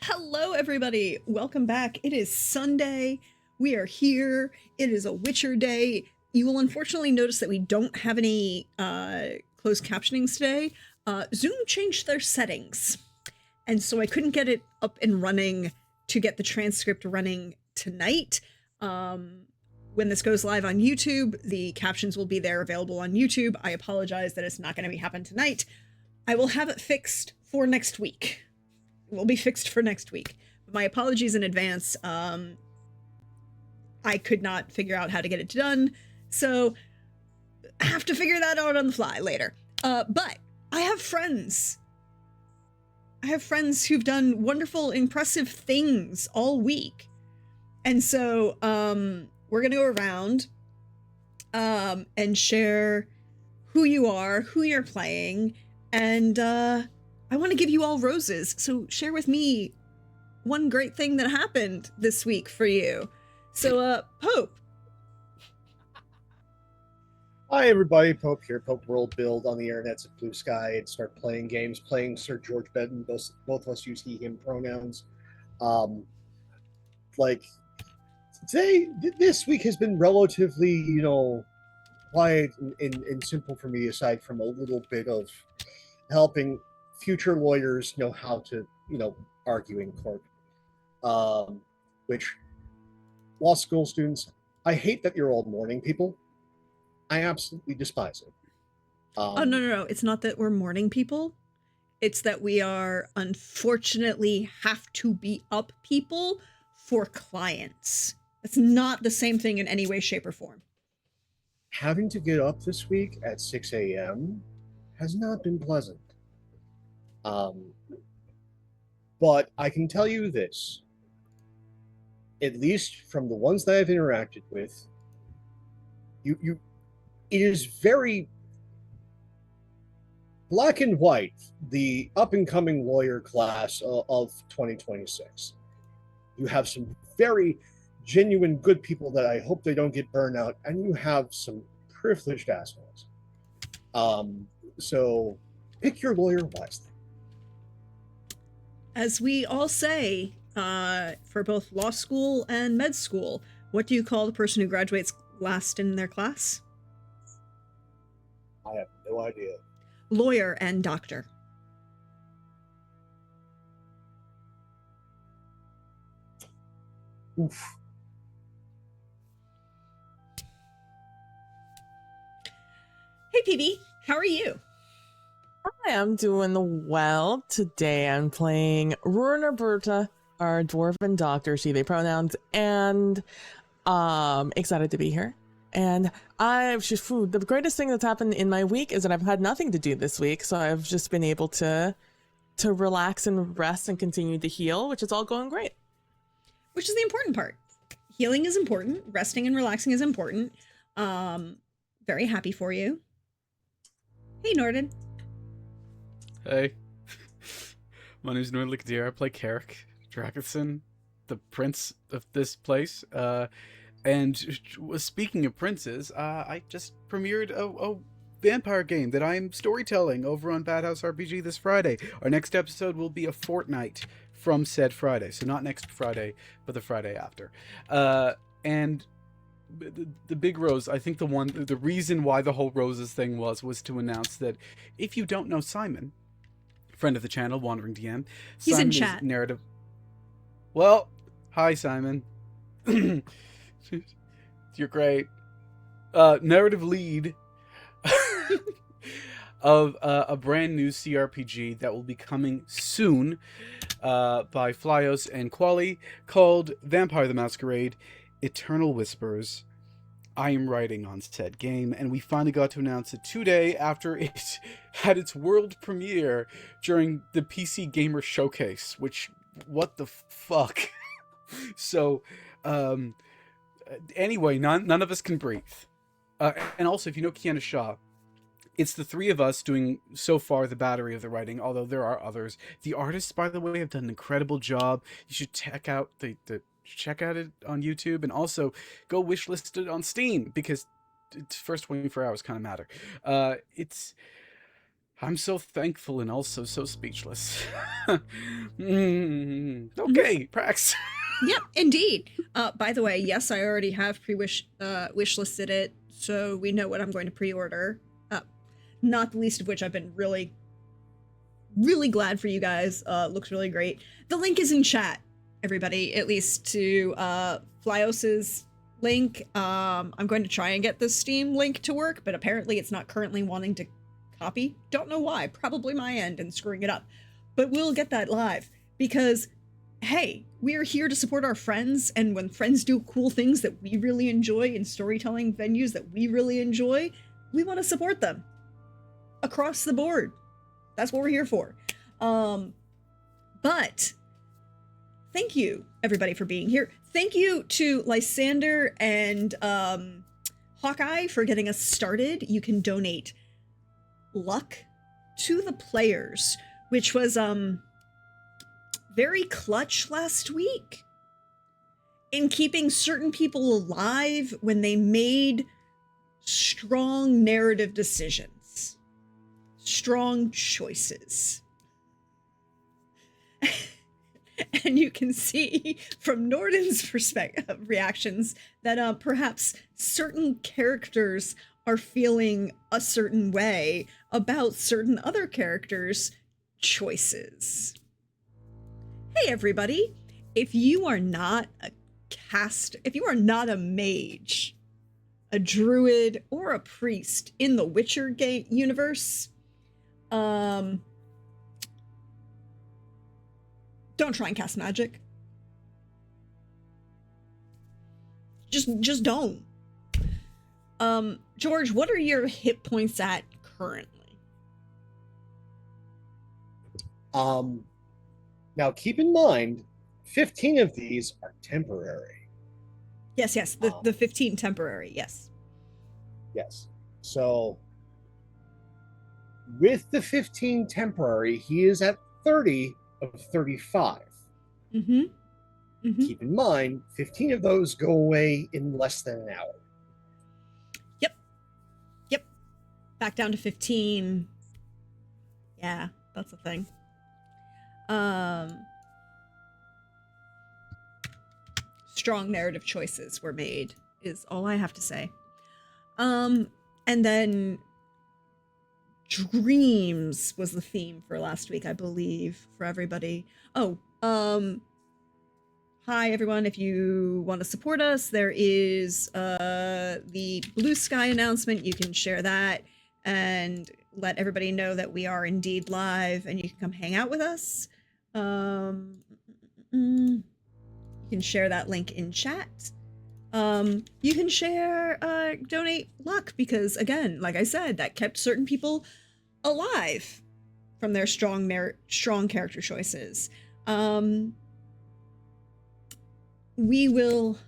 Hello, everybody. Welcome back. It is Sunday. We are here. It is a Witcher day. You will unfortunately notice that we don't have any closed captionings today. Zoom changed their settings, and so I couldn't get it up and running to get the transcript running tonight. When this goes live on YouTube, the captions will be there available on YouTube. I apologize that it's not going to be happening tonight. I will have it fixed for next week. Will be fixed for next week. My apologies in advance. I could not figure out how to get it done, so I have to figure that out on the fly later. But I have friends. I have friends who've done wonderful, impressive things all week. And so we're going to go around and share who you are, who you're playing, and I want to give you all roses, so share with me one great thing that happened this week for you. So, Pope. Hi everybody, Pope here. Pope World Build on the internets at Blue Sky and start playing games, playing Sir George Benton. Both of us use he, him pronouns. Like this week has been relatively, quiet and simple for me, aside from a little bit of helping future lawyers know how to, argue in court. Which law school students, I hate that you're all mourning people. I absolutely despise it. Oh, no. It's not that we're mourning people. It's that we are, unfortunately, have to be up people for clients. It's not the same thing in any way, shape, or form. Having to get up this week at 6 a.m. has not been pleasant. But I can tell you this, at least from the ones that I've interacted with, it is very black and white, the up-and-coming lawyer class of 2026. You have some very genuine good people that I hope they don't get burned out, and you have some privileged assholes. So pick your lawyer wisely. As we all say, for both law school and med school, what do you call the person who graduates last in their class? I have no idea. Lawyer and doctor. Oof. Hey, PB, how are you? Hi, I'm doing well. Today I'm playing Rurna Berta, our dwarven doctor, she, they pronouns, and excited to be here. And the greatest thing that's happened in my week is that I've had nothing to do this week, so I've just been able to relax and rest and continue to heal, which is all going great. Which is the important part. Healing is important. Resting and relaxing is important. Very happy for you. Hey, Norden. Hey. My name's Nordlik Deer. I play Carrick Drakenson, the prince of this place. And speaking of princes, I just premiered a vampire game that I'm storytelling over on Bad House RPG this Friday. Our next episode will be a fortnight from said Friday. So not next Friday, but the Friday after. And the big rose, I think the reason why the whole roses thing was to announce that if you don't know Simon, friend of the channel, Wandering DM, He's Simon in chat. Is narrative. Well, hi Simon. You're great. Narrative lead of a brand new CRPG that will be coming soon by Flyos and Quali, called Vampire the Masquerade Eternal Whispers. I am writing on said game, and we finally got to announce it today after it had its world premiere during the PC Gamer Showcase, which, what the fuck? So, anyway, none of us can breathe. And also, if you know Kiana Shaw, it's the three of us doing, so far, the battery of the writing, although there are others. The artists, by the way, have done an incredible job. You should check out check out it on YouTube, and also go wishlist it on Steam, because its first 24 hours kind of matter. I'm so thankful and also so speechless. Mhm. Okay, Prax. Yep, indeed. By the way, yes, I already have wish listed it, so we know what I'm going to pre-order. Not the least of which I've been really, really glad for you guys. Looks really great. The link is in chat, everybody, at least to Flyos's link. I'm going to try and get the Steam link to work, but apparently it's not currently wanting to copy. Don't know why. Probably my end and screwing it up. But we'll get that live because, hey, we're here to support our friends, and when friends do cool things that we really enjoy in storytelling venues that we really enjoy, we want to support them across the board. That's what we're here for. But thank you, everybody, for being here. Thank you to Lysander and Hawkeye for getting us started. You can donate luck to the players, which was very clutch last week in keeping certain people alive when they made strong narrative decisions, strong choices. And you can see from Norden's perspective reactions that perhaps certain characters are feeling a certain way about certain other characters' choices. Hey everybody, if you are not a mage, a druid, or a priest in the Witcher game universe, don't try and cast magic. Just don't. George, what are your hit points at currently? Now keep in mind, 15 of these are temporary. Yes, the 15 temporary, yes. Yes. So with the 15 temporary, he is at 30 of 35. Keep in mind, 15 of those go away in less than an hour. Yep. Back down to 15. Yeah, that's a thing. Strong narrative choices were made, is all I have to say. And then dreams was the theme for last week, I believe, for everybody. Oh, hi everyone. If you want to support us, there is the Blue Sky announcement. You can share that and let everybody know that we are indeed live, and you can come hang out with us. You can share that link in chat. You can share donate luck, because again, like I said, that kept certain people alive from their strong character choices. We will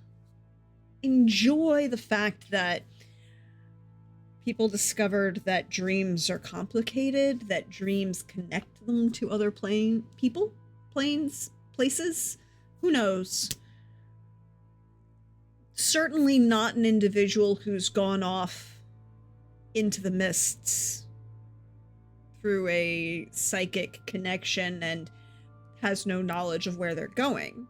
enjoy the fact that people discovered that dreams are complicated, that dreams connect them to other people, planes, places. Who knows? Certainly not an individual who's gone off into the mists through a psychic connection and has no knowledge of where they're going.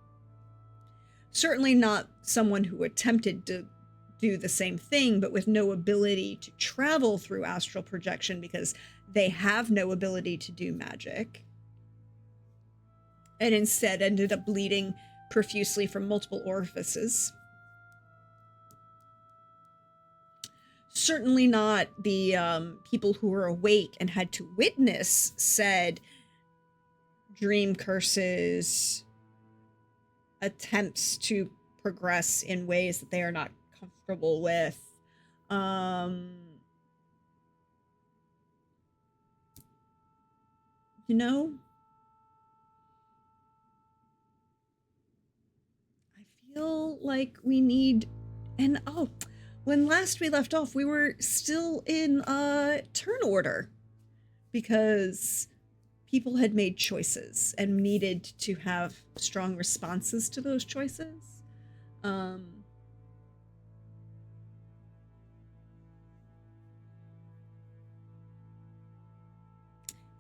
Certainly not someone who attempted to do the same thing, but with no ability to travel through astral projection because they have no ability to do magic, and instead ended up bleeding profusely from multiple orifices. Certainly not the people who were awake and had to witness said dream curses, attempts to progress in ways that they are not comfortable with. You know, I feel like we need, and when last we left off, we were still in turn order because people had made choices and needed to have strong responses to those choices.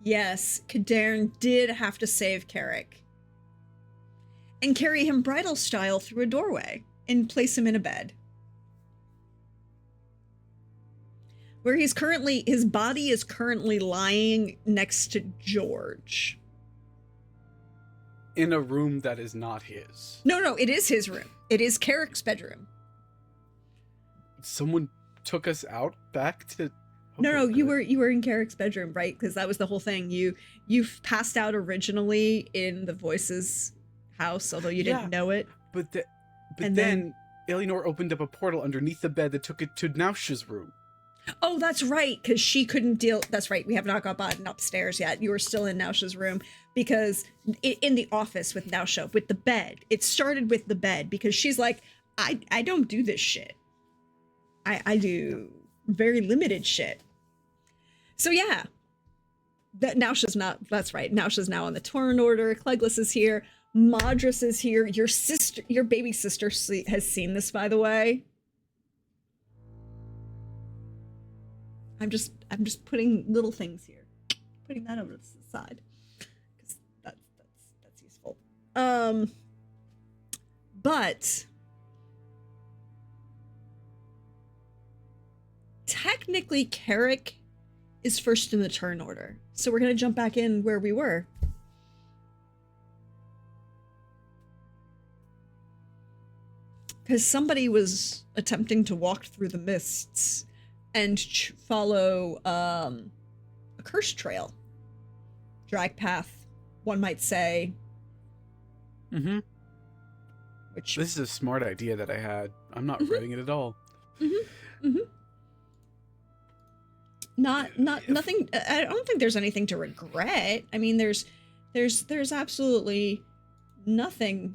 Yes, Cadarn did have to save Carrick and carry him bridal style through a doorway and place him in a bed. Where his body is currently lying next to George. In a room that is not his. No, it is his room. It is Carrick's bedroom. Someone took us out back to... No, you were in Carrick's bedroom, right? Because that was the whole thing. You passed out originally in the Voices house, although you didn't know it. But then Eleanor opened up a portal underneath the bed that took it to Nausha's room. Oh, that's right, because she couldn't deal... That's right, we have not gotten upstairs yet. You were still in Nausha's room, because in the office with Nausha, with the bed. It started with the bed, because she's like, I don't do this shit. I do very limited shit. So yeah, Nausha's not... That's right, Nausha's now on the Torn Order. Cleglis is here. Madras is here. Your baby sister has seen this, by the way. I'm just putting little things here, putting that over to the side, because that's useful. But technically, Carrick is first in the turn order, so we're gonna jump back in where we were. Because somebody was attempting to walk through the mists and follow a curse trail. Drag path, one might say. Mm-hmm. Which... This is a smart idea that I had. I'm not regretting it at all. Mm-hmm. Mm-hmm. Nothing... I don't think there's anything to regret. I mean, there's absolutely nothing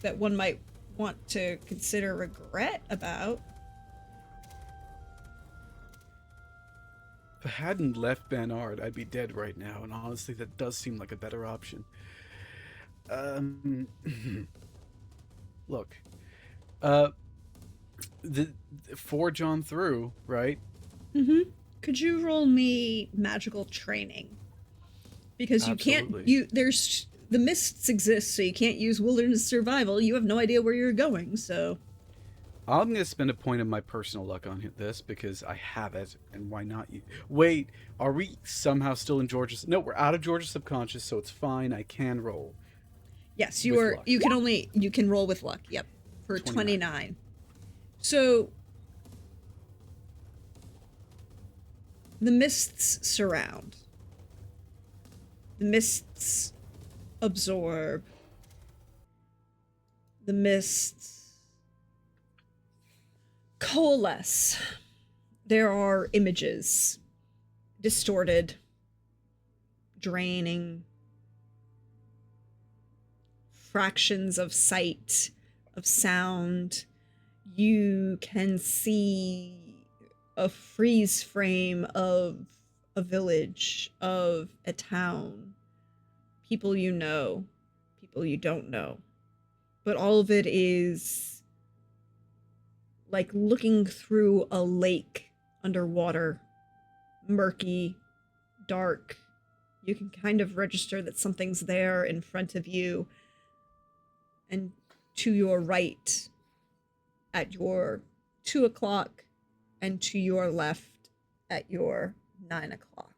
that one might want to consider regret about. If I hadn't left Banard, I'd be dead right now, and honestly, that does seem like a better option. Look, forge on through, right? Mm-hmm. Could you roll me magical training? Because you Absolutely. can't. There's the mists exist, so you can't use wilderness survival. You have no idea where you're going, so. I'm going to spend a point of my personal luck on this because I have it, and why not you? Wait, are we somehow still in Georgia's? No, we're out of Georgia's subconscious, so it's fine. I can roll. Yes, you are. Luck. You can roll with luck. Yep, for 29. So the mists surround. The mists absorb. The mists coalesce. There are images, distorted, draining, fractions of sight, of sound. You can see a freeze frame of a village, of a town, people you know, people you don't know. But all of it is like looking through a lake underwater, murky, dark. You can kind of register that something's there in front of you and to your right at your 2 o'clock and to your left at your 9 o'clock.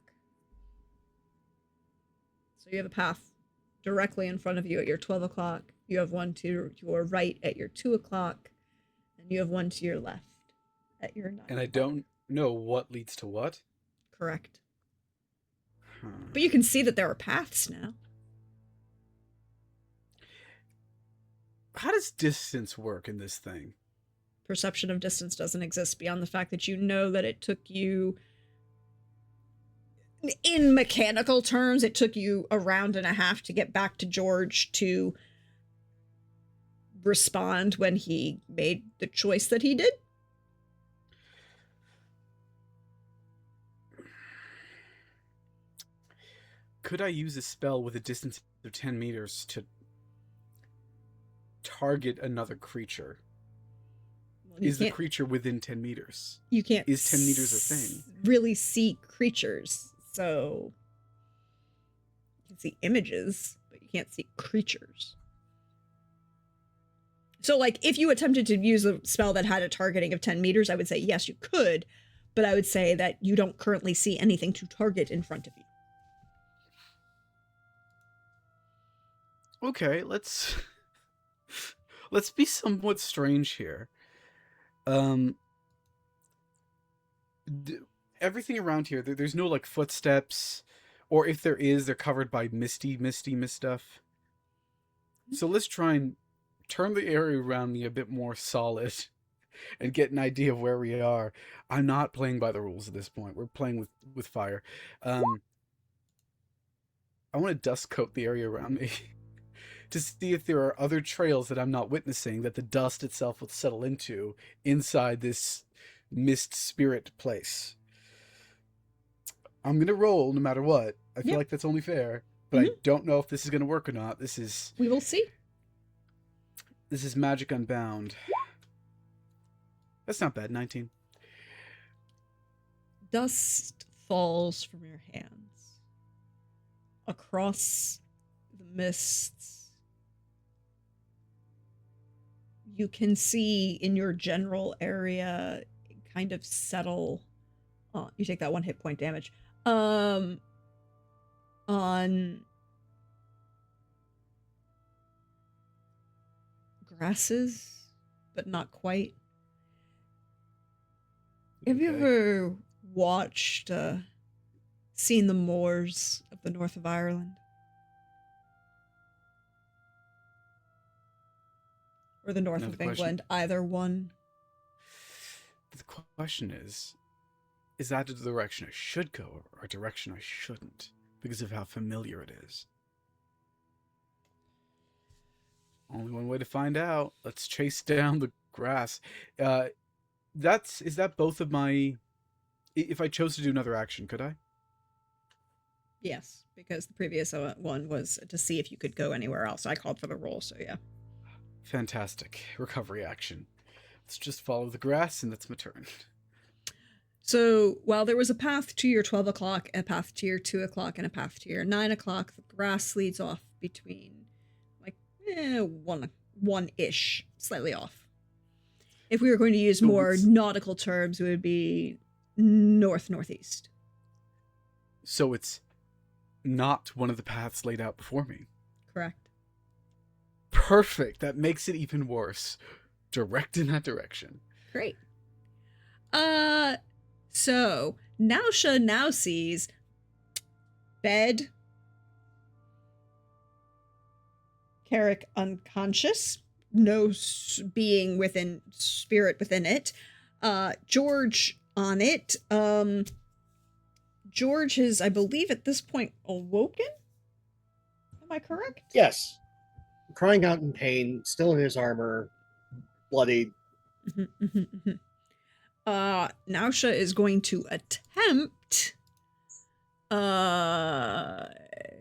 So you have a path directly in front of you at your 12 o'clock. You have one to your right at your 2 o'clock. And you have one to your left at your 9 o'clock. And I don't know what leads to what? Correct. But you can see that there are paths now. How does distance work in this thing? Perception of distance doesn't exist beyond the fact that you know that it took you, in mechanical terms, it took you a round and a half to get back to George to respond when he made the choice that he did. Could I use a spell with a distance of 10 meters to target another creature? Well, is the creature within 10 meters? You can't. Is 10 meters a thing? Really see creatures, so can see images, but you can't see creatures. So, like, if you attempted to use a spell that had a targeting of 10 meters, I would say, yes, you could. But I would say that you don't currently see anything to target in front of you. Okay, let's be somewhat strange here. Um, everything around here, there's no like footsteps, or if there is, they're covered by misty mist stuff. So let's try and turn the area around me a bit more solid and get an idea of where we are. I'm not playing by the rules at this point. We're playing with fire. I want to dust coat the area around me to see if there are other trails that I'm not witnessing that the dust itself will settle into inside this mist spirit place. I'm gonna roll no matter what. I feel like that's only fair, but I don't know if this is gonna work or not. We will see. This is Magic Unbound. That's not bad. 19. Dust falls from your hands across the mists. You can see in your general area kind of settle. You take that 1 hit point damage. On grasses, but not quite. Have you ever watched, seen the moors of the north of Ireland? Or the north of England, either one? The question is that the direction I should go or a direction I shouldn't? Because of how familiar it is. Only one way to find out. Let's chase down the grass. Is that both of my... If I chose to do another action, could I? Yes, because the previous one was to see if you could go anywhere else. I called for the roll, so yeah. Fantastic. Recovery action. Let's just follow the grass, and that's my turn. So while there was a path to your 12 o'clock, a path to your 2 o'clock, and a path to your 9 o'clock, the grass leads off between like one-ish, slightly off. If we were going to use more nautical terms, it would be north-northeast. So it's not one of the paths laid out before me. Correct. Perfect. That makes it even worse. Direct in that direction. Great. So Nausha now sees bed, Carrick unconscious, no being within spirit within it. George on it. George is, I believe, at this point awoken. Am I correct? Yes. Crying out in pain, still in his armor, bloodied. Nausha is going to attempt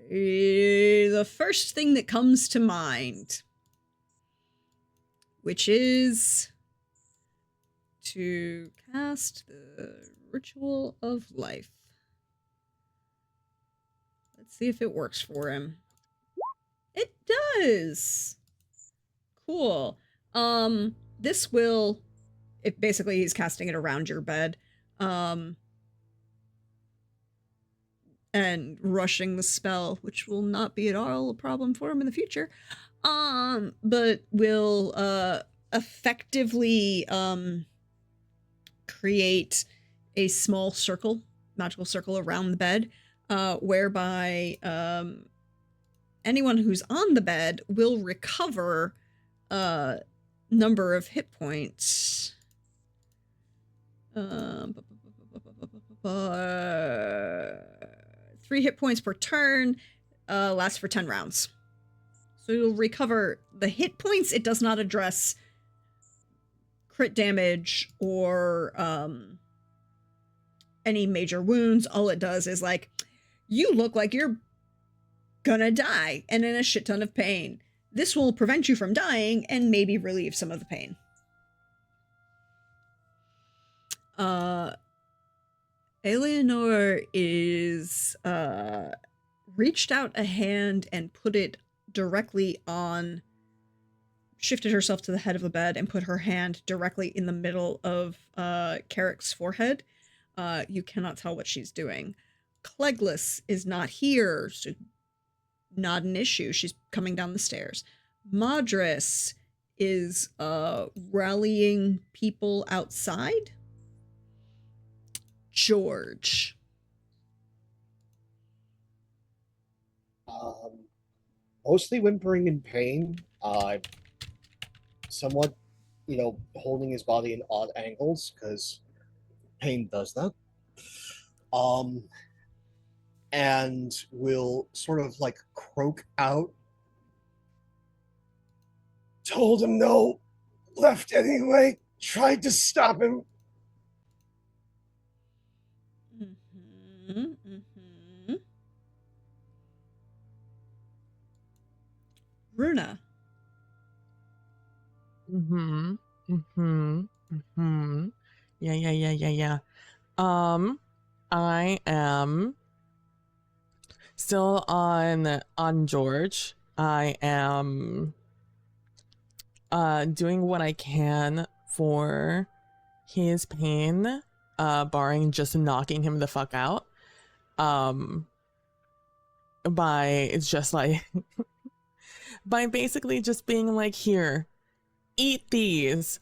the first thing that comes to mind, which is to cast the Ritual of Life. Let's see if it works for him. It does. Cool. This will, if basically he's casting it around your bed, and rushing the spell, which will not be at all a problem for him in the future, but will effectively create a small circle, magical circle around the bed, whereby anyone who's on the bed will recover number of hit points. 3 hit points per turn, lasts for 10 rounds. So you'll recover the hit points. It does not address crit damage or any major wounds. All it does is like, you look like you're gonna die and in a shit ton of pain. This will prevent you from dying and maybe relieve some of the pain. Eleanor is reached out a hand and put it directly on, shifted herself to the head of the bed and put her hand directly in the middle of Carrick's forehead. You cannot tell what she's doing. Cleglis is not here, so not an issue. She's coming down the stairs. Madras is rallying people outside. George. Mostly whimpering in pain. Somewhat, holding his body in odd angles because pain does that. And will sort of like croak out. Told him no, left anyway, tried to stop him. Runa. Yeah. I am still on George. I am doing what I can for his pain, barring just knocking him the fuck out. By just like by basically just being like, here, eat these.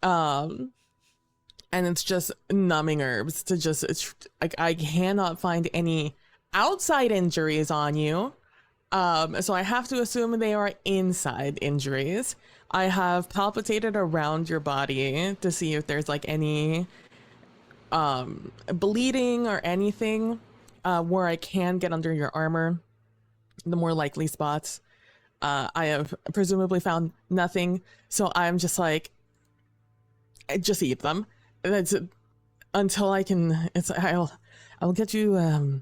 And it's just numbing herbs to just, it's like, I cannot find any outside injuries on you. So I have to assume they are inside injuries. I have palpitated around your body to see if there's like any bleeding or anything where I can get under your armor, the more likely spots. I have presumably found nothing, so I'm just like, just eat them. That's until I can. I'll get you.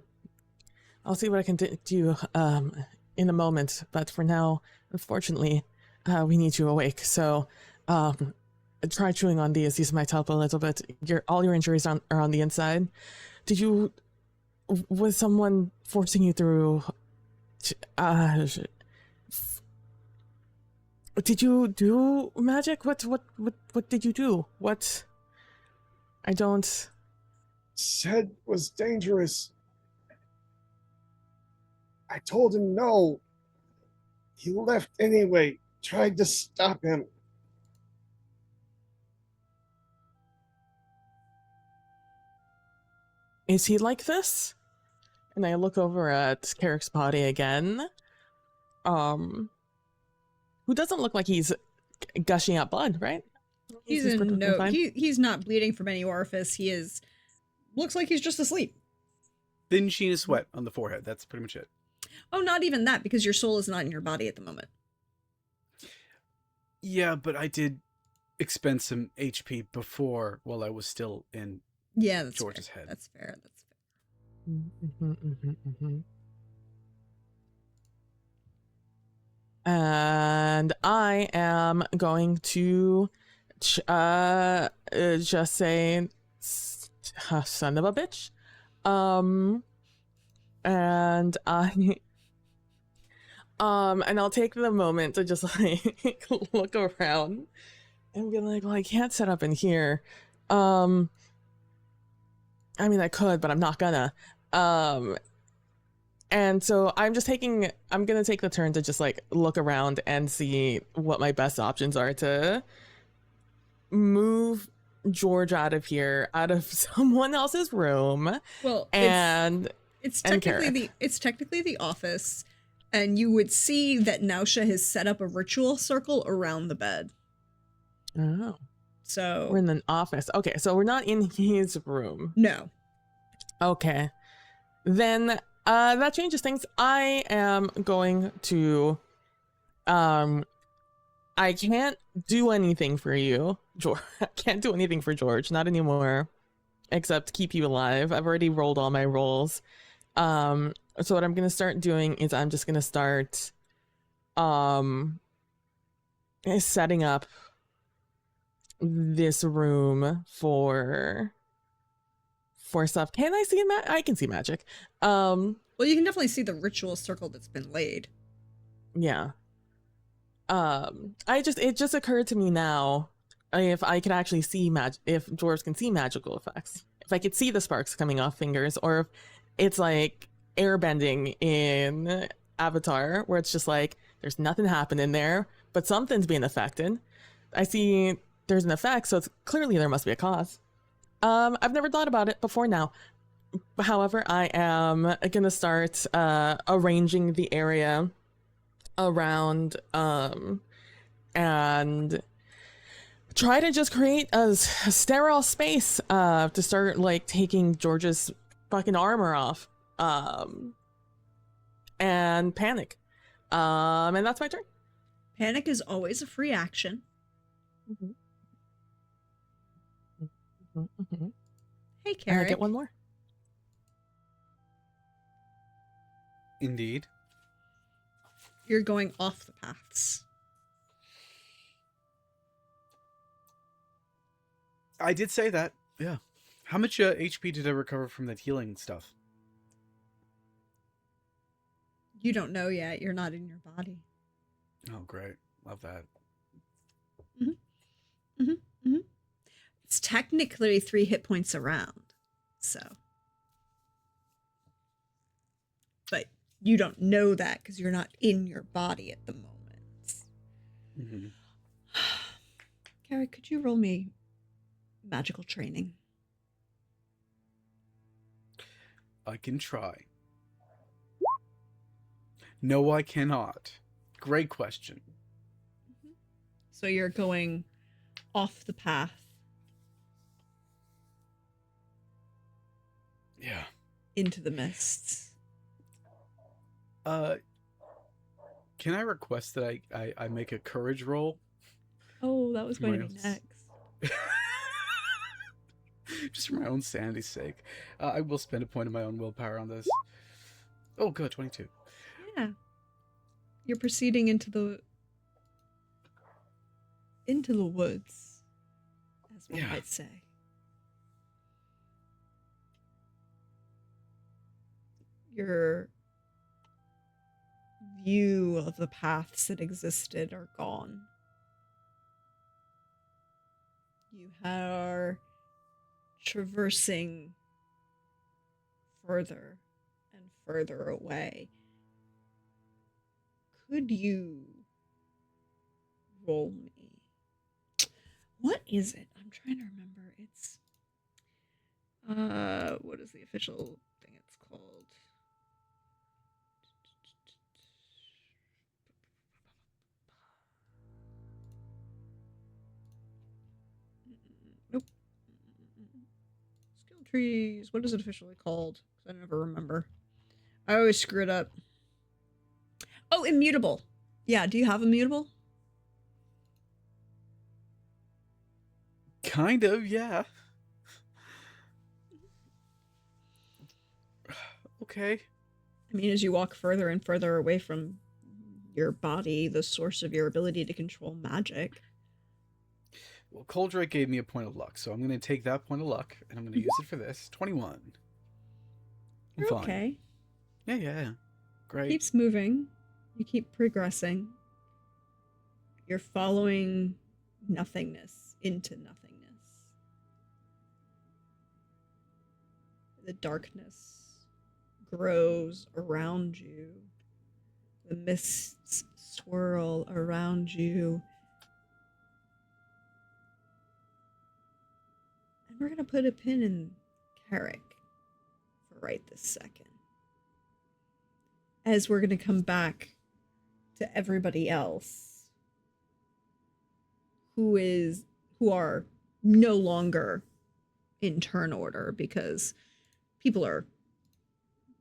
I'll see what I can do in a moment. But for now, unfortunately, we need you awake. So, try chewing on these. These might help a little bit. All your injuries are on the inside. Was someone forcing you through? Did you do magic? What did you do? What? I don't... Said was dangerous. I told him no. He left anyway. Tried to stop him. Is he like this? And I look over at Carrick's body again. Who doesn't look like he's gushing out blood, right? He's not bleeding from any orifice. Looks like he's just asleep. Thin sheen of sweat on the forehead. That's pretty much it. Oh, not even that, because your soul is not in your body at the moment. Yeah, but I did expend some HP before while I was still in George's head. That's fair. And I am going to just say, son of a bitch. And I'll take the moment to just like look around and be like, well, I can't set up in here. I mean, I could, but I'm not gonna. And so I'm gonna take the turn to just like look around and see what my best options are to move George out of here, out of someone else's room. Well, and it's technically the office, and you would see that Nausha has set up a ritual circle around the bed. Oh. So we're in an office. Okay, so we're not in his room. No. Okay. Then that changes things. I am going to I can't do anything for you, George. I can't do anything for George, not anymore. Except keep you alive. I've already rolled all my rolls. So what I'm gonna start doing is I'm just gonna start setting up this room for stuff. Can I see I can see magic. Well, you can definitely see the ritual circle that's been laid. Yeah. It just occurred to me now if I could actually see if dwarves can see magical effects. If I could see the sparks coming off fingers, or if it's like airbending in Avatar, where it's just like there's nothing happening there, but something's being affected. I see there's an effect, so it's clearly there must be a cause. I've never thought about it before now. However, I am gonna start arranging the area around and try to just create a sterile space to start like taking George's fucking armor off and panic. And that's my turn. Panic is always a free action. Mm-hmm. Mm-hmm. Hey, Can I Carrie. get one more? Indeed. You're going off the paths. I did say that. Yeah. How much HP did I recover from that healing stuff? You don't know yet. You're not in your body. Oh, great. Love that. It's technically 3 hit points around. So. But you don't know that because you're not in your body at the moment. Mm-hmm. Carrie, could you roll me magical training? I can try. No, I cannot. Great question. So you're going off the path. Yeah. Into the mists. Can I request that I make a courage roll? Oh, that was For going my to be own next. Just for my own sanity's sake. I will spend a point of my own willpower on this. Oh, good, 22. Yeah. You're proceeding into the woods, as one might say. Your view of the paths that existed are gone. You are traversing further and further away. Could you roll me? What is it? I'm trying to remember. It's what is the official thing it's called? Nope. Skill trees. What is it officially called? I never remember. I always screw it up. Oh, immutable. Yeah, do you have immutable? Kind of, yeah. Okay. I mean, as you walk further and further away from your body, the source of your ability to control magic. Well, Coldrake gave me a point of luck, so I'm going to take that point of luck, and I'm going to use it for this. 21. I'm fine. Okay. Yeah. Great. Keeps moving. You keep progressing. You're following nothingness into nothingness. The darkness grows around you. The mists swirl around you. And we're going to put a pin in Carrick for right this second. As we're going to come back to everybody else who are no longer in turn order, because people are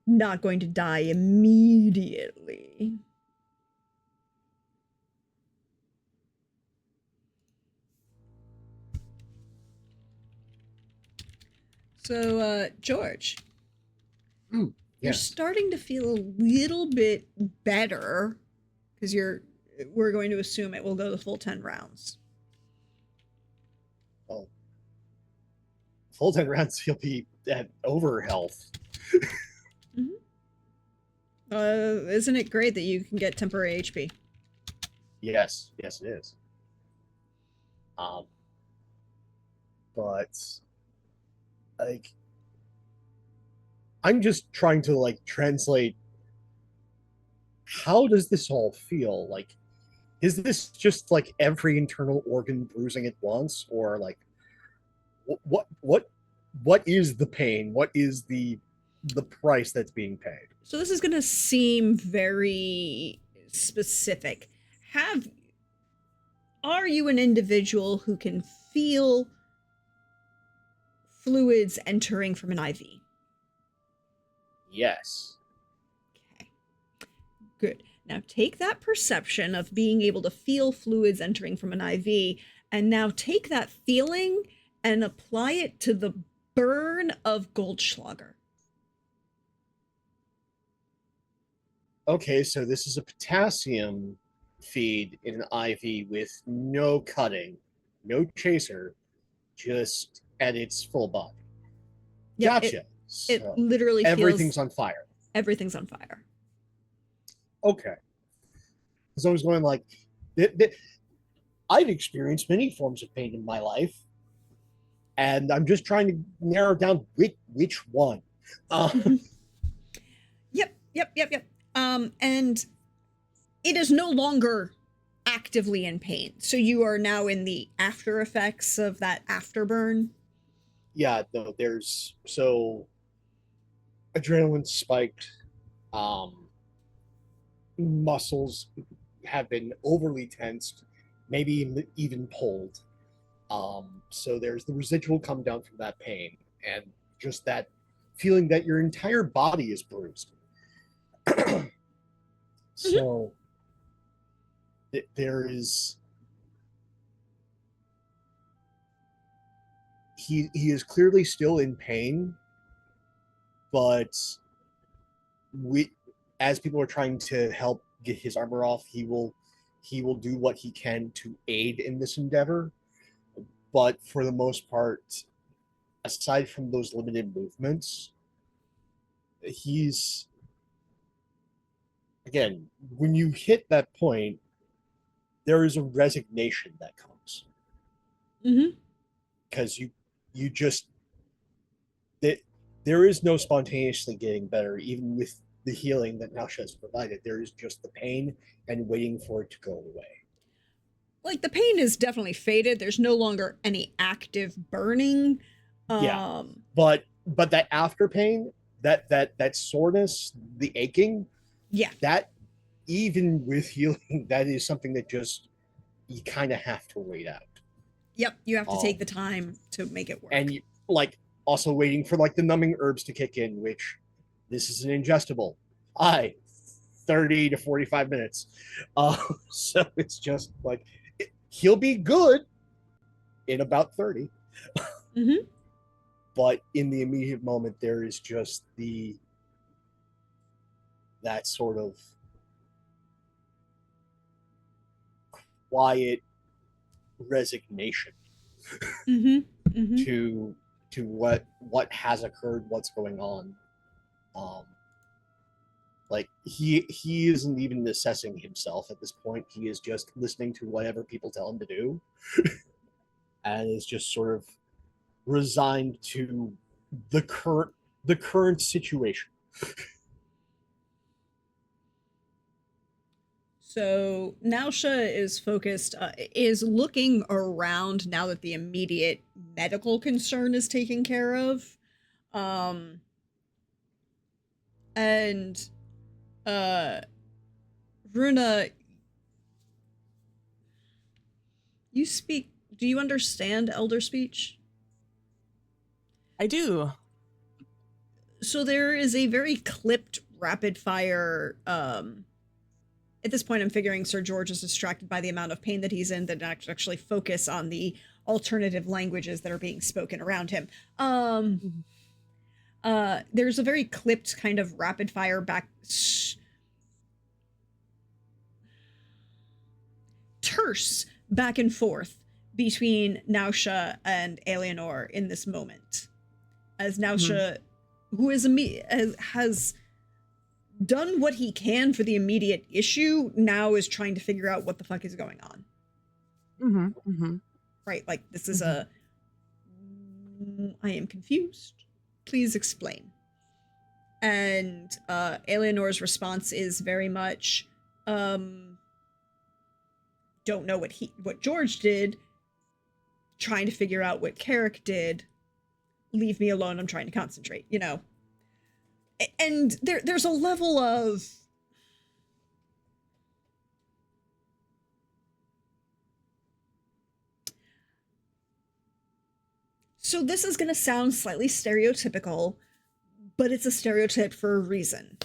not going to die immediately. So, George, you're Yes. starting to feel a little bit better because we're going to assume it will go the full 10 rounds. Well, full 10 rounds, you'll be at over health. Mm-hmm. Isn't it great that you can get temporary HP? Yes, yes, it is. But like, I'm just trying to like translate. How does this all feel? Like, is this just like every internal organ bruising at once, or like, what is the pain? What is the price that's being paid? So this is going to seem very specific. Are you an individual who can feel fluids entering from an IV? Yes. Okay. Good. Now take that perception of being able to feel fluids entering from an IV, and now take that feeling and apply it to the burn of Goldschlager. Okay, so this is a potassium feed in an IV with no cutting, no chaser, just at its full body. Yep, Gotcha. It So literally everything's feels on fire. everything's on fire. Okay. Because I was going like, I've experienced many forms of pain in my life, and I'm just trying to narrow down which one. Yep. And it is no longer actively in pain. So you are now in the after effects of that afterburn. Yeah, no, there's so adrenaline spiked, muscles have been overly tensed, maybe even pulled. So there's the residual come down from that pain and just that feeling that your entire body is bruised. So there is he is clearly still in pain, but we as people are trying to help get his armor off, he will do what he can to aid in this endeavor. But for the most part, aside from those limited movements, he's again, when you hit that point, there is a resignation that comes. Because you just there is no spontaneously getting better, even with the healing that Nausha has provided. There is just the pain and waiting for it to go away. Like the pain is definitely faded. There's no longer any active burning. Yeah, but that after pain, that soreness, the aching, yeah, that even with healing, that is something that just you kind of have to wait out. Yep, you have to take the time to make it work. And you, like also waiting for like the numbing herbs to kick in, which this is an ingestible. 30 to 45 minutes. So it's just like he'll be good in about 30. But in the immediate moment, there is just that sort of quiet resignation to what has occurred, what's going on. Like he isn't even assessing himself at this point. He is just listening to whatever people tell him to do, and is just sort of resigned to the current situation. So Nausha is focused, is looking around now that the immediate medical concern is taken care of. And Runa, do you understand Elder Speech? I do. So there is a very clipped rapid fire, at this point I'm figuring Sir George is distracted by the amount of pain that he's in that actually focus on the alternative languages that are being spoken around him. There's a very clipped kind of rapid fire terse back and forth between Nausha and Eleanor in this moment. As Nausha, who is has done what he can for the immediate issue, now is trying to figure out what the fuck is going on. Right, like, this is I am confused. Please explain. And Eleanor's response is very much, don't know what George did, trying to figure out what Carrick did. Leave me alone, I'm trying to concentrate, you know. And there's a level of so this is going to sound slightly stereotypical, but it's a stereotype for a reason.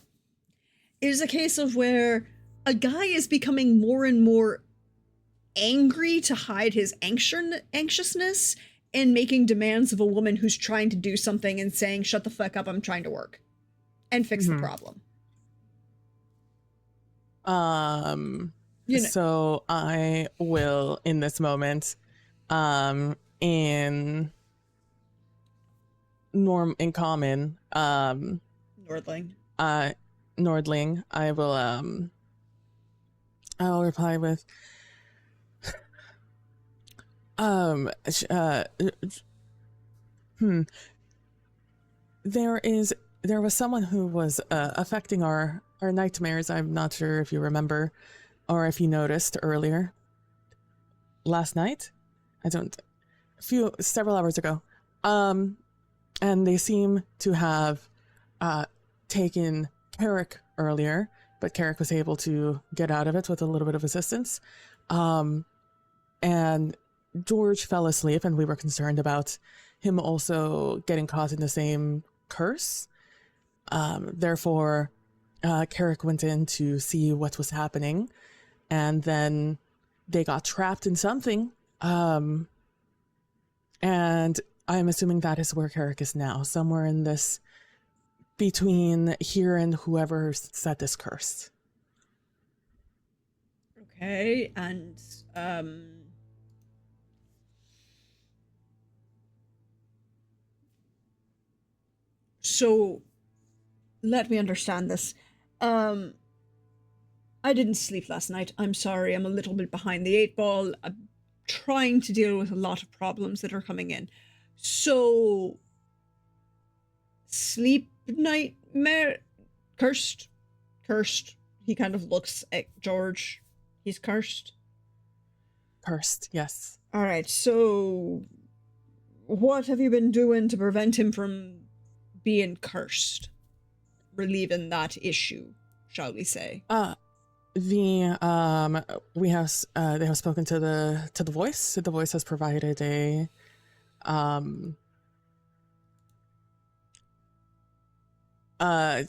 It is a case of where a guy is becoming more and more angry to hide his anxiousness and making demands of a woman who's trying to do something and saying, shut the fuck up, I'm trying to work and fix the problem. You know. So I will, in this moment, in common, Nordling, I will reply with, there was someone who was affecting our nightmares. I'm not sure if you remember or if you noticed earlier. Last night? Several hours ago. And they seem to have taken Carrick earlier, but Carrick was able to get out of it with a little bit of assistance. And George fell asleep, and we were concerned about him also getting caught in the same curse. Therefore, Carrick went in to see what was happening, and then they got trapped in something. And I'm assuming that is where Carrick is now, somewhere in this, between here and whoever set this curse. Okay, and so let me understand this. I didn't sleep last night. I'm sorry, I'm a little bit behind the 8 ball. I'm trying to deal with a lot of problems that are coming in. So, sleep nightmare, cursed. He kind of looks at George. He's cursed. Cursed, yes. All right, so what have you been doing to prevent him from being cursed? Relieving that issue, shall we say? They have spoken to the voice. The voice has provided a and I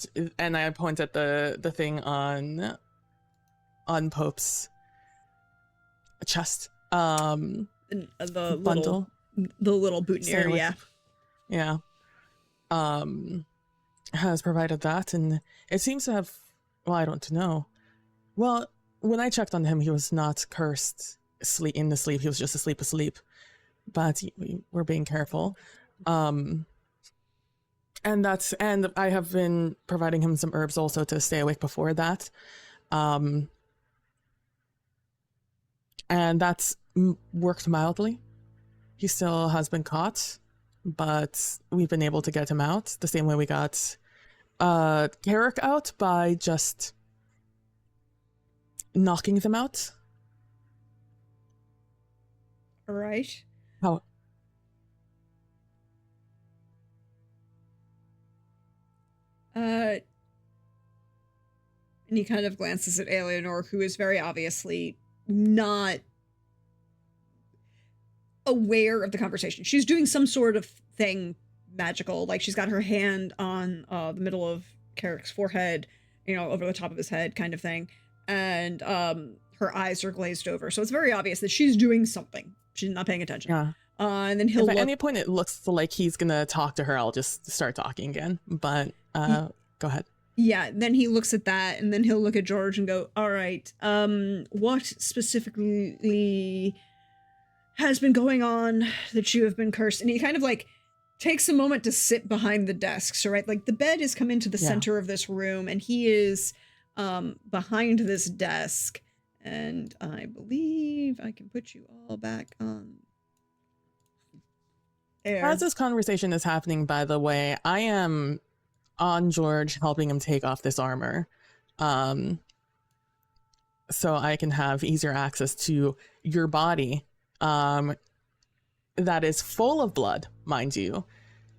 point at the thing on Pope's chest. The bundle, little boutonniere, yeah. Has provided that, and it seems to have. Well, I don't know. Well, when I checked on him, he was not cursed in the sleep. He was just asleep. But we're being careful. And I have been providing him some herbs also to stay awake before that. And that's worked mildly. He still has been caught, but we've been able to get him out the same way we got Carrick out, by just knocking them out. All right. How? And he kind of glances at Eleanor, who is very obviously not aware of the conversation. She's doing some sort of thing magical, like she's got her hand on the middle of Carrick's forehead, over the top of his head, kind of thing, and her eyes are glazed over, so it's very obvious that she's doing something. She's not paying attention. Yeah. And then he'll if at any point it looks like he's gonna talk to her, I'll just start talking again. But go ahead. Yeah, then he looks at that, and then he'll look at George and go, all right, what specifically has been going on that you have been cursed? And he kind of takes a moment to sit behind the desk. So, right, like the bed is come into the Yeah. center of this room, and he is behind this desk. And I believe I can put you all back on air. As this conversation is happening, by the way, I am on George helping him take off this armor. So I can have easier access to your body. That is full of blood, mind you.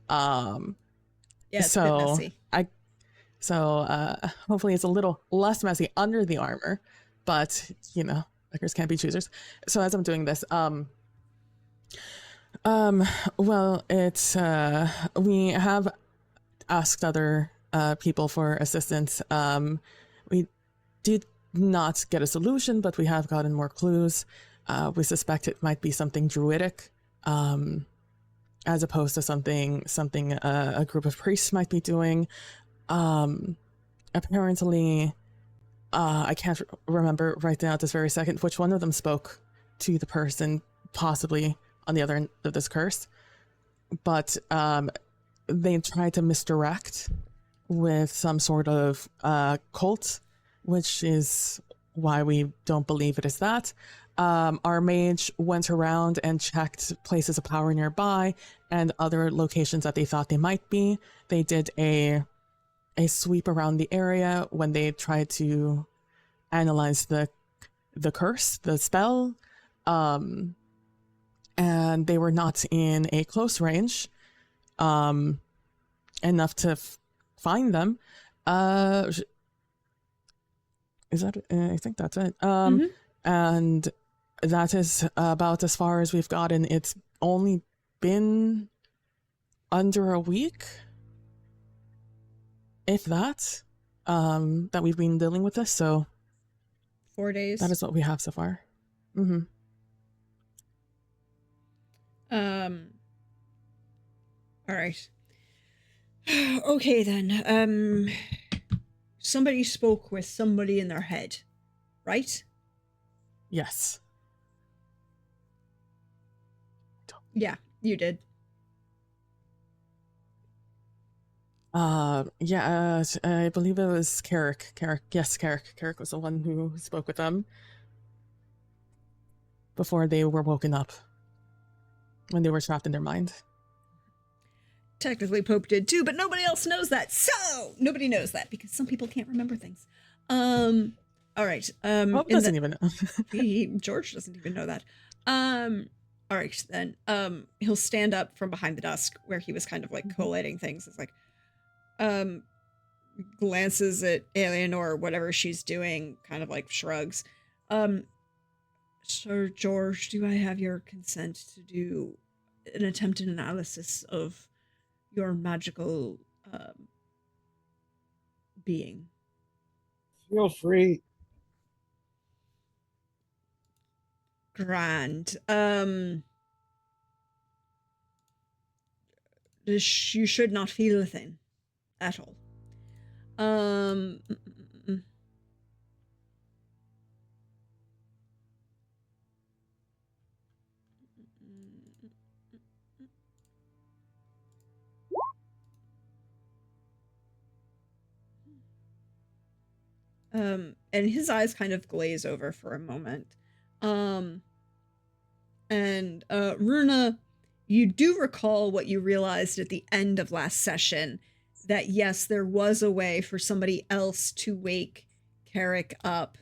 Yeah, it's a bit messy. Hopefully it's a little less messy under the armor, but you know, beggars can't be choosers. So as I'm doing this, well, it's we have asked other people for assistance. We did not get a solution, but we have gotten more clues. We suspect it might be something druidic, as opposed to something a group of priests might be doing. Apparently, I can't remember right now at this very second which one of them spoke to the person possibly on the other end of this curse, but they tried to misdirect with some sort of cult, which is why we don't believe it is that. Our mage went around and checked places of power nearby and other locations that they thought they might be. They did a sweep around the area when they tried to analyze the curse, the spell, and they were not in a close range enough to find them. Is that I think that's it. And that is about as far as we've gotten. It's only been under a week, if that, that we've been dealing with this. So 4 days. that is what we have so far. All right. Okay then. Somebody spoke with somebody in their head, right? Yes. Yeah, you did. I believe it was Carrick. Yes, Carrick was the one who spoke with them before they were woken up, when they were trapped in their mind. Technically Pope did too, but nobody else knows that. So nobody knows that because some people can't remember things. All right. Pope doesn't even know. George doesn't even know that. All right then. He'll stand up from behind the desk where he was kind of like collating things. It's like, glances at Eleanor, whatever she's doing, kind of like shrugs. Sir George, do I have your consent to do an attempted analysis of your magical being? Feel free. Grand. You should not feel a thing at all. And his eyes kind of glaze over for a moment. Runa, you do recall what you realized at the end of last session, that yes, there was a way for somebody else to wake Carrick up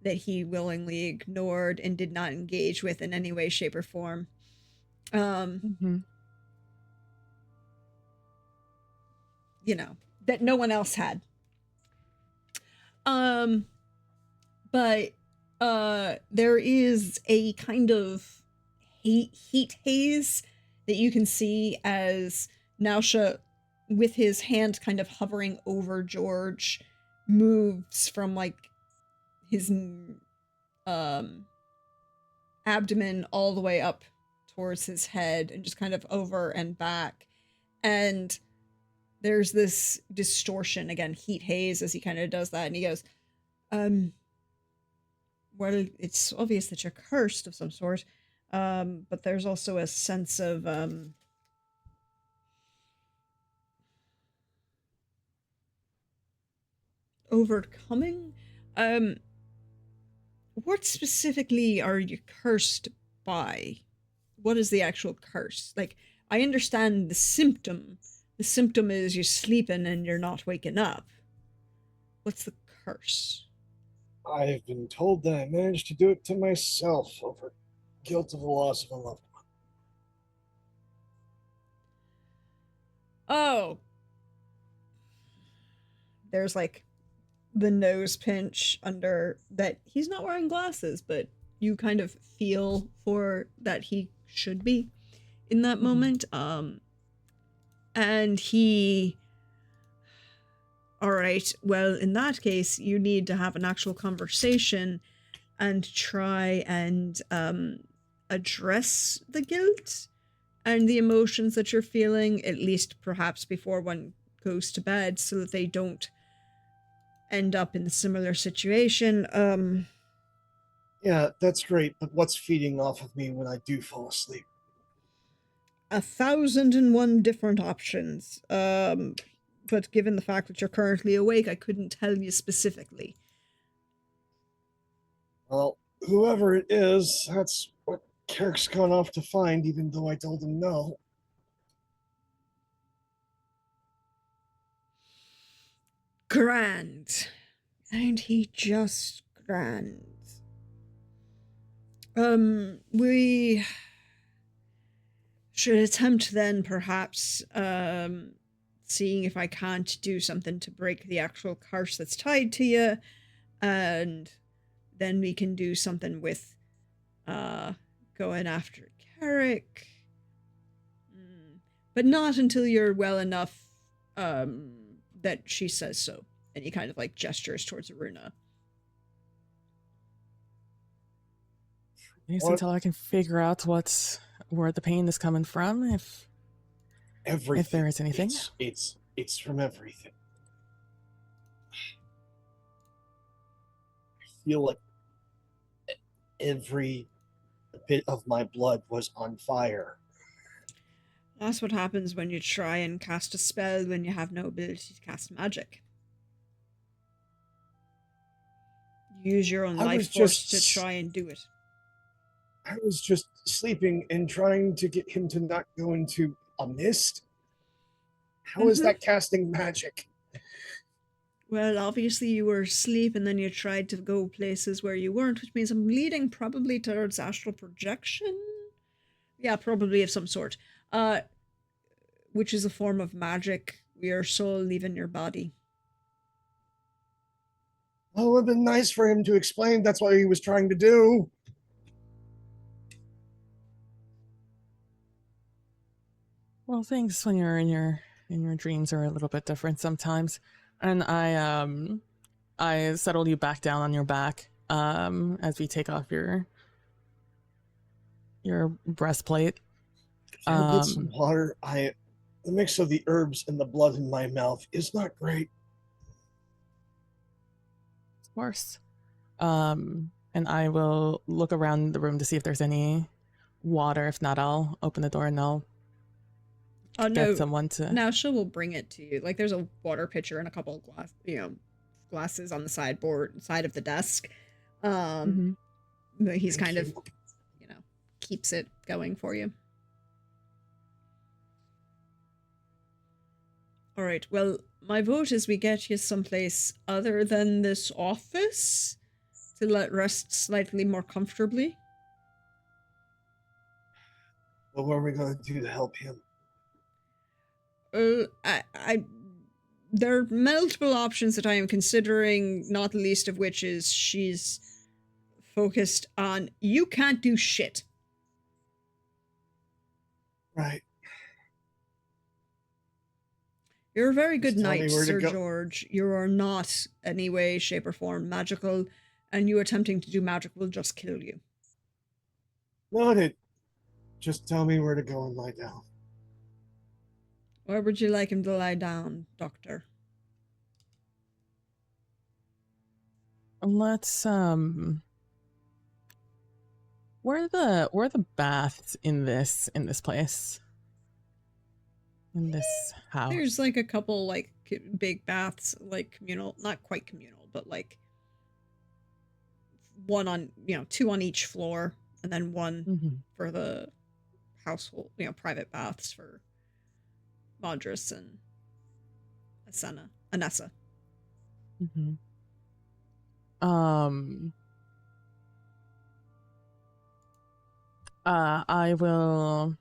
that he willingly ignored and did not engage with in any way, shape, or form. You know, that no one else had. But there is a kind of heat haze that you can see as Nausha, with his hand kind of hovering over George, moves from like his abdomen all the way up towards his head and just kind of over and back. And there's this distortion, again, heat haze, as he kind of does that. And he goes, well, it's obvious that you're cursed of some sort. But there's also a sense of, overcoming. What specifically are you cursed by? What is the actual curse? Like, I understand the symptom. The symptom is you're sleeping and you're not waking up. What's the curse? I've been told that I managed to do it to myself over guilt of the loss of a loved one. Oh, there's like the nose pinch under that. He's not wearing glasses, but you kind of feel for that he should be in that moment. And he, all right, well, in that case, you need to have an actual conversation and try and address the guilt and the emotions that you're feeling, at least perhaps before one goes to bed, so that they don't end up in a similar situation. Yeah, that's great, but what's feeding off of me when I do fall asleep? 1,001 different options. But given the fact that you're currently awake, I couldn't tell you specifically. Well, whoever it is, that's what Carrick's gone off to find, even though I told him no. Grand. And he just grand. We should attempt then perhaps seeing if I can't do something to break the actual curse that's tied to you, and then we can do something with going after Carrick. But not until you're well enough that she says so. And he kind of like gestures towards Aruna. At least until I can figure out where the pain is coming from, if there is anything. It's from everything. I feel like every bit of my blood was on fire. That's what happens when you try and cast a spell when you have no ability to cast magic. You use your own life force to try and do it. I was just sleeping and trying to get him to not go into a mist. How is that casting magic? Well, obviously you were asleep and then you tried to go places where you weren't, which means I'm leading probably towards astral projection. Yeah, probably of some sort. Which is a form of magic. Your soul leaving your body. Well, it would have been nice for him to explain that's what he was trying to do. Well, things when you're in your dreams are a little bit different sometimes. And I settle you back down on your back as we take off your breastplate. Can I get some water? The mix of the herbs and the blood in my mouth is not great. Of course. And I will look around the room to see if there's any water. If not, I'll open the door and I'll get someone to. Now she will bring it to you. Like there's a water pitcher and a couple of glasses on the side of the desk. But he's kind of, keeps it going for you. All right. Well, my vote is we get you someplace other than this office to let rest slightly more comfortably. Well, what are we going to do to help him? There are multiple options that I am considering, not the least of which is she's focused on you can't do shit. Right. You're a very good knight, Sir George. You are not any way, shape, or form magical, and you attempting to do magic will just kill you. Noted. Just tell me where to go and lie down. Where would you like him to lie down, Doctor? Let's where are the baths in this place? In this house? There's like a couple like big baths, like communal, not quite communal, but like one on, two on each floor, and then one Mm-hmm. for the household, private baths for Madras and Anessa. Mm-hmm. I will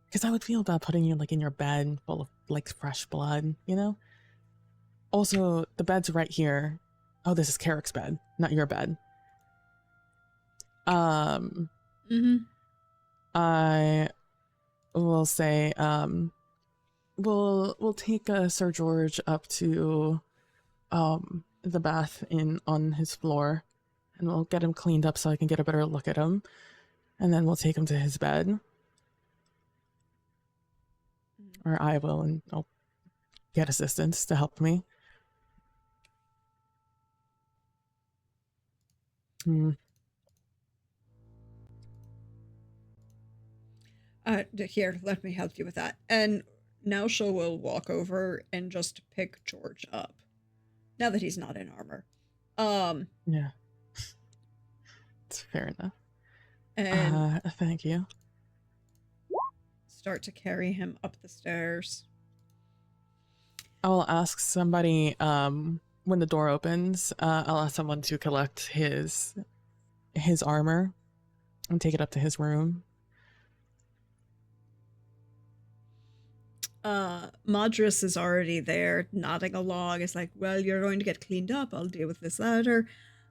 because I would feel bad putting you like in your bed full of like fresh blood, you know? Also, the bed's right here. Oh, this is Carrick's bed, not your bed. Mm-hmm. I will say, we'll take Sir George up to the bath on his floor, and we'll get him cleaned up so I can get a better look at him, and then we'll take him to his bed. Or I will, and I'll get assistance to help me. Here, let me help you with that. And now she will walk over and just pick George up. Now that he's not in armor. Yeah. It's fair enough. And Thank you. start to carry him up the stairs. I will ask somebody, when the door opens, I'll ask someone to collect his armor and take it up to his room. Madras is already there, nodding along. It's like, well, you're going to get cleaned up. I'll deal with this later.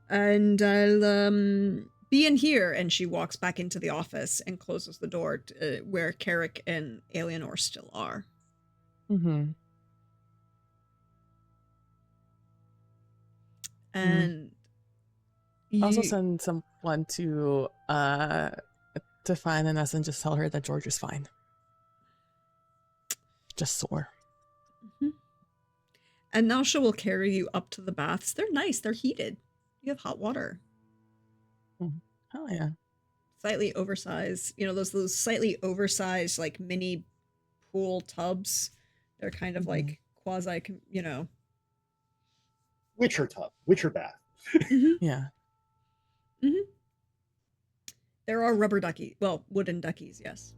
And I'll be in here. And she walks back into the office and closes the door where Carrick and Alienor still are. Mm-hmm. And also send someone to find Anessa and just tell her that George is fine. Just sore. Mm-hmm. And now she will carry you up to the baths. They're nice. They're heated. You have hot water. Oh yeah. Slightly oversized. Those slightly oversized like mini pool tubs. They're kind of like quasi. Witcher tub, Witcher bath. Mm-hmm. Yeah. Mm-hmm. There are rubber duckies. Well, wooden duckies. Yes.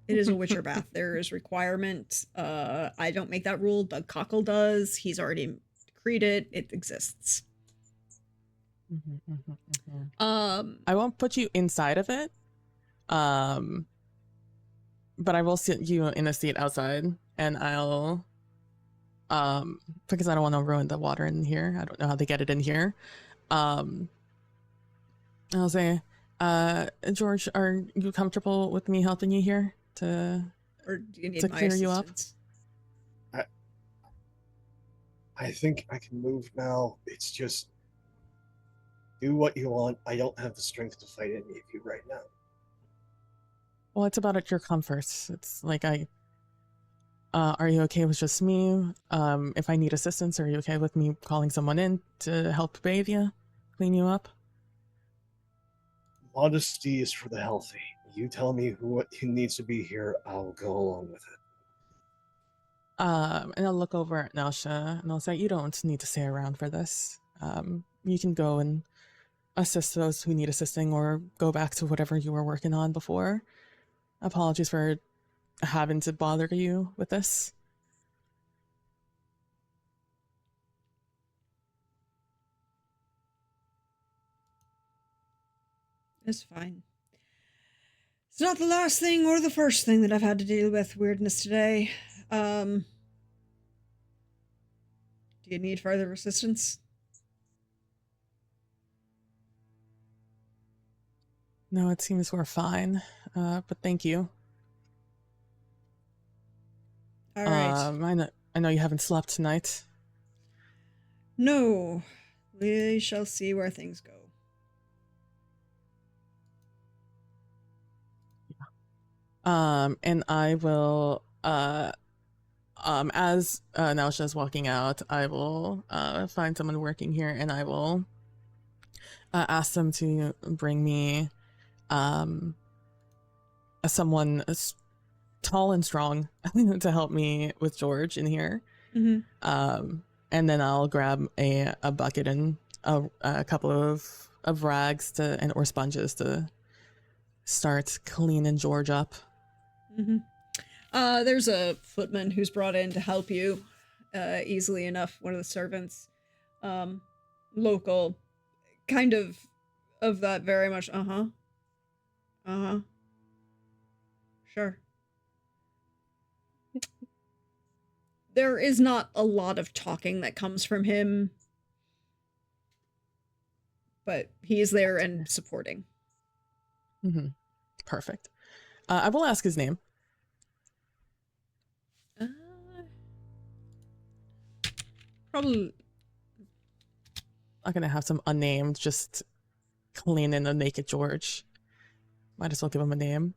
It is a Witcher bath. There is requirement. I don't make that rule. Doug Cockle does. He's already decreed it. It exists. I won't put you inside of it. But I will sit you in a seat outside, and I'll because I don't want to ruin the water in here. I don't know how they get it in here. I'll say, George, are you comfortable with me helping you here or do you need to my clear you up? I think I can move now. It's just do what you want. I don't have the strength to fight any of you right now. Well, it's about your comforts. It's like are you okay with just me? If I need assistance, are you okay with me calling someone in to help bathe you, clean you up? Modesty is for the healthy. You tell me who needs to be here, I'll go along with it. And I'll look over at Nausha and I'll say, you don't need to stay around for this. You can go and assist those who need assisting or go back to whatever you were working on before. Apologies for having to bother you with this. It's fine. It's not the last thing or the first thing that I've had to deal with weirdness today. Do you need further assistance? No, it seems we're fine. But thank you. All right. I know you haven't slept tonight. No. We shall see where things go. And I will, as Nausha's walking out, I will find someone working here, and I will ask them to bring me someone tall and strong to help me with George in here. Mm-hmm. And then I'll grab a bucket and a couple of rags or sponges to start cleaning George up. Mm-hmm. There's a footman who's brought in to help you easily enough, one of the servants. Local, kind of that very much, sure. There is not a lot of talking that comes from him, but he is there and supporting. Mm-hmm. Perfect. I will ask his name. Probably. I'm gonna have some unnamed, just cleaning a naked George. Might as well give him a name.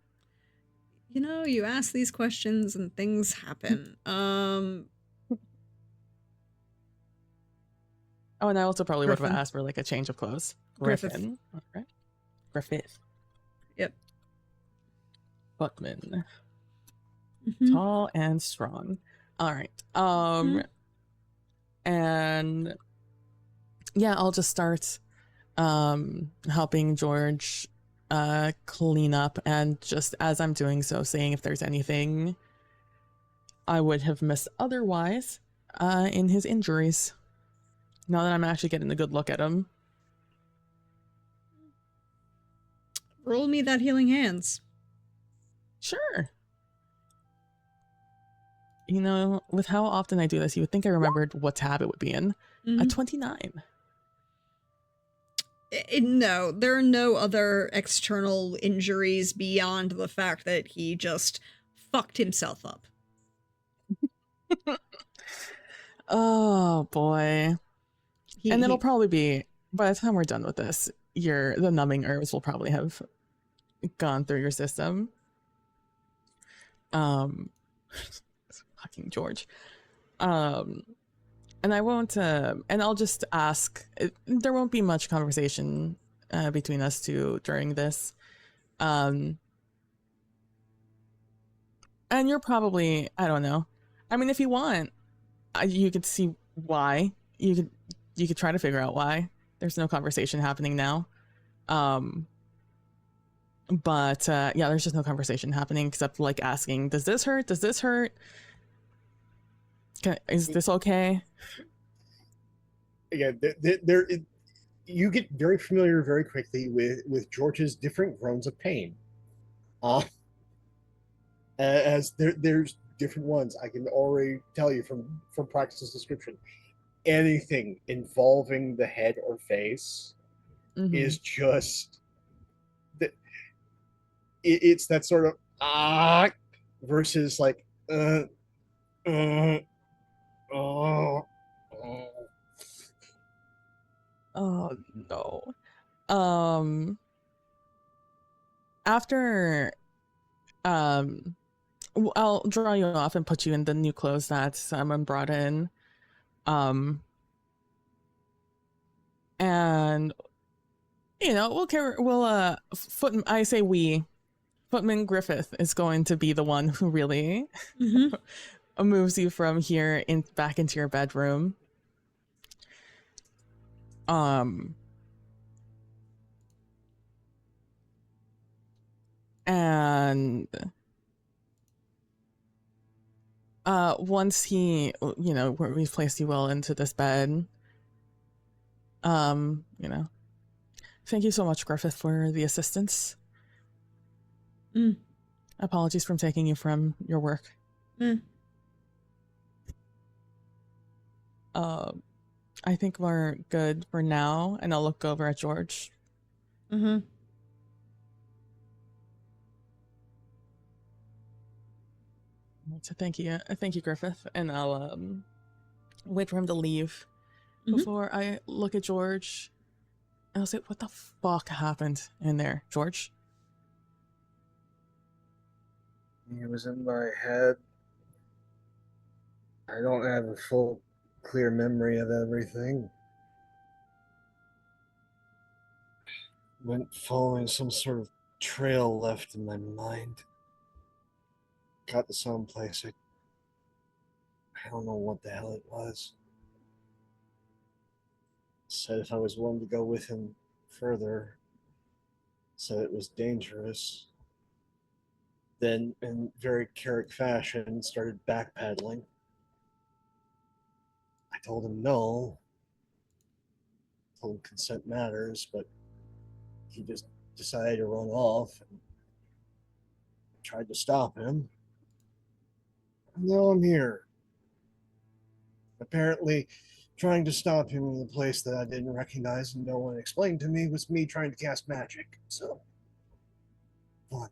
You know, you ask these questions and things happen. Oh, and I also probably would Griffin. have asked for like a change of clothes. Griffith. Griffin. All right. Griffith. Yep. Footman. Mm-hmm. Tall and strong. All right. And yeah, I'll just start helping George clean up, and just as I'm doing so, seeing if there's anything I would have missed otherwise in his injuries. Now that I'm actually getting a good look at him. Roll me that healing hands. Sure. You know, with how often I do this, you would think I remembered what tab it would be in. Mm-hmm. A 29. No, there are no other external injuries beyond the fact that he just fucked himself up. Oh boy. And it'll probably be, by the time we're done with this, the numbing herbs will probably have gone through your system. Fucking George. And I won't, and I'll just ask, there won't be much conversation between us two during this. And you're probably, I don't know. I mean, if you want, you could see why. You could try to figure out why. There's no conversation happening now. But yeah, there's just no conversation happening except like asking, does this hurt? Does this hurt? Is this okay? Yeah, you get very familiar very quickly with George's different groans of pain. As there's different ones. I can already tell you from practice's description. Anything involving the head or face is just it's that sort of versus like oh no. After I'll draw you off and put you in the new clothes that someone brought in. And you know, Footman Griffith is going to be the one who really moves you from here back into your bedroom. And once he, you know, we've placed you well into this bed, you know, thank you so much, Griffith, for the assistance. Apologies for taking you from your work. I think we're good for now, and I'll look over at George. So thank you, Griffith, and I'll wait for him to leave before I look at George. And I'll say, "What the fuck happened in there, George?" It was in my head. I don't have a full, clear memory of everything. Went following some sort of trail left in my mind. got to some place. I don't know what the hell it was. Said if I was willing to go with him further, said it was dangerous. Then, in very Carrick fashion, started backpedaling. I told him no. Told him consent matters, but he just decided to run off and tried to stop him. And now I'm here. Apparently, trying to stop him in a place that I didn't recognize and no one explained to me was me trying to cast magic. So, fun.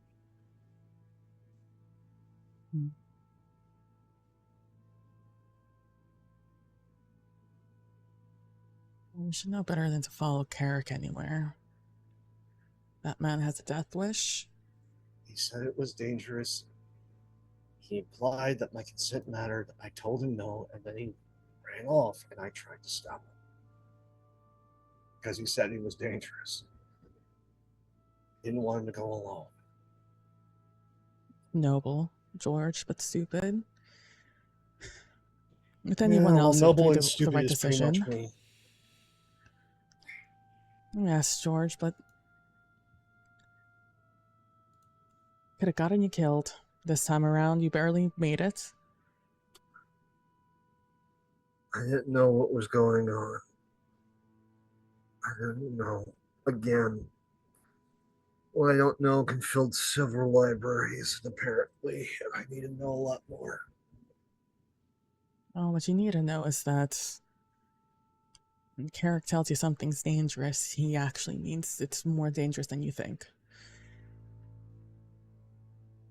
You should know better than to follow Carrick anywhere. That man has a death wish. He said it was dangerous. He implied that my consent mattered. I told him no, and then he ran off, and I tried to stop him because he said he was dangerous. Didn't want him to go alone. Noble, George, but stupid. With anyone else, it would noble be and the stupid right is pretty much decision. me. Yes, George, but could have gotten you killed. This time around, you barely made it. I didn't know what was going on. I didn't know. Again, what I don't know can fill several libraries, and apparently I need to know a lot more. Oh, what you need to know is that when Carrick tells you something's dangerous, he actually means it's more dangerous than you think.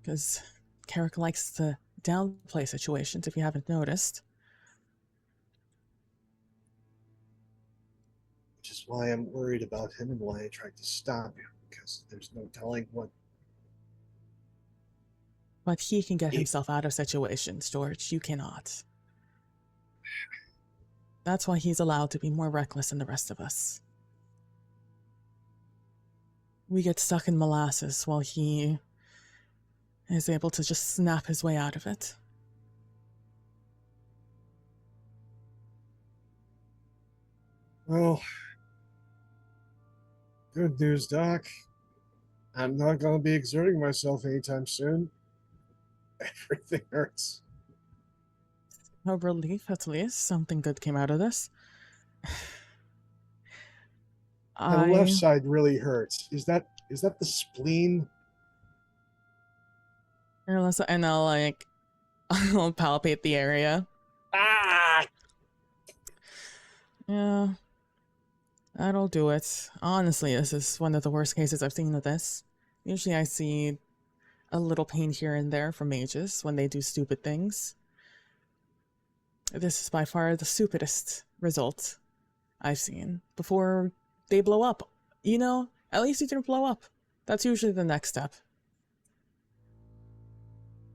Because Carrick likes to downplay situations, if you haven't noticed. Which is why I'm worried about him and why I tried to stop him, because there's no telling what. But he can get himself out of situations, George. You cannot. That's why he's allowed to be more reckless than the rest of us. We get stuck in molasses while he is able to just snap his way out of it. Well, good news, Doc. I'm not going to be exerting myself anytime soon. Everything hurts. A relief, at least. Something good came out of this. The left side really hurts. Is that the spleen? And I'll I'll palpate the area. Ah! Yeah. That'll do it. Honestly, this is one of the worst cases I've seen of this. Usually I see a little pain here and there from mages when they do stupid things. This is by far the stupidest result I've seen before they blow up. You know, at least you didn't blow up. That's usually the next step.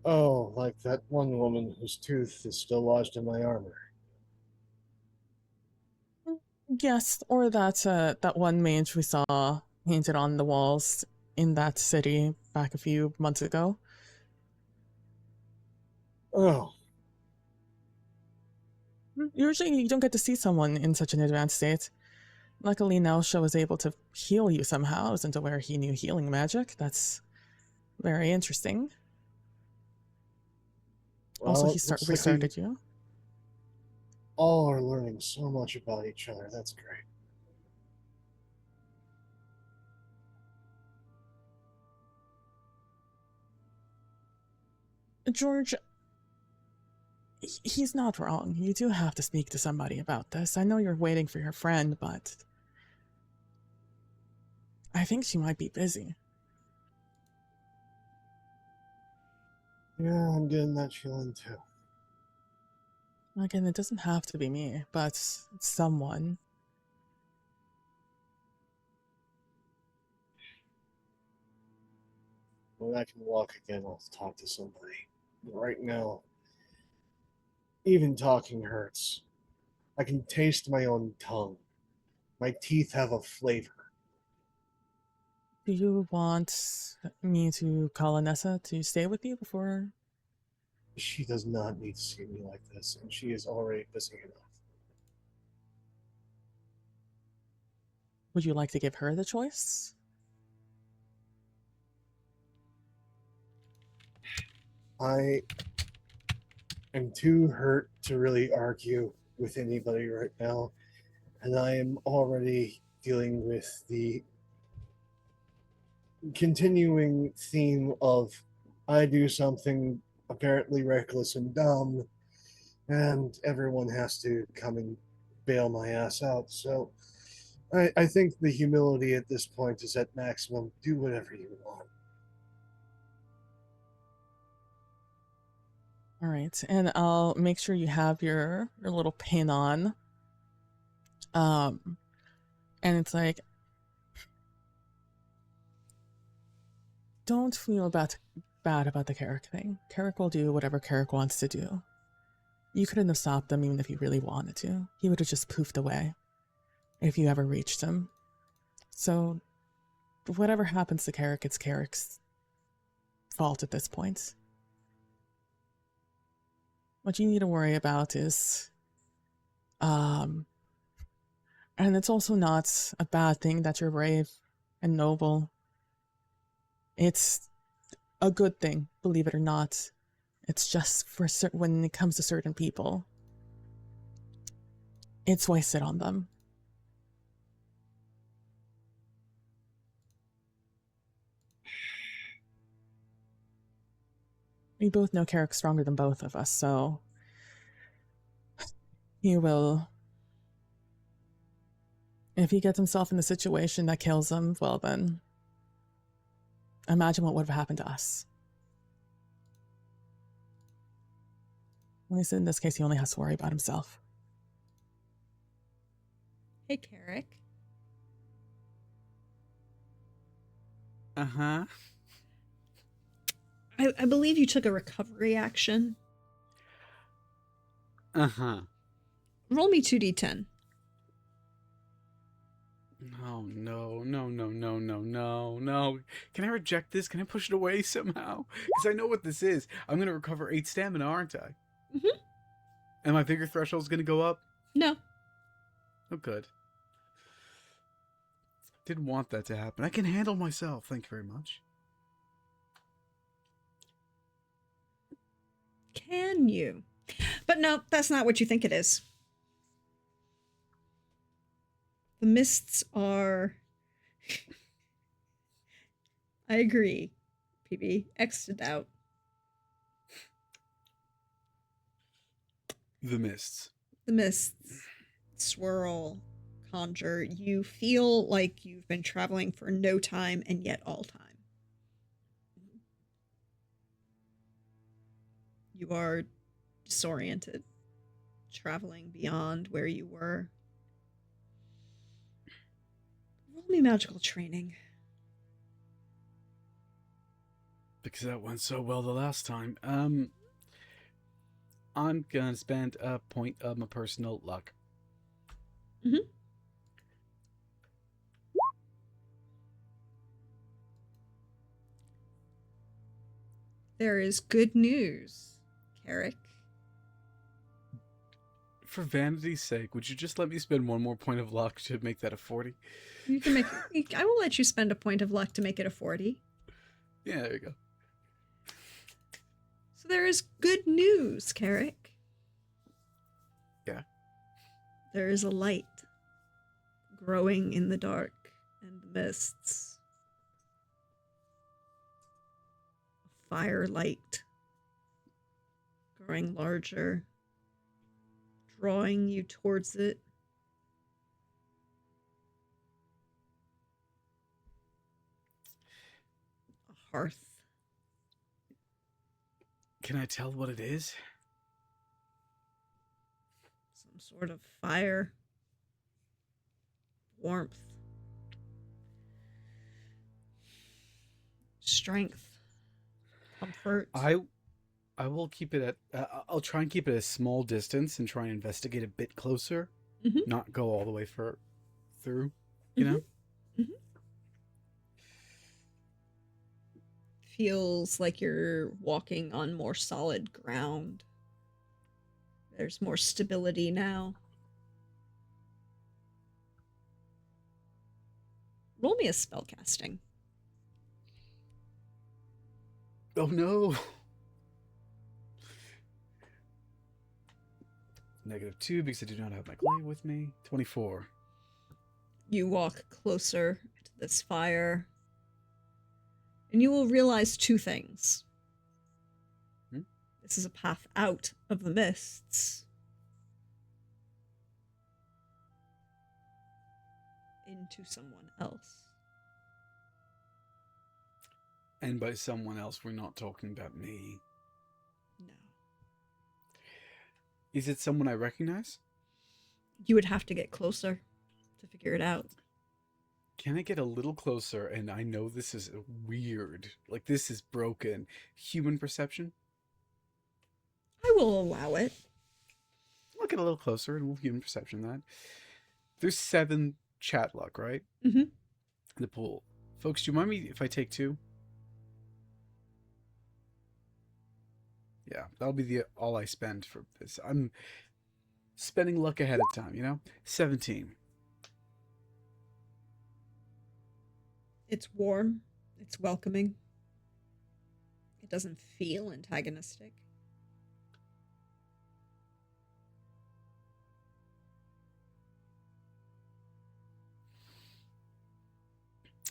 Oh, like that one woman whose tooth is still lodged in my armor. Yes, or that one mage we saw painted on the walls in that city back a few months ago. Oh. Usually you don't get to see someone in such an advanced state. Luckily, Nelsha was able to heal you somehow. I wasn't aware he knew healing magic. That's very interesting. Well, Also, he looks restarted you. All are learning so much about each other. That's great. George, he's not wrong. You do have to speak to somebody about this. I know you're waiting for your friend, but I think she might be busy. Yeah, I'm getting that feeling too. Again, it doesn't have to be me, but someone. When I can walk again, I'll talk to somebody. But right now, even talking hurts. I can taste my own tongue. My teeth have a flavor. Do you want me to call Anessa to stay with you before She does not need to see me like this, and she is already busy enough. Would you like to give her the choice? I am too hurt to really argue with anybody right now, and I am already dealing with the continuing theme of I do something apparently reckless and dumb, and everyone has to come and bail my ass out. So I think the humility at this point is at maximum. Do whatever you want. All right, and I'll make sure you have your little pin on. And it's like, don't feel bad about the Carrick thing. Carrick will do whatever Carrick wants to do. You couldn't have stopped him even if you really wanted to. He would have just poofed away if you ever reached him. So, whatever happens to Carrick, it's Carrick's fault at this point. What you need to worry about is, and it's also not a bad thing that you're brave and noble. It's a good thing, believe it or not. It's just for when it comes to certain people, it's wasted on them. We both know Carrick's stronger than both of us, so he will. If he gets himself in the situation that kills him, well then, imagine what would have happened to us. At least in this case, he only has to worry about himself. Hey, Carrick. Uh-huh. I believe you took a recovery action. Uh-huh. Roll me 2d10. No, no, no, no, no, no, no, no. Can I reject this? Can I push it away somehow? Because I know what this is. I'm going to recover 8 stamina, aren't I? Mm-hmm. And my vigor threshold's going to go up? No. Oh, good. Didn't want that to happen. I can handle myself. Thank you very much. Can you? But no, that's not what you think it is. The mists are... I agree, PB. X'd out. The mists. The mists swirl, conjure. You feel like you've been traveling for no time and yet all time. You are disoriented, traveling beyond where you were. Roll me magical training. Because that went so well the last time. I'm gonna spend a point of my personal luck. Mm-hmm. There is good news, Carrick. For vanity's sake, would you just let me spend one more point of luck to make that a 40? You can make. I will let you spend a point of luck to make it a 40. Yeah, there you go. So there is good news, Carrick. Yeah. There is a light growing in the dark and the mists. A firelight growing larger, drawing you towards it. A hearth. Can I tell what it is? Some sort of fire. Warmth. Strength. Comfort. I will keep it at... I'll try and keep it a small distance and try and investigate a bit closer. Mhm. Not go all the way through, you know? Mhm. feels like you're walking on more solid ground. There's more stability now. Roll me a spellcasting. Oh no. -2 because I do not have my glaive with me. 24. You walk closer to this fire, and you will realize two things. Hmm? This is a path out of the mists into someone else. And by someone else, we're not talking about me. No. Is it someone I recognize? You would have to get closer to figure it out. Can I get a little closer? And I know this is weird. Like, this is broken. Human perception? I will allow it. I'll get a little closer and we'll human perception that. There's 7 chat luck, right? Mm-hmm. In the pool. Folks, do you mind me if I take 2? Yeah, that'll be all I spend for this. I'm spending luck ahead of time, you know? 17. It's warm. It's welcoming. It doesn't feel antagonistic.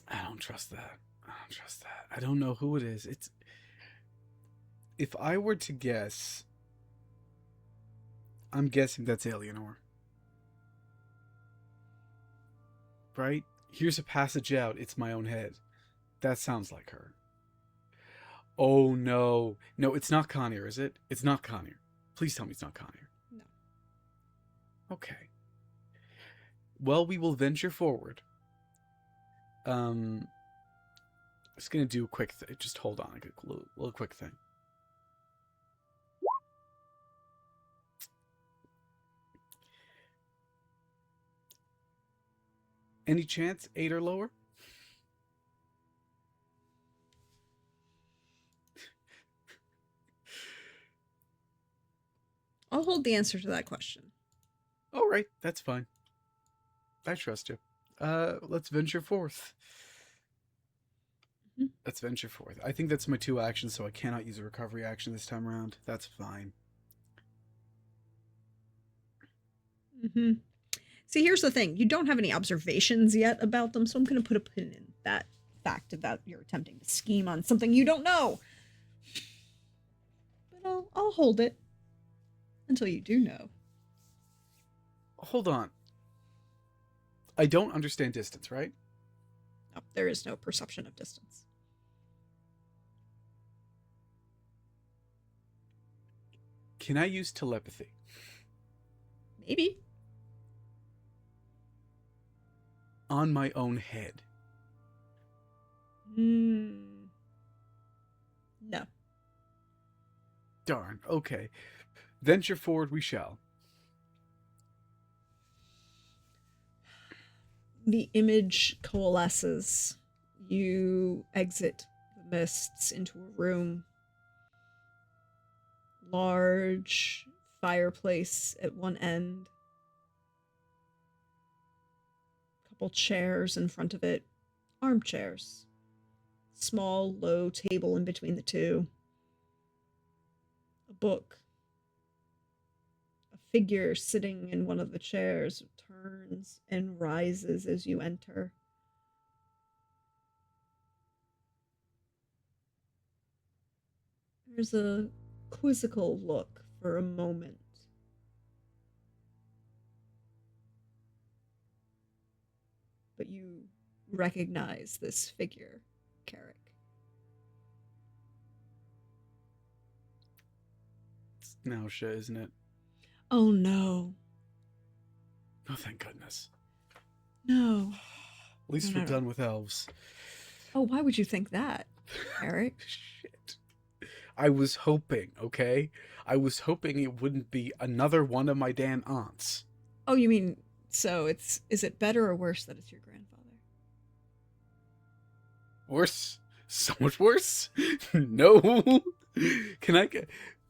I don't trust that. I don't know who it is. If I were to guess, I'm guessing that's Eleanor. Right? Here's a passage out. It's my own head. That sounds like her. Oh no. No, it's not Conir, is it? It's not Conir. Please tell me it's not Conir. No. Okay. Well, we will venture forward. Just gonna do a quick thing. Just hold on, a little quick thing. Any chance 8 or lower? I'll hold the answer to that question. All right, that's fine. I trust you. Let's venture forth. Mhm. Let's venture forth. I think that's my 2 actions, so I cannot use a recovery action this time around. That's fine. Mm-hmm. See, here's the thing. You don't have any observations yet about them, so I'm going to put a pin in that fact about you're attempting to scheme on something you don't know. But I'll hold it until you do know. Hold on. I don't understand distance, right? No, there is no perception of distance. Can I use telepathy? Maybe. On my own head? No. Darn, okay. Venture forward we shall. The image coalesces. You exit the mists into a room. Large fireplace at one end. Couple chairs in front of it. Armchairs. Small, low table in between the two. A book. A figure sitting in one of the chairs turns and rises as you enter. There's a quizzical look for a moment. But you recognize this figure, Carrick. It's Nausea, isn't it? Oh no. Oh, thank goodness. No. At least No, we're no. done with elves. Oh, why would you think that, Carrick? Shit. I was hoping, okay? I was hoping it wouldn't be another one of my damn aunts. Oh, you mean, so is it better or worse that it's your grandfather? Worse. So much worse. No. Can I get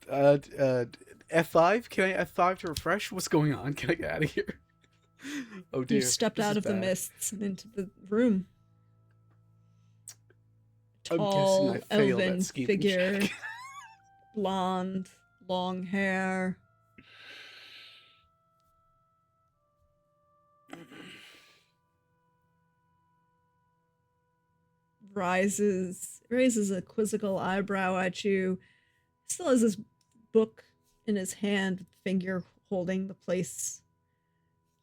F5? Can I F5 to refresh? What's going on? Can I get out of here? Oh dear. You've stepped this out is of the bad. mists and into the room. I'm guessing I Tall, failed elven that scheming figure, check. blonde, long hair. Raises a quizzical eyebrow at you. Still has his book in his hand, finger holding the place.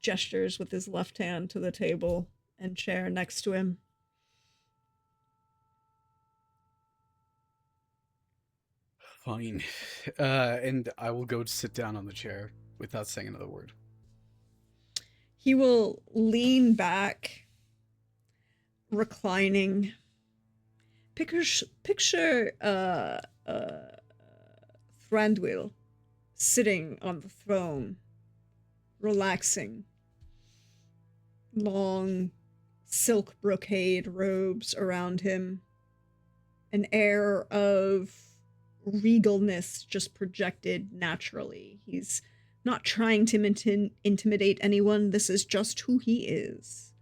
Gestures with his left hand to the table and chair next to him. Fine. And I will go sit down on the chair without saying another word. He will lean back, reclining. Picture Thranduil sitting on the throne, relaxing. Long silk brocade robes around him. An air of regalness just projected naturally. He's not trying to intimidate anyone. This is just who he is.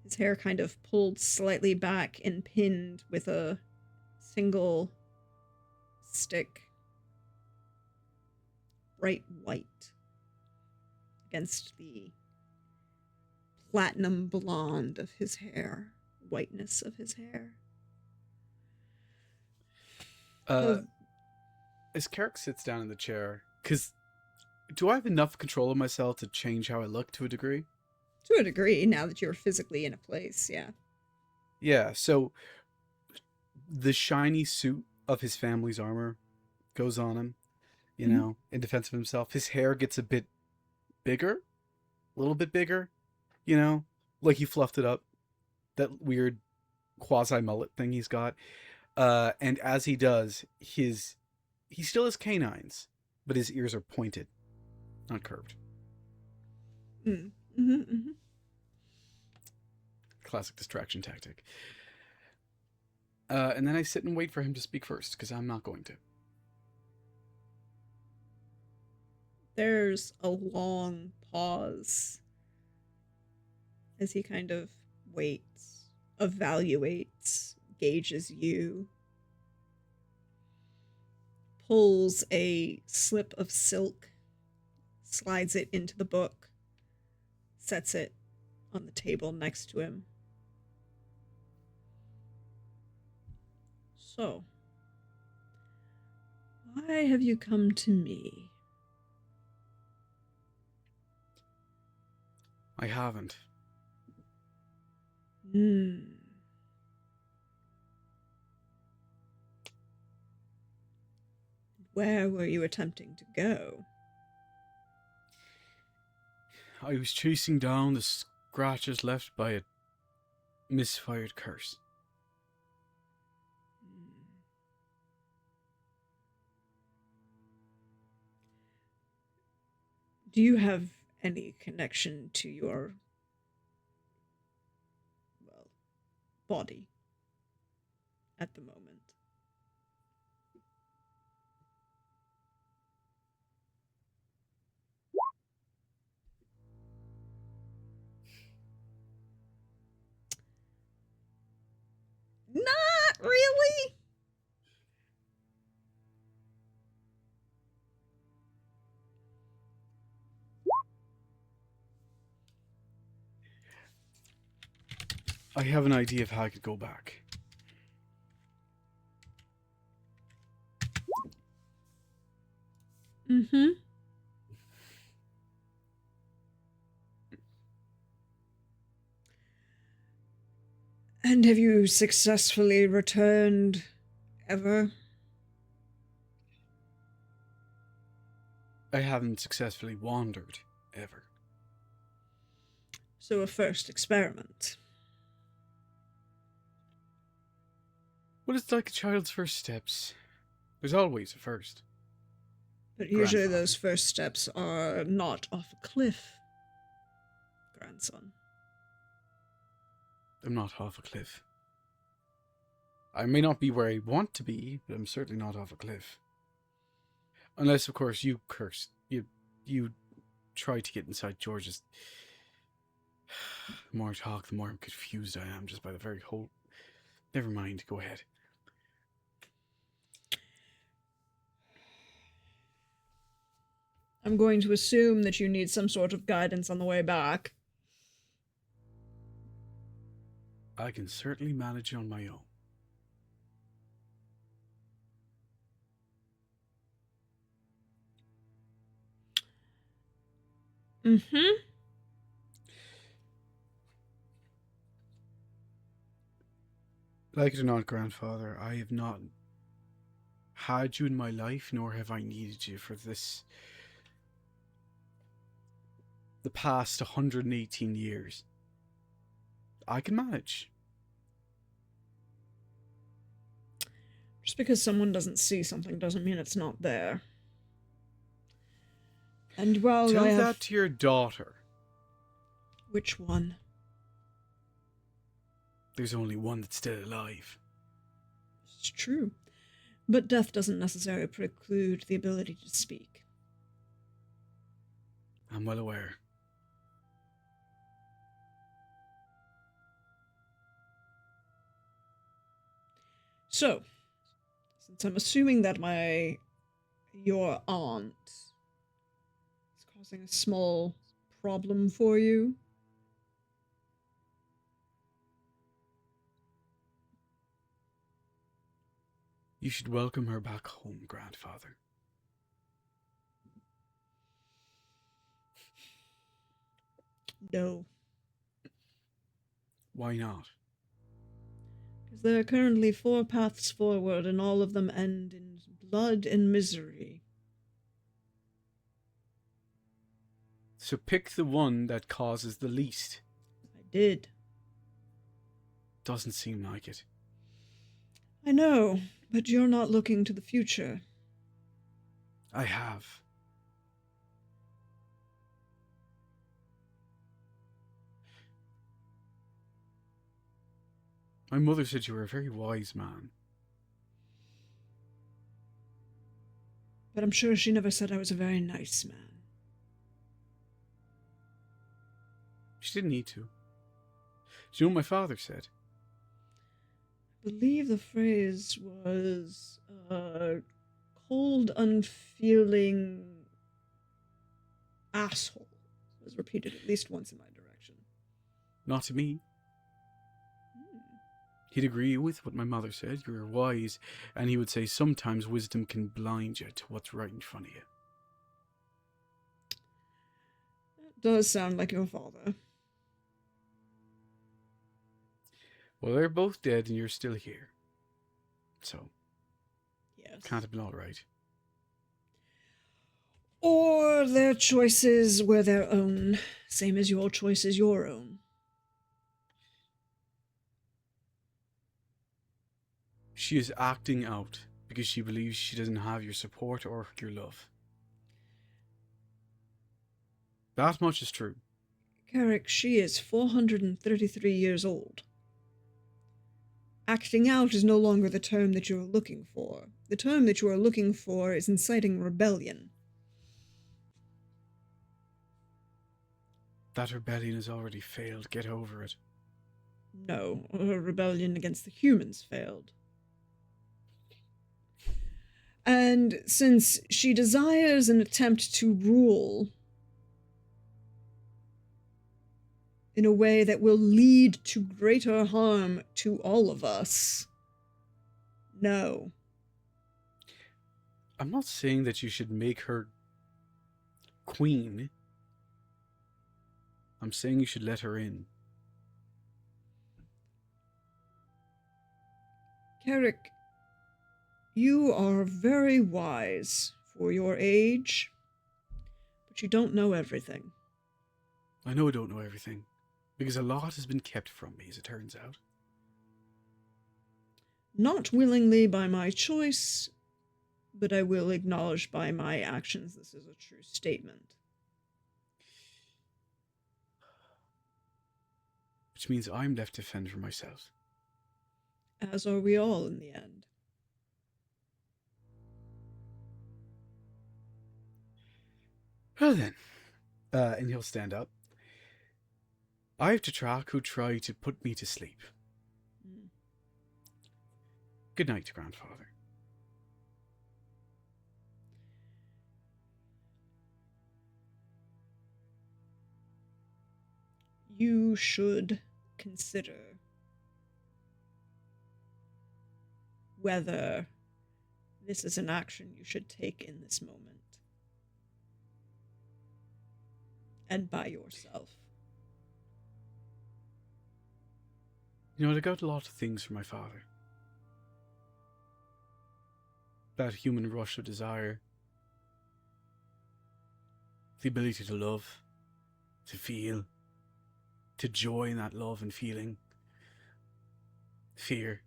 His hair kind of pulled slightly back and pinned with a single stick. Bright white against the platinum blonde of his hair, whiteness of his hair. As Carrick sits down in the chair, because do I have enough control of myself to change how I look to a degree? To a degree, now that you're physically in a place, yeah. Yeah, so the shiny suit of his family's armor goes on him, you know, in defense of himself. His hair gets a bit bigger, a little bit bigger, you know, like he fluffed it up. That weird quasi mullet thing he's got. And as he does, he still has canines, but his ears are pointed, not curved. Classic distraction tactic. And then I sit and wait for him to speak first, because I'm not going to. There's a long pause as he kind of waits, evaluates, gauges you, pulls a slip of silk, slides it into the book, sets it on the table next to him. So, why have you come to me? I haven't. Where were you attempting to go? I was chasing down the scratches left by a misfired curse. Do you have any connection to your, well, body at the moment? Not really. I have an idea of how I could go back. And have you successfully returned ever? I haven't successfully wandered, ever. So a first experiment. What is like a child's first steps? There's always a first. But usually Grandfather. those first steps are not off a cliff, grandson. I'm not off a cliff. I may not be where I want to be, but I'm certainly not off a cliff. Unless, of course, you cursed. You try to get inside George's. The more I talk, the more I'm confused I am just by the very whole. Never mind, go ahead. I'm going to assume that you need some sort of guidance on the way back. I can certainly manage on my own. Mm-hmm. Like it or not, grandfather, I have not had you in my life, nor have I needed you for the past 118 years. I can manage. Just because someone doesn't see something doesn't mean it's not there. And while Tell I have... that to your daughter. Which one? There's only one that's still alive. It's true. But death doesn't necessarily preclude the ability to speak. I'm well aware. So, since I'm assuming that your aunt is causing a small problem for you, You should welcome her back home, grandfather. no. Why not? Because there are currently 4 paths forward, and all of them end in blood and misery. So pick the one that causes the least. I did. Doesn't seem like it. I know, but you're not looking to the future. I have. My mother said you were a very wise man. But I'm sure she never said I was a very nice man. She didn't need to. Do you know what my father said? I believe the phrase was, cold, unfeeling asshole. It was repeated at least once in my direction. Not to me. He'd agree with what my mother said. You're wise. And he would say sometimes wisdom can blind you to what's right in front of you. That does sound like your father. Well, they're both dead and you're still here. So, Yes. can't have been all right. Or their choices were their own, same as your choice is your own. She is acting out because she believes she doesn't have your support or your love. That much is true. Carrick, she is 433 years old. Acting out is no longer the term that you are looking for. The term that you are looking for is inciting rebellion. That rebellion has already failed. Get over it. No, her rebellion against the humans failed. And since she desires an attempt to rule in a way that will lead to greater harm to all of us, no. I'm not saying that you should make her queen. I'm saying you should let her in. Carrick, you are very wise for your age, but you don't know everything. I know I don't know everything, because a lot has been kept from me, as it turns out. Not willingly by my choice, but I will acknowledge by my actions this is a true statement. Which means I'm left to fend for myself. As are we all in the end. Well then, and he'll stand up. I have to track who tried to put me to sleep. Mm. Good night, grandfather. You should consider whether this is an action you should take in this moment. And by yourself. You know, I got a lot of things from my father. That human rush of desire. The ability to love. To feel. To joy in that love and feeling. Fear.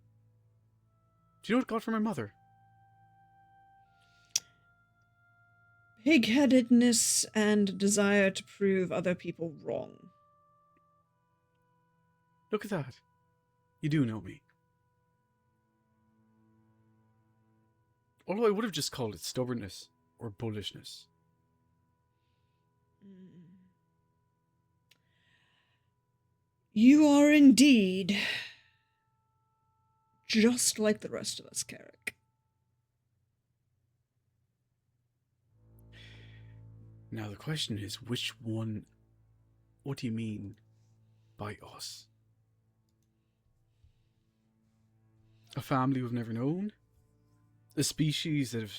Do you know what I got from my mother? Pig-headedness and desire to prove other people wrong. Look at that. You do know me. Although I would have just called it stubbornness or bullishness. You are indeed just like the rest of us, Carrick. Now the question is, which one... What do you mean by us? A family we've never known? A species that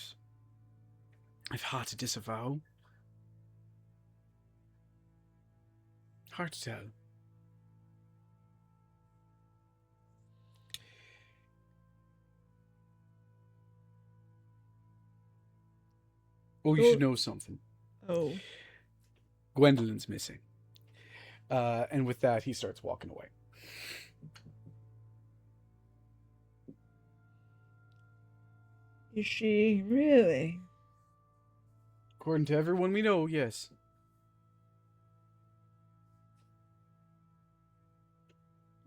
I've had to disavow? Hard to tell. Oh, you should know something. Oh. Gwendolyn's missing. And with that, he starts walking away. Is she really? According to everyone we know, yes.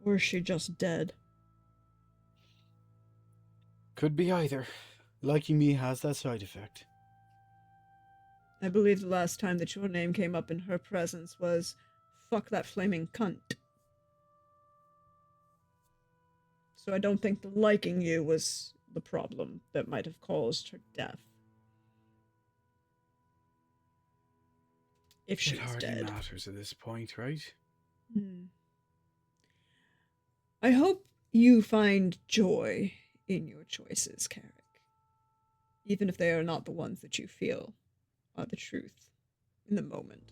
Or is she just dead? Could be either. Liking me has that side effect. I believe the last time that your name came up in her presence was, fuck that flaming cunt. So I don't think the liking you was the problem that might have caused her death. If she's It hardly dead. matters at this point, right? I hope you find joy in your choices, Carrick. Even if they are not the ones that you feel are the truth in the moment.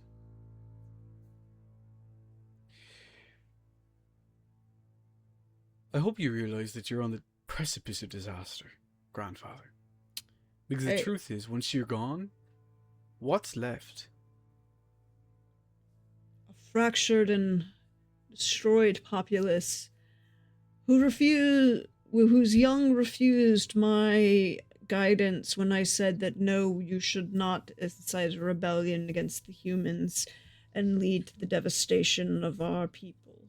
I hope you realize that you're on the precipice of disaster, grandfather. Because the truth is, once you're gone, what's left? A fractured and destroyed populace whose young refused my guidance when I said that no, you should not incite a rebellion against the humans and lead to the devastation of our people.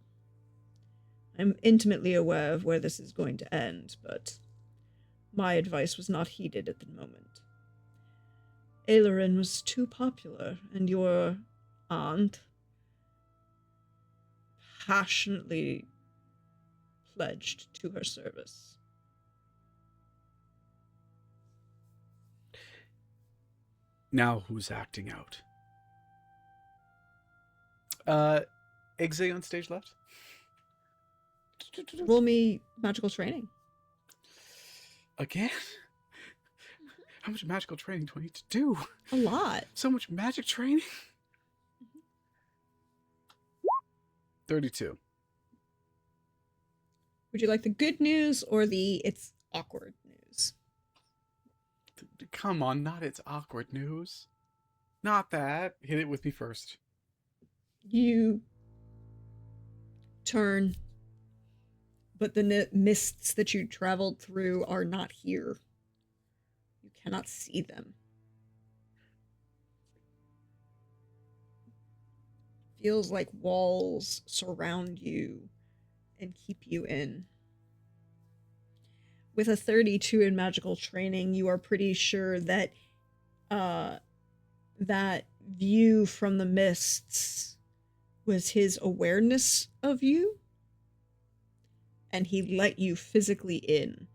I'm intimately aware of where this is going to end, but my advice was not heeded at the moment. Ailerin was too popular, and your aunt passionately pledged to her service. Now who's acting out? Exe on stage left. Roll me magical training. Again? How much magical training do I need to do? A lot. So much magic training? 32. Would you like the good news or the it's awkward news? Come on, not it's awkward news. Not that. Hit it with me first. You turn, but the mists that you traveled through are not here. You cannot see them. Feels like walls surround you and keep you in. with a 32 in magical training, you are pretty sure that that view from the mists was his awareness of you, and he let you physically in.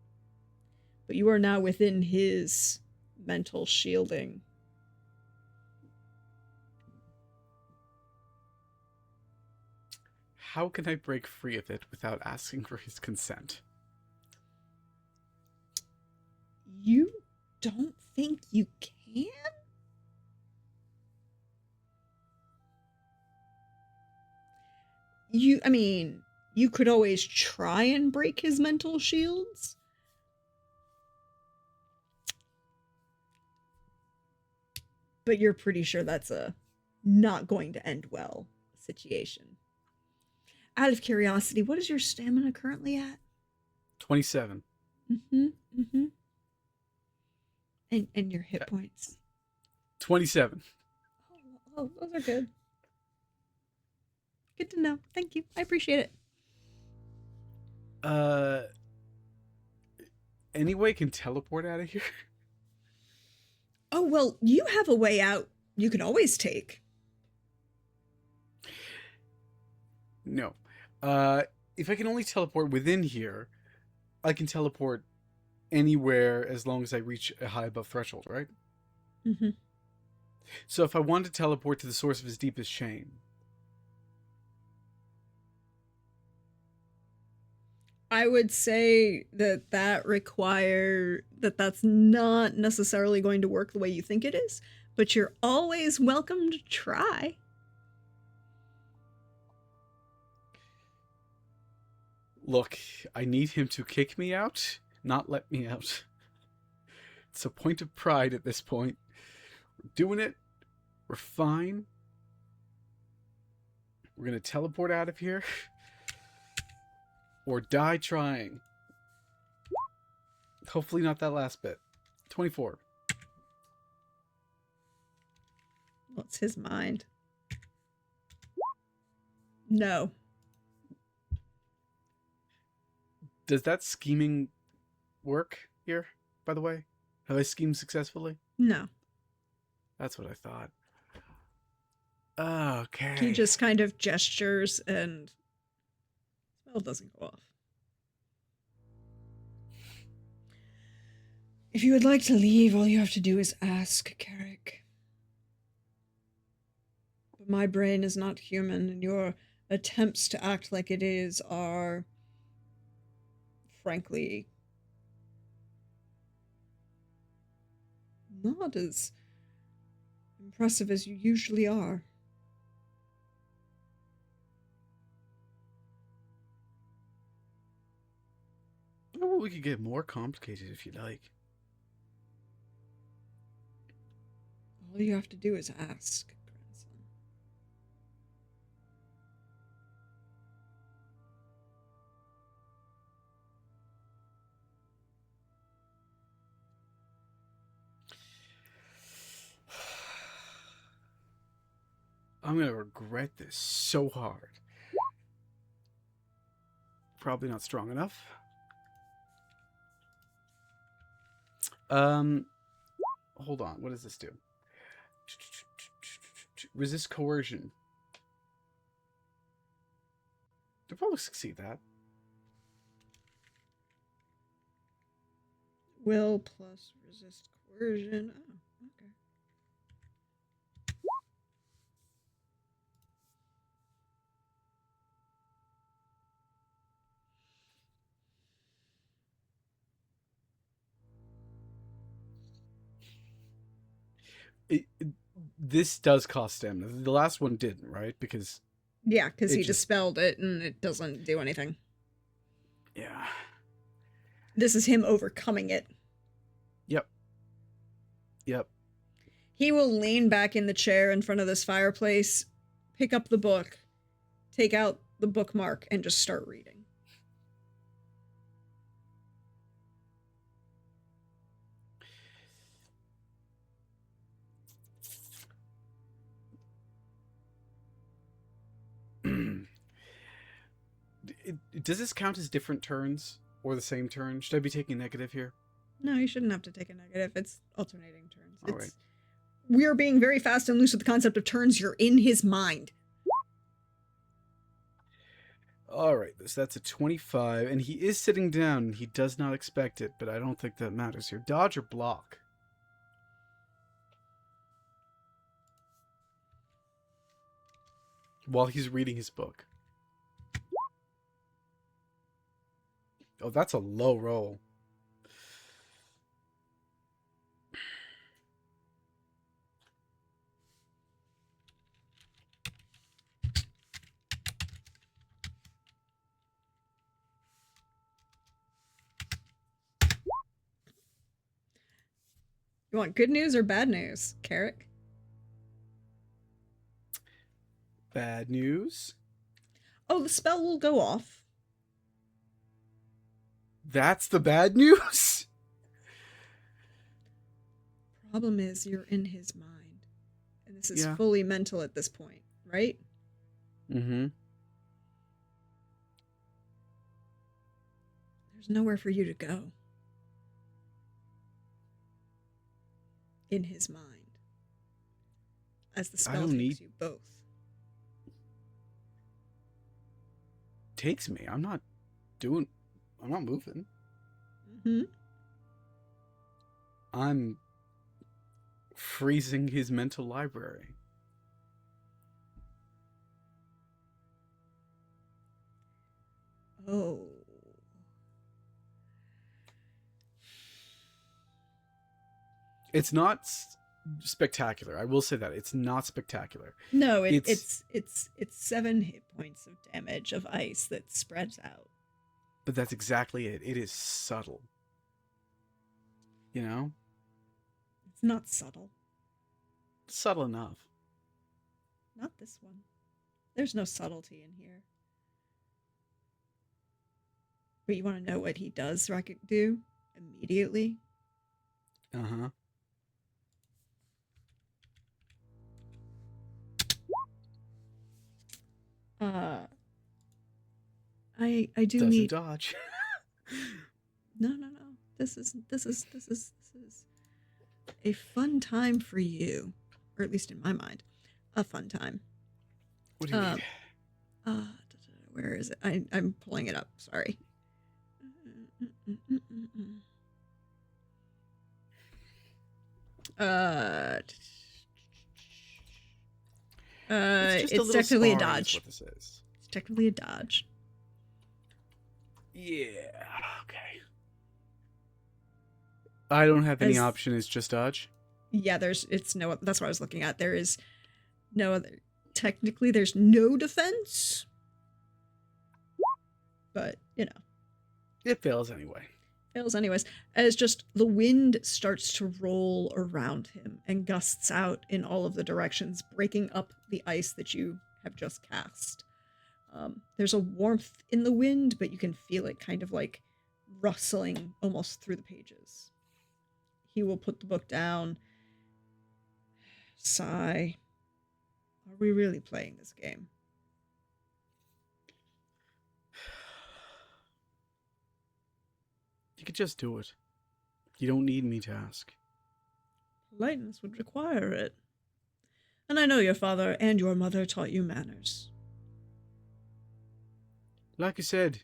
But you are now within his mental shielding. How can I break free of it without asking for his consent? You don't think you can? I mean, you could always try and break his mental shields. But you're pretty sure that's a not going to end well situation. Out of curiosity, what is your stamina currently at? 27. Mm-hmm. Mm-hmm. And your hit points? 27. Oh, those are good. Good to know. Thank you. I appreciate it. Any way I can teleport out of here? Oh, well, you have a way out you can always take. No. If I can only teleport within here, I can teleport anywhere as long as I reach a high above threshold, right? Mm-hmm. So if I want to teleport to the source of his deepest shame, I would say that's not necessarily going to work the way you think it is, but you're always welcome to try. look, I need him to kick me out, not let me out. It's a point of pride at this point. We're doing it. We're fine. We're gonna teleport out of here. Or die trying. Hopefully not that last bit. 24. What's his mind? No. Does that scheming work here, by the way? Have I schemed successfully? No. That's what I thought. Okay. He just kind of gestures and spell doesn't go off. If you would like to leave, all you have to do is ask, Carrick. But my brain is not human, and your attempts to act like it is are, frankly, not as impressive as you usually are. Well, we could get more complicated if you like. All you have to do is ask, grandson. I'm gonna regret this so hard. Probably not strong enough. Hold on. What does this do? Resist coercion. They'll probably succeed that. Will plus resist coercion. Oh, okay. This does cost stamina. The last one didn't, right? Because Yeah, because he just dispelled it and it doesn't do anything. yeah. This is him overcoming it. Yep. Yep. He will lean back in the chair in front of this fireplace, pick up the book, take out the bookmark, and just start reading. Does this count as different turns? or the same turn? Should I be taking negative here? No, you shouldn't have to take a negative. It's alternating turns. All right. We're being very fast and loose with the concept of turns. You're in his mind. All right, so that's a 25, and he is sitting down, and he does not expect it, but I don't think that matters here. Dodge or block? While he's reading his book. Oh, that's a low roll. You want good news or bad news, Carrick? Bad news? Oh, the spell will go off. That's the bad news? Problem is, you're in his mind. And this is Yeah. fully mental at this point, right? Mm-hmm. There's nowhere for you to go. In his mind. As the spell don't takes need- you both. Takes me. I'm not moving. Mm-hmm. I'm freezing his mental library. Oh. It's not spectacular. I will say that. It's not spectacular. No, It's- it's 7 hit points of damage of ice that spreads out. But that's exactly it. It is subtle. You know? It's not subtle. Subtle enough. Not this one. There's no subtlety in here. But you want to know what he does do immediately? Uh-huh. I do Doesn't need dodge. no. This is a fun time for you, or at least in my mind, a fun time. What do you mean? Where is it? I'm pulling it up. Sorry. It's just a It's little technically a sparring is dodge. what this is. It's technically a dodge. Yeah. Okay. I don't have any As- option. It's just dodge. Yeah, it's no. That's what I was looking at. There is no other. Technically, there's no defense, but It fails anyway. fails anyways. As just the wind starts to roll around him and gusts out in all of the directions, breaking up the ice that you have just cast. There's a warmth in the wind, but you can feel it kind of like rustling almost through the pages. He will put the book down. Sigh. Are we really playing this game? You could just do it. You don't need me to ask. Politeness would require it. And I know your father and your mother taught you manners. Like I said,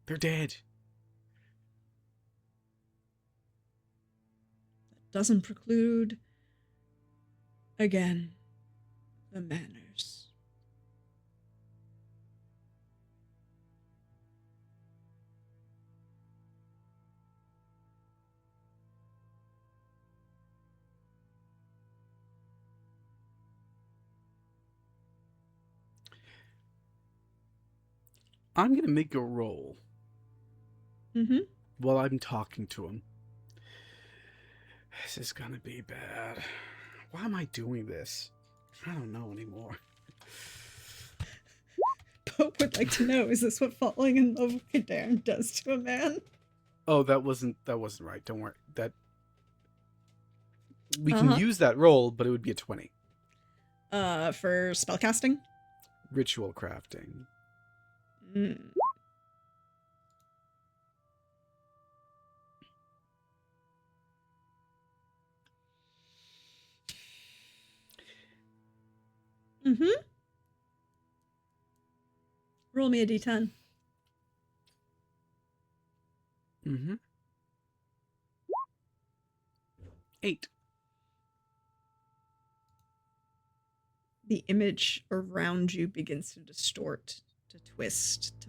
they're dead. That doesn't preclude, again, the manners. I'm going to make a roll Mm-hmm. while I'm talking to him. This is going to be bad. Why am I doing this? I don't know anymore. Pope would like to know, is this what falling in love with Kadarn does to a man? Oh, that wasn't right. Don't worry. We can Uh-huh. use that roll, but it would be a 20. For spellcasting? Ritual crafting. Mm. Mm-hmm. Roll me a d10. Mm-hmm. 8. The image around you begins to distort, to twist, to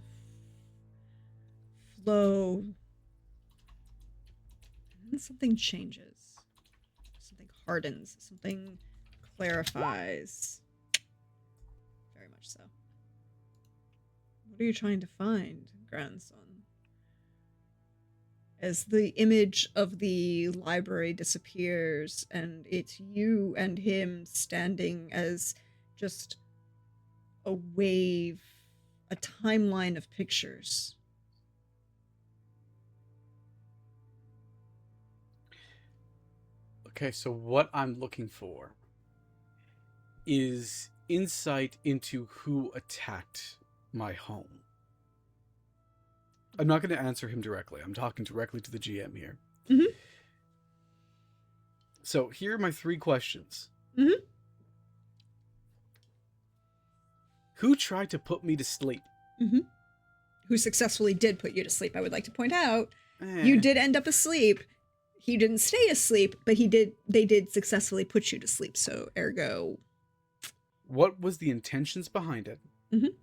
flow. And then something changes. Something hardens. Something clarifies. Very much so. What are you trying to find, grandson? As the image of the library disappears, and it's you and him standing as just a wave, a timeline of pictures. Okay, so what I'm looking for is insight into who attacked my home. I'm not going to answer him directly. I'm talking directly to the GM here. Mhm. So here are my 3 questions. Mhm. Who tried to put me to sleep? Mm-hmm. Who successfully did put you to sleep. I would like to point out, Eh. you did end up asleep. He didn't stay asleep, but they did successfully put you to sleep, so ergo. What was the intentions behind it? Mhm.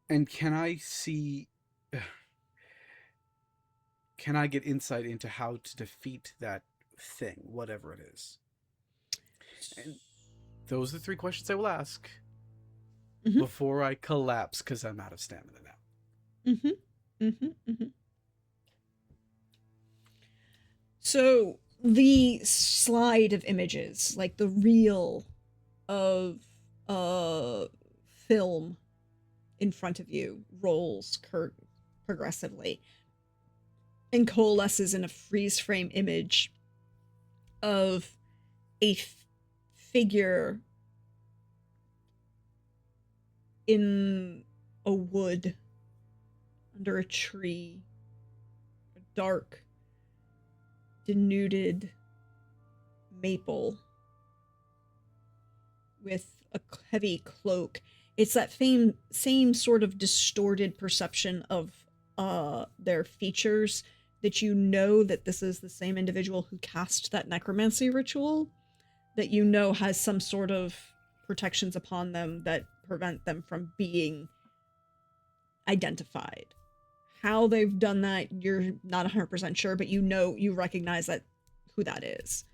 And can I see... Can I get insight into how to defeat that thing, whatever it is? And those are the 3 questions I will ask before I collapse because I'm out of stamina now. Mm-hmm. Mm-hmm. Mm-hmm. So the slide of images, like the reel of film in front of you, rolls progressively and coalesces in a freeze frame image of a figure in a wood under a tree, a dark, denuded maple with a heavy cloak. It's that same sort of distorted perception of their features that you know that this is the same individual who cast that necromancy ritual, that you know has some sort of protections upon them that prevent them from being identified. How they've done that, you're not 100% sure, but you recognize that who that is.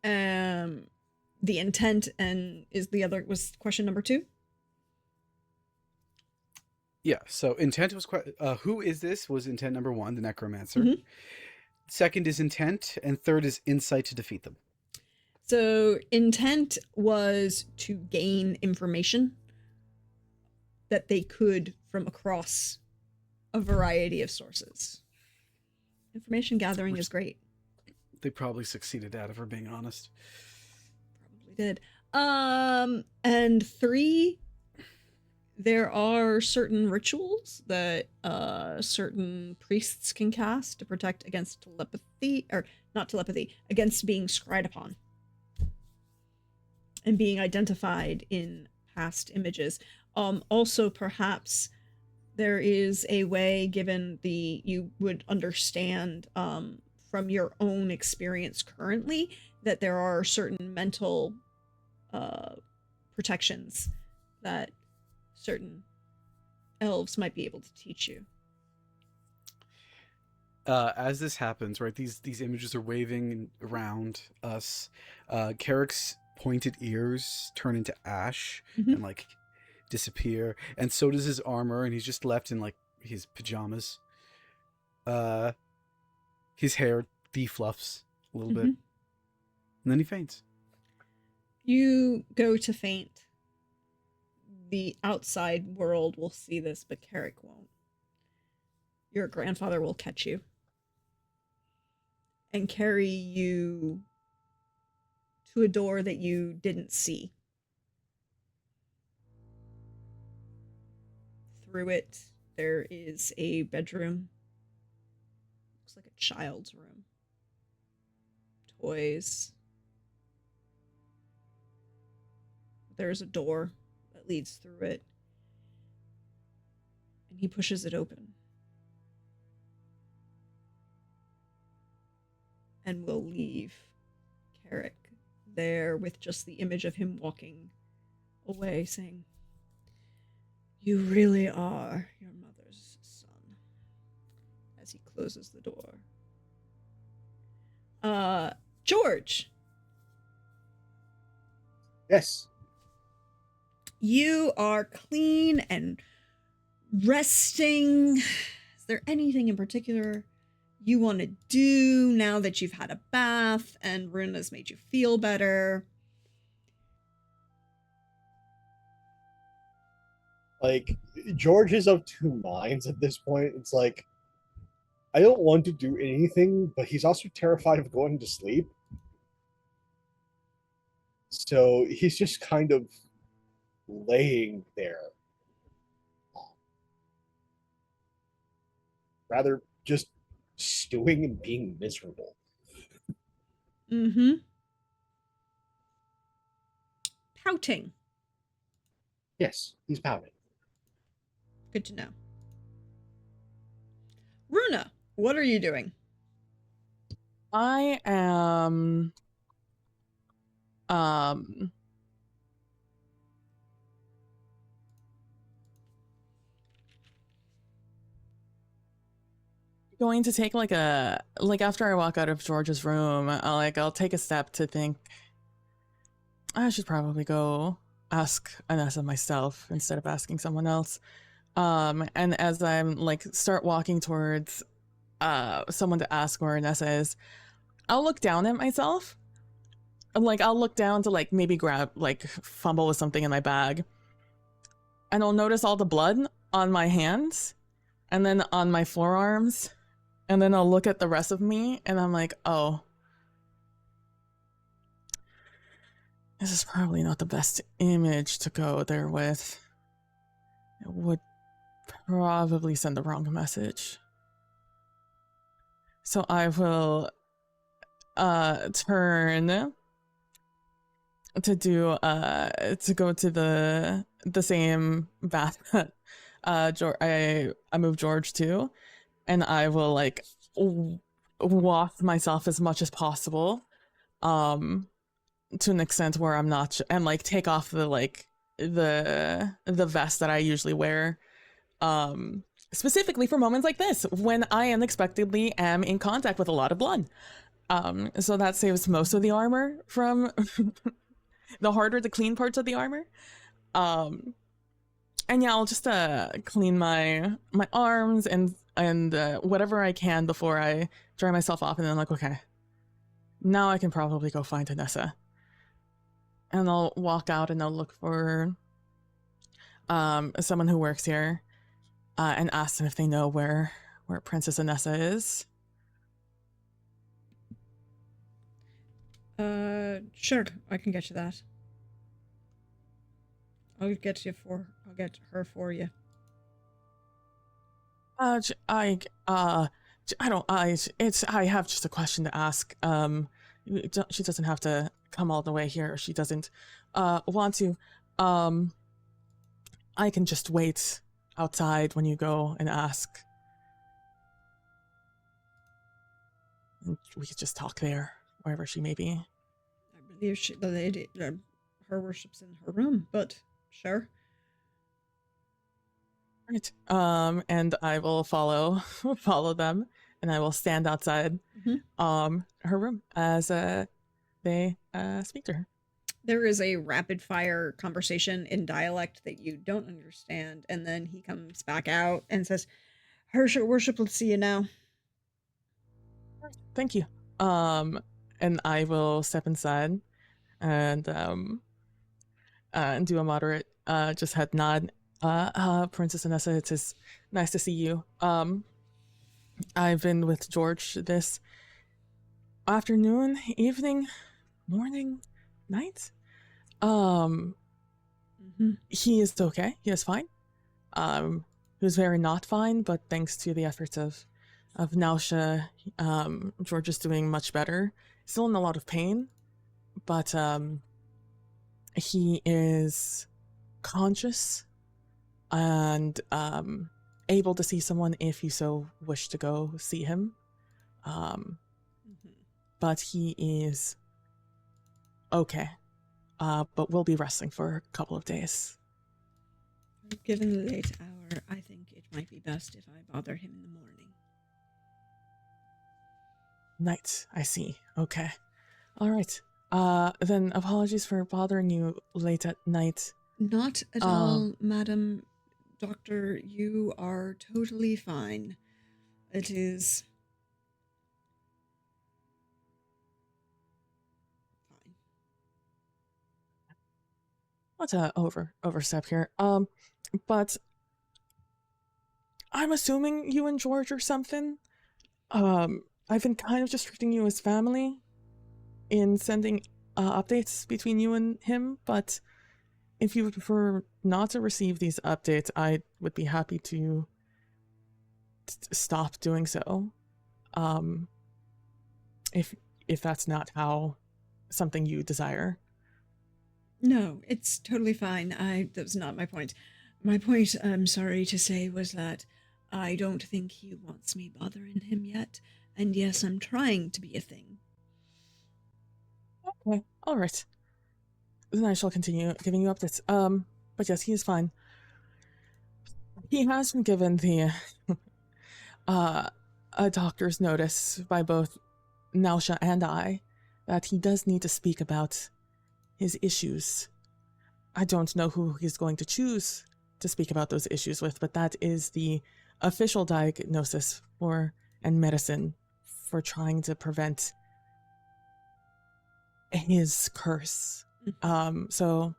The intent and is the other was question number 2. Yeah, so intent was who is this was intent number 1, the necromancer. Mhm. Second is intent, and third is insight to defeat them. So intent was to gain information that they could from across a variety of sources. Information gathering is great. They probably succeeded at it, if we're being honest. Probably did. And 3, there are certain rituals that certain priests can cast to protect against telepathy, or not telepathy, against being scryed upon and being identified in past images. Also, perhaps there is a way, given you would understand from your own experience currently, that there are certain mental protections that certain elves might be able to teach you. As this happens, right, these images are waving around us. Carrick's pointed ears turn into ash and like disappear, and so does his armor, and he's just left in like his pajamas. His hair defluffs a little bit, and then he faints. You go to faint. The outside world will see this, but Carrick won't. Your grandfather will catch you and carry you to a door that you didn't see. Through it, there is a bedroom looks like a child's room. Toys. There's a door that leads through it. And he pushes it open. And we'll leave Carrick there with just the image of him walking away saying, "You really are your mother's son," as he closes the door. George, Yes. you are clean and resting. Is there anything in particular you want to do now that you've had a bath and Runa's made you feel better? Like, George is of two minds at this point. It's like, I don't want to do anything, but he's also terrified of going to sleep. So he's just kind of laying there. Rather just stewing and being miserable. Mm-hmm. Pouting. Yes, he's pouting. Good to know. Runa, what are you doing? I am going to take like after I walk out of George's room, I'll take a step to think I should probably go ask Anessa myself instead of asking someone else. And as I'm like start walking towards someone to ask where Anessa is, I'll look down at myself. Like I'll look down to like maybe grab like fumble with something in my bag. And I'll notice all the blood on my hands and then on my forearms. And then I'll look at the rest of me and I'm like, oh, this is probably not the best image to go there with. It would probably send the wrong message. So I will turn to do to go to the same bath that I moved George to, and I will like wash myself as much as possible to an extent where I'm not and like take off the like the vest that I usually wear specifically for moments like this when I unexpectedly am in contact with a lot of blood. So that saves most of the armor from the harder to clean parts of the armor. And yeah, I'll just clean my arms and whatever I can before I dry myself off, and then like, okay, now I can probably go find Anessa. And I'll walk out and I'll look for someone who works here and ask them if they know where Princess Anessa is. Sure, I can get you that. I'll get her for you. I have just a question to ask. She doesn't have to come all the way here if she doesn't want to. I can just wait outside when you go and ask. We could just talk there, wherever she may be. I believe the lady, her worship's in her room, but sure. Right. And I will follow them, and I will stand outside her room as they speak to her. There is a rapid fire conversation in dialect that you don't understand, and then he comes back out and says, "Her worship will see you now." Thank you. And I will step inside and do a moderate just head nod. Princess Anessa, it is nice to see you. I've been with George this afternoon, evening, morning, night. He is okay. He is fine. He was very not fine, but thanks to the efforts of nausea. George is doing much better. Still in a lot of pain, but he is conscious and able to see someone if you so wish to go see him. But he is okay. But we'll be resting for a couple of days. Given the late hour, I think it might be best if I bother him in the morning. Night, I see. Okay. All right. Then apologies for bothering you late at night. Not at all, Madam Doctor. You are totally fine. It is fine. Not to overstep here. But I'm assuming you and George or something. I've been kind of just treating you as family in sending updates between you and him, but if you would prefer not to receive these updates, I would be happy to stop doing so. If that's not how something you desire. No, it's totally fine. That was not my point. My point, I'm sorry to say, was that I don't think he wants me bothering him yet. And yes, I'm trying to be a thing. Okay, all right. Then I shall continue giving you updates. But yes, he is fine. He has been given the a doctor's notice by both Nausha and I that he does need to speak about his issues. I don't know who he's going to choose to speak about those issues with, but that is the official diagnosis for and medicine for trying to prevent his curse. That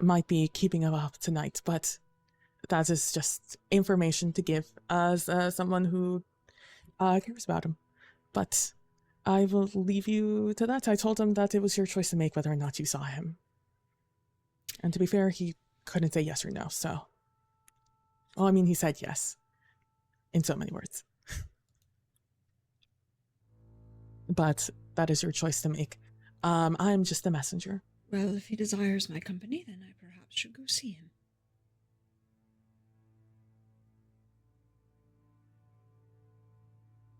might be keeping him up tonight, but that is just information to give as someone who cares about him. But I will leave you to that. I told him that it was your choice to make whether or not you saw him. And to be fair, he couldn't say yes or no, so... Well, I mean, he said yes. In so many words. But that is your choice to make. I'm just a messenger. Well, if he desires my company, then I perhaps should go see him.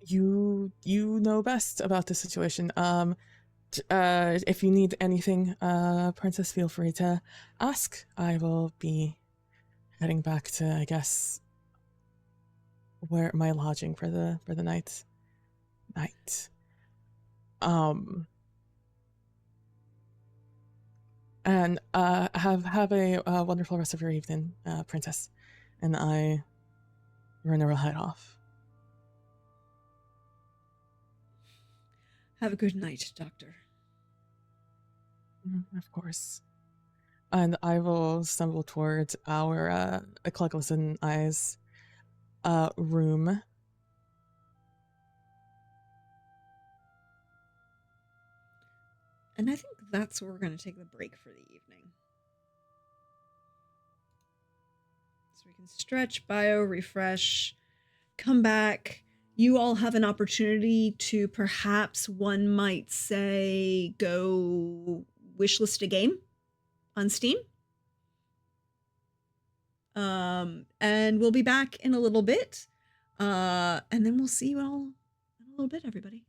You know best about the situation. If you need anything, Princess, feel free to ask. I will be heading back to, I guess, where my lodging for the night. And have a wonderful rest of your evening, Princess. And Runa will head off. Have a good night, Doctor. Of course. And I will stumble towards our Clugless and Eyes room. And I think that's where we're going to take the break for the evening. So we can stretch, bio, refresh, come back. You all have an opportunity to perhaps, one might say, go wishlist a game on Steam. And we'll be back in a little bit. And then we'll see you all in a little bit, everybody.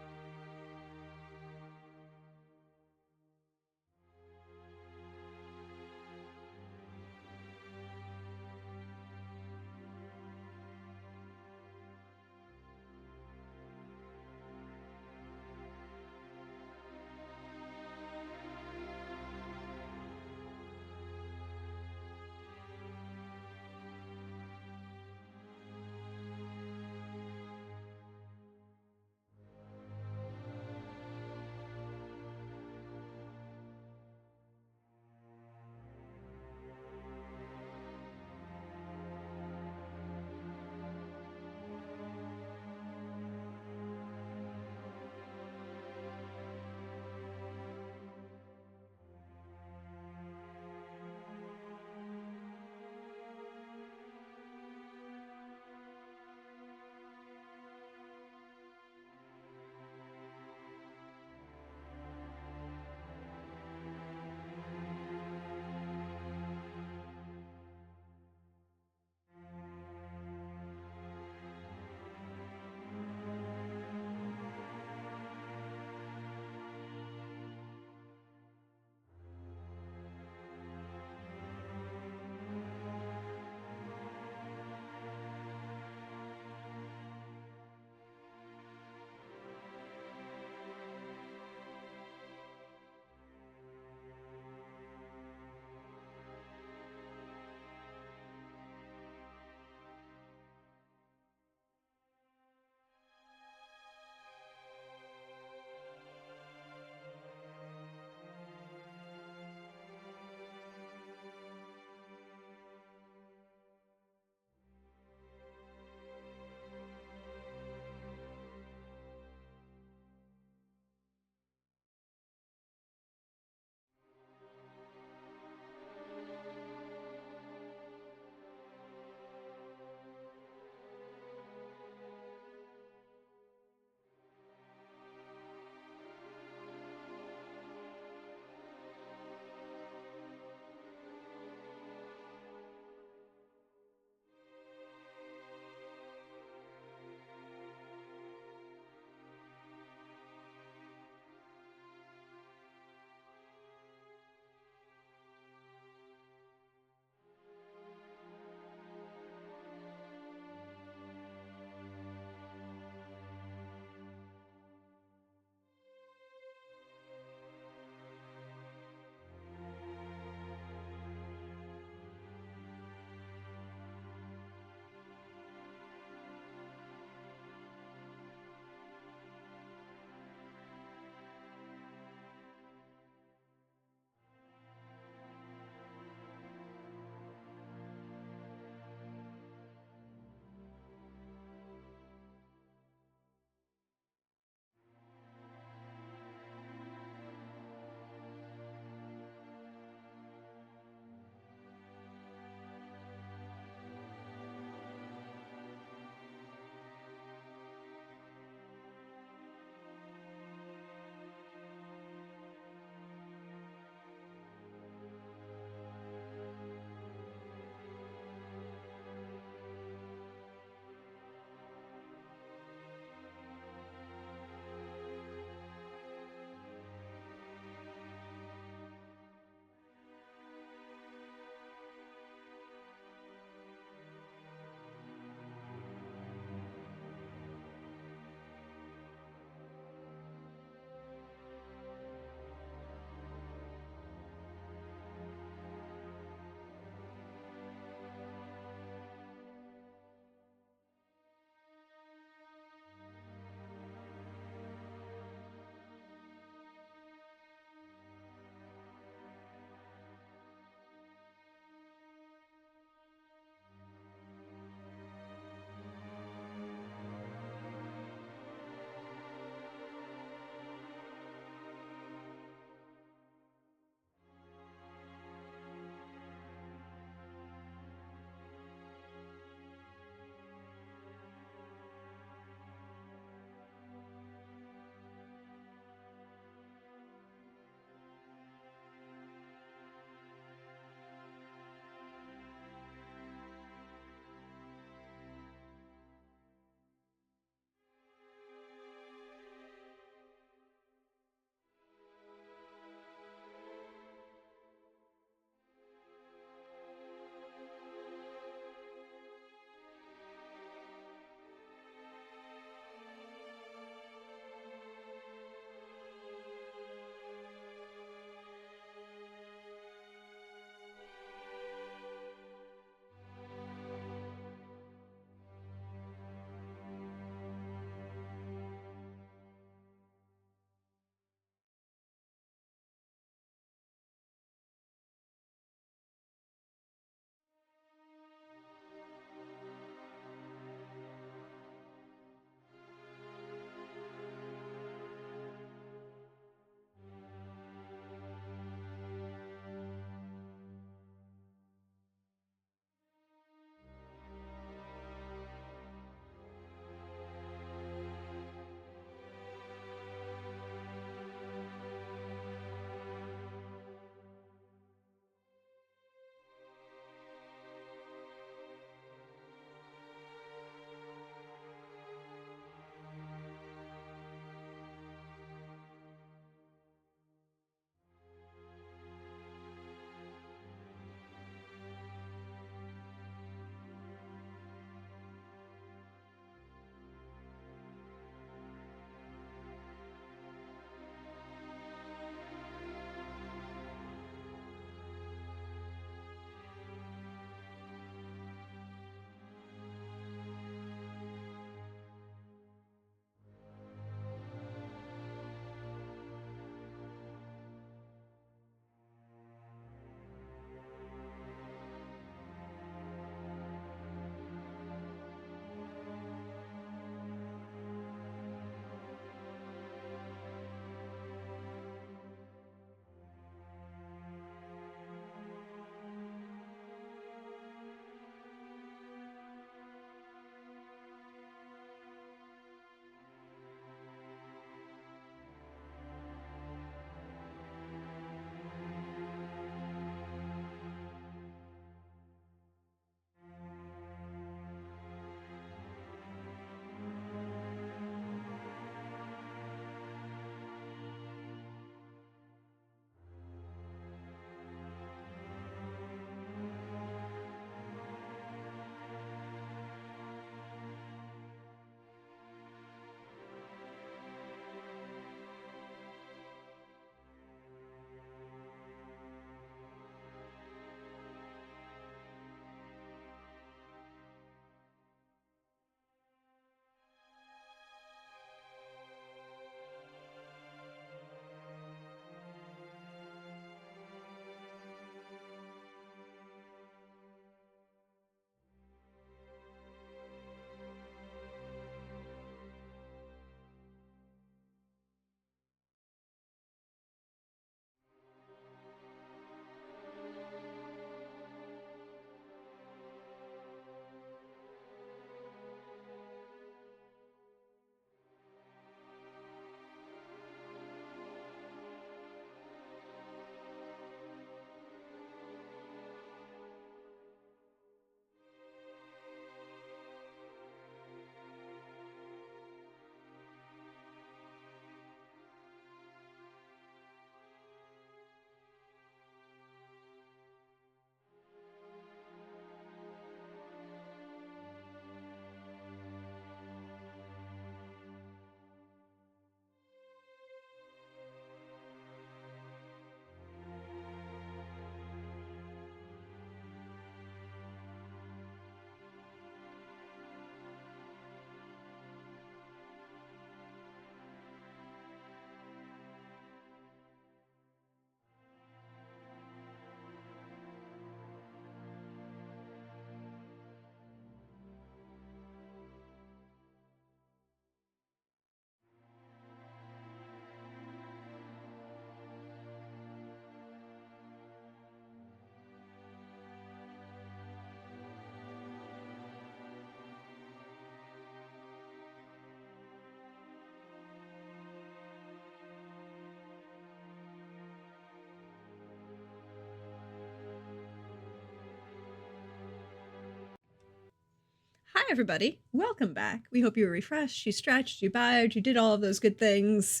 Hi, everybody. Welcome back. We hope you were refreshed, you stretched, you bowed, you did all of those good things,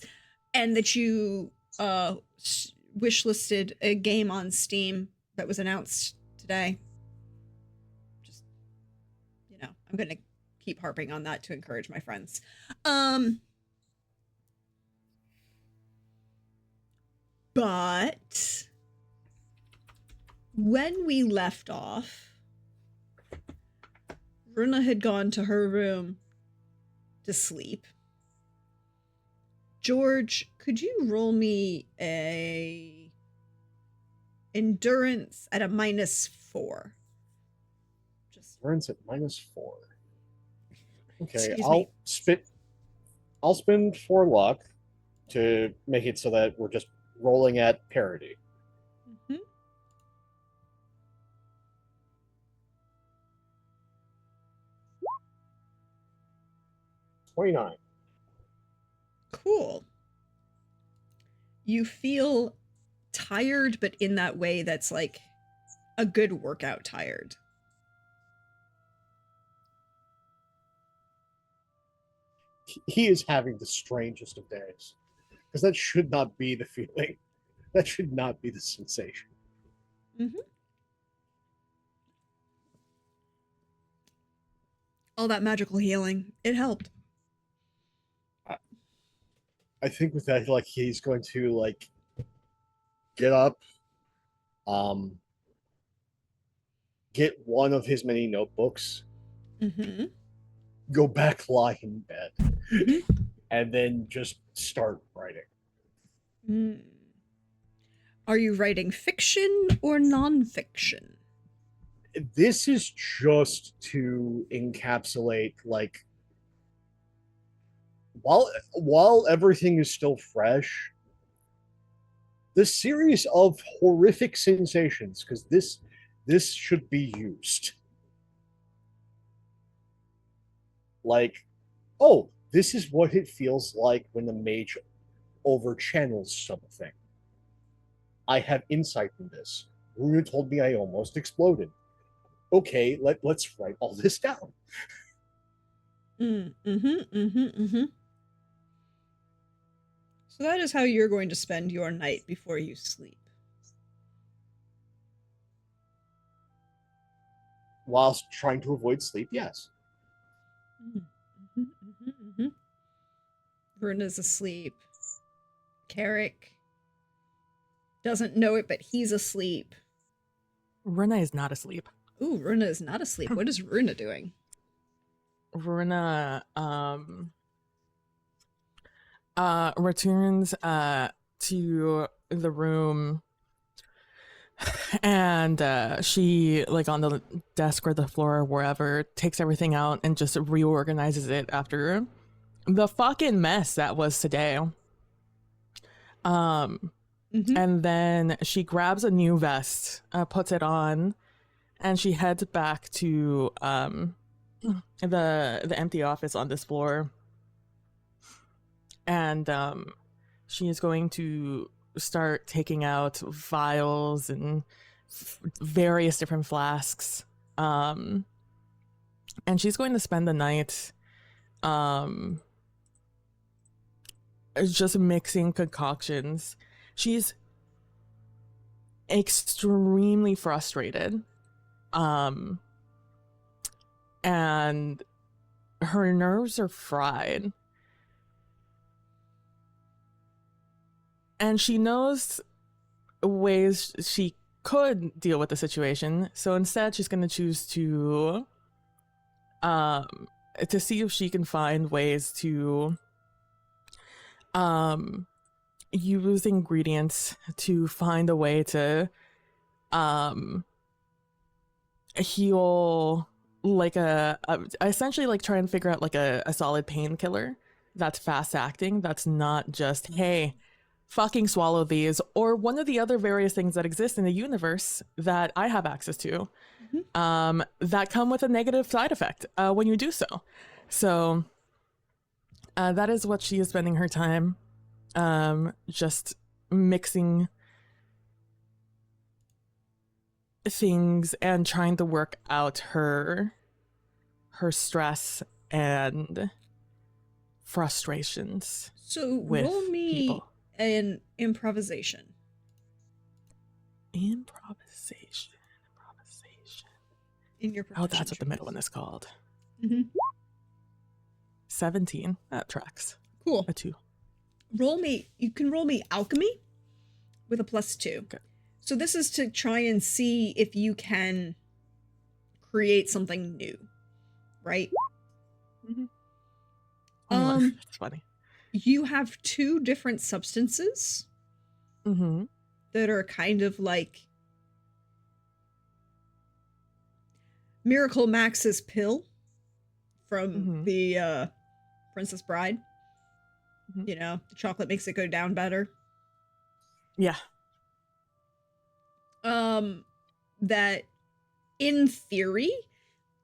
and that you wish listed a game on Steam that was announced today. Just, I'm going to keep harping on that to encourage my friends. But when we left off, Runa had gone to her room to sleep. George, could you roll me a endurance at a -4? Just Endurance at -4. Okay, Excuse me. I'll spend 4 luck to make it so that we're just rolling at parity. Mhm. 29. Cool. You feel tired, but in that way that's like a good workout tired. He is having the strangest of days. Because that should not be the feeling. That should not be the sensation. Mm-hmm. All that magical healing, it helped. I think with that, like, he's going to, like, get up, get one of his many notebooks, Mm-hmm. go back, lie in bed, Mm-hmm. and then just start writing. Mm. Are you writing fiction or nonfiction? This is just to encapsulate, like, while everything is still fresh, the series of horrific sensations, because this should be used. Like, oh, this is what it feels like when the mage overchannels something. I have insight in this. Runa told me I almost exploded. Okay, let's write all this down. So that is how you're going to spend your night before you sleep. Whilst trying to avoid sleep, yes. Runa's asleep. Carrick doesn't know it, but he's asleep. Runa is not asleep. Ooh, Runa is not asleep. What is Runa doing? Runa returns to the room, and she, like, on the desk or the floor or wherever, takes everything out and just reorganizes it after the fucking mess that was today. And then she grabs a new vest, puts it on, and she heads back to the empty office on this floor. And she is going to start taking out vials and various different flasks. And she's going to spend the night just mixing concoctions. She's extremely frustrated. And her nerves are fried. And she knows ways she could deal with the situation. So instead, she's going to choose to see if she can find ways to use ingredients to find a way to heal, like essentially, like, try and figure out like a solid painkiller that's fast acting, that's not just, hey, fucking swallow these, or one of the other various things that exist in the universe that I have access to, that come with a negative side effect when you do so. So that is what she is spending her time, just mixing things and trying to work out her her stress and frustrations So with roll me people. an improvisation. Improvisation. In your Oh, that's what the proficiency. middle one is called. Mm-hmm. 17. That tracks. Cool. A 2. You can roll me alchemy with a +2. Okay. So this is to try and see if you can create something new, right? Mm-hmm. That's funny. You have 2 different substances Mm-hmm. that are kind of like Miracle Max's pill from the Princess Bride. Mhm. You know, the chocolate makes it go down better. Yeah. That in theory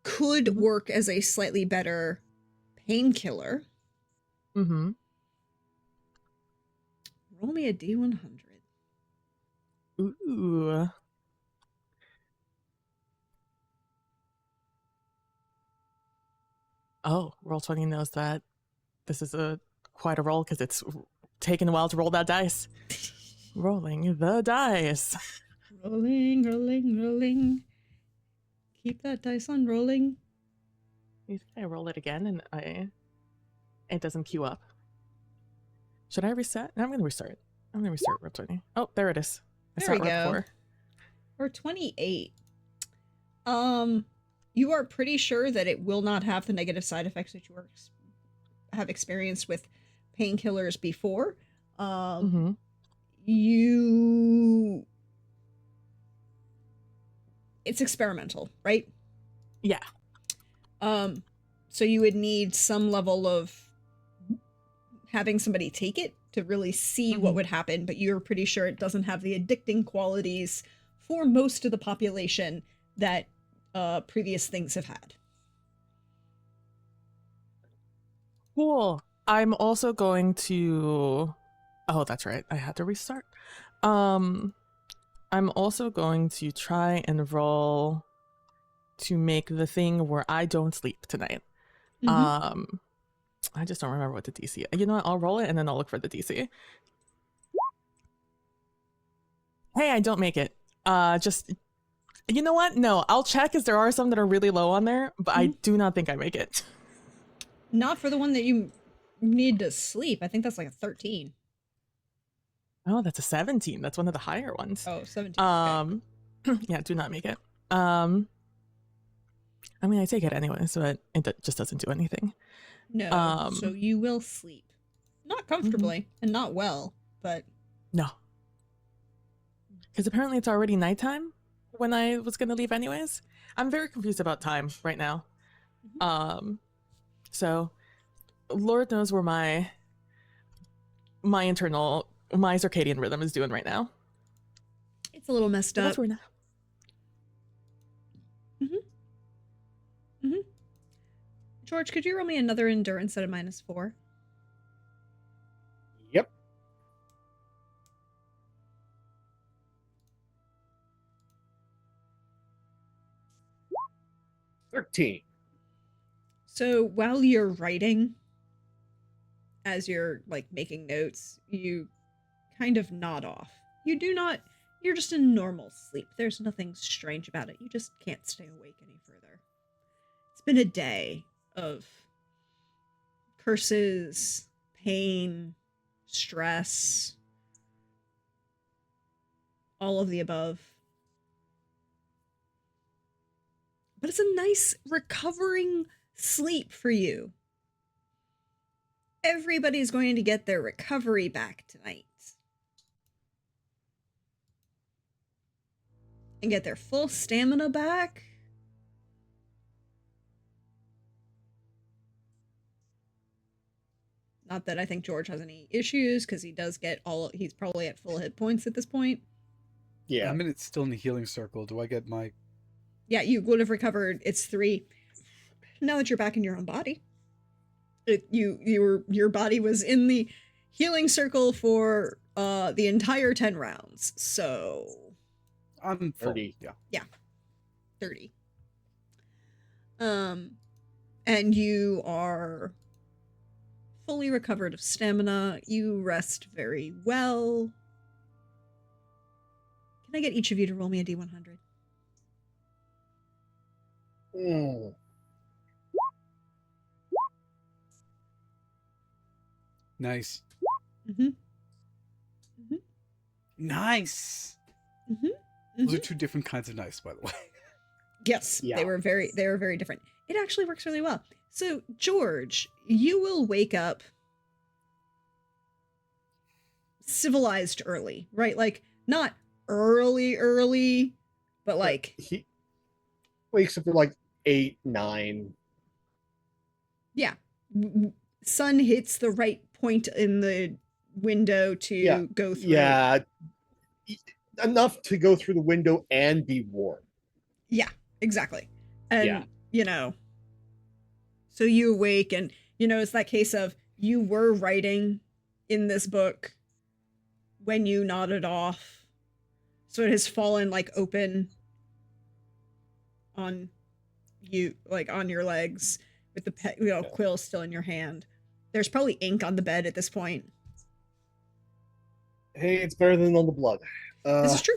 could work as a slightly better painkiller. Mm-hmm. Roll me a D100. Ooh. Oh, Roll20 knows that this is quite a roll because it's taken a while to roll that dice. Rolling the dice. Rolling, rolling, rolling. Keep that dice on rolling. You think I roll it again and it doesn't queue up? Should I reset? No, I'm going to restart. I'm going to restart Roll20. Oh, there it is. I There saw we it right go. before. Or 28. You are pretty sure that it will not have the negative side effects that you have experienced with painkillers before. It's experimental, right? Yeah. So you would need some level of having somebody take it to really see what would happen, but you're pretty sure it doesn't have the addicting qualities for most of the population that previous things have had. Cool. I'm also going to... Oh, that's right. I had to restart. I'm also going to try and roll to make the thing where I don't sleep tonight. I just don't remember what the DC is. You know what? I'll roll it and then I'll look for the DC. Hey, I don't make it. Just... You know what? No, I'll check because there are some that are really low on there, but I do not think I make it. Not for the one that you need to sleep. I think that's like a 13. Oh, that's a 17. That's one of the higher ones. Oh, 17. Okay. Yeah, do not make it. I mean, I take it anyway, so it just doesn't do anything. No, so you will sleep. Not comfortably and not well, but... No. Because apparently it's already nighttime when I was going to leave anyways. I'm very confused about time right now. So Lord knows where my circadian rhythm is doing right now. It's a little messed up. That's where now. George, could you roll me another endurance at a -4? Yep. $13. So while you're writing, as you're like making notes, you kind of nod off. You're just in normal sleep. There's nothing strange about it. You just can't stay awake any further. It's been a day of curses, pain, stress, all of the above. But it's a nice recovering sleep for you. Everybody's going to get their recovery back tonight. And get their full stamina back. Not that I think George has any issues, because he does get he's probably at full hit points at this point. Yeah. I'm still in the healing circle. Do I get my... Yeah, you would have recovered. It's 3. Now that you're back in your own body. Your body was in the healing circle for the entire 10 rounds. So I'm full. 30. Yeah. Yeah. 30. and you are fully recovered of stamina. You rest very well. Can I get each of you to roll me a d100? Mm. Nice. Mm-hmm. Mm-hmm. Nice. Mm-hmm. Those are two different kinds of nice, by the way. Yes, Yeah. they were very different. It actually works really well. So, George, you will wake up civilized early, right? Like not early, but like He wakes up at like 8, 9. yeah, sun hits the right point in the window to Yeah. go through. Yeah. Enough to go through the window and be warm. Yeah, exactly. And Yeah. you know, so you awake and it's that case of you were writing in this book when you nodded off. So it has fallen like open on you, like on your legs with the quill still in your hand. There's probably ink on the bed at this point. Hey, it's better than all the blood. This is true.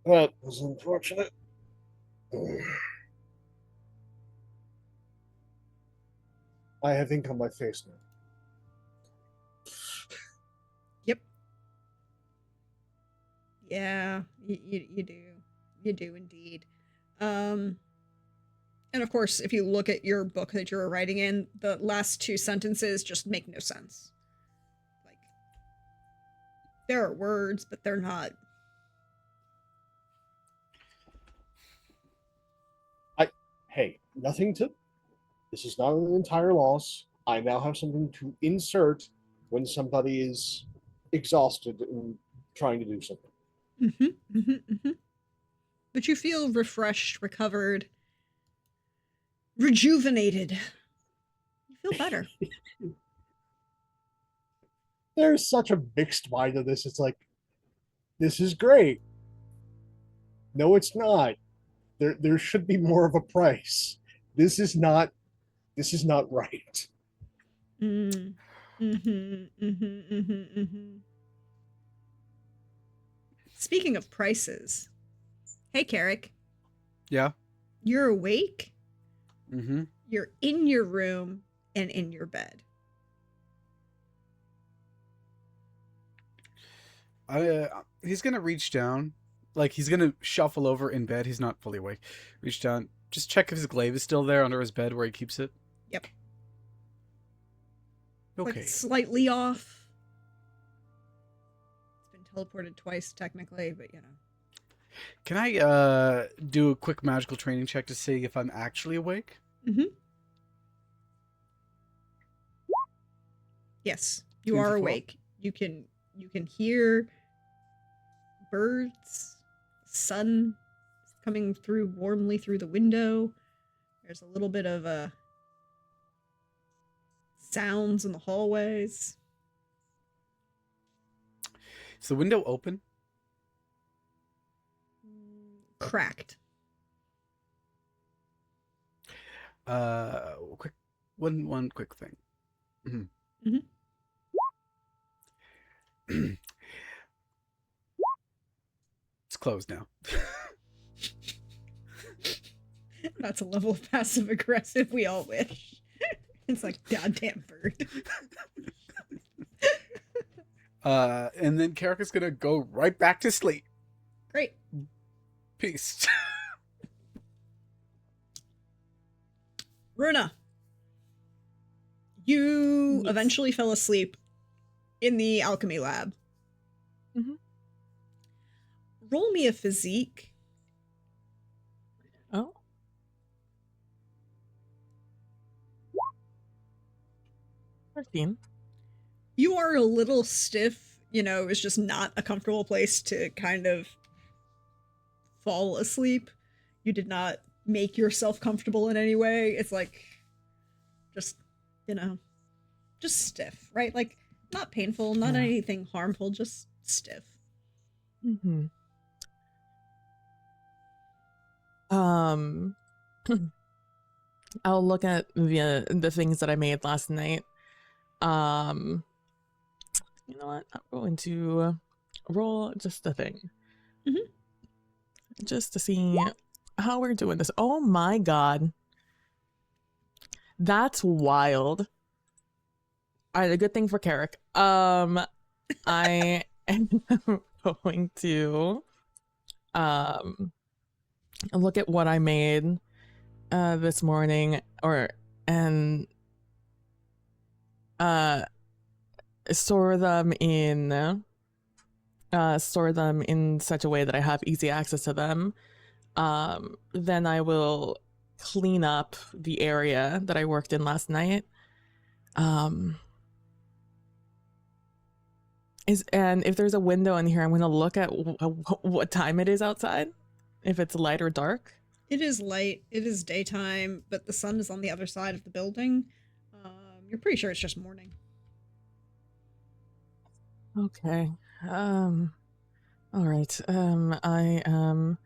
That was unfortunate. I have ink on my face now. Yep. Yeah, you do. You do indeed. And of course, if you look at your book that you were writing in, the last two sentences just make no sense. Like, there are words, but they're not. Hey, nothing to. This is not an entire loss. I now have something to insert when somebody is exhausted and trying to do something. But you feel refreshed, recovered, rejuvenated. You feel better. There's such a mixed mind of this. It's like, this is great. No, it's not. There should be more of a price. This is not right. Speaking of prices, hey Carrick, Yeah. you're awake. Mm-hmm. You're in your room and in your bed. He's gonna reach down, like he's gonna shuffle over in bed. He's not fully awake. Reach down, just check if his glaive is still there under his bed where he keeps it. Yep. Okay. Like slightly off. It's been teleported twice technically, but Can I do a quick magical training check to see if I'm actually awake? Yes, you are awake. You can hear birds, sun coming through warmly through the window. There's a little bit of sounds in the hallways. Is the window open? Cracked. Quick, one quick thing. It's closed now. That's a level of passive aggressive we all wish. It's like goddamn bird. And then Carrick is gonna go right back to sleep. Great. Peace. Runa, you Yes. eventually fell asleep in the alchemy lab. Mhm. Roll me a physique. Oh. "13." You are a little stiff. It was just not a comfortable place to kind of fall asleep. You did not make yourself comfortable in any way. It's like just, just stiff, right? Like not painful, not Yeah. anything harmful, just stiff. Mm-hmm. Um, I'll look at the things that I made last night. Um, you know what? I'm going to roll just a thing, Mhm. just to see how we're doing this. Oh my god, that's wild. All right, a good thing for Carrick. I am going to look at what I made this morning, and uh store them in such a way that I have easy access to them. Then I will clean up the area that I worked in last night. And if there's a window in here, I'm gonna look at what time it is outside, if it's light or dark. It is light. It is daytime, but the sun is on the other side of the building. You're pretty sure it's just morning. Okay. All right. I am.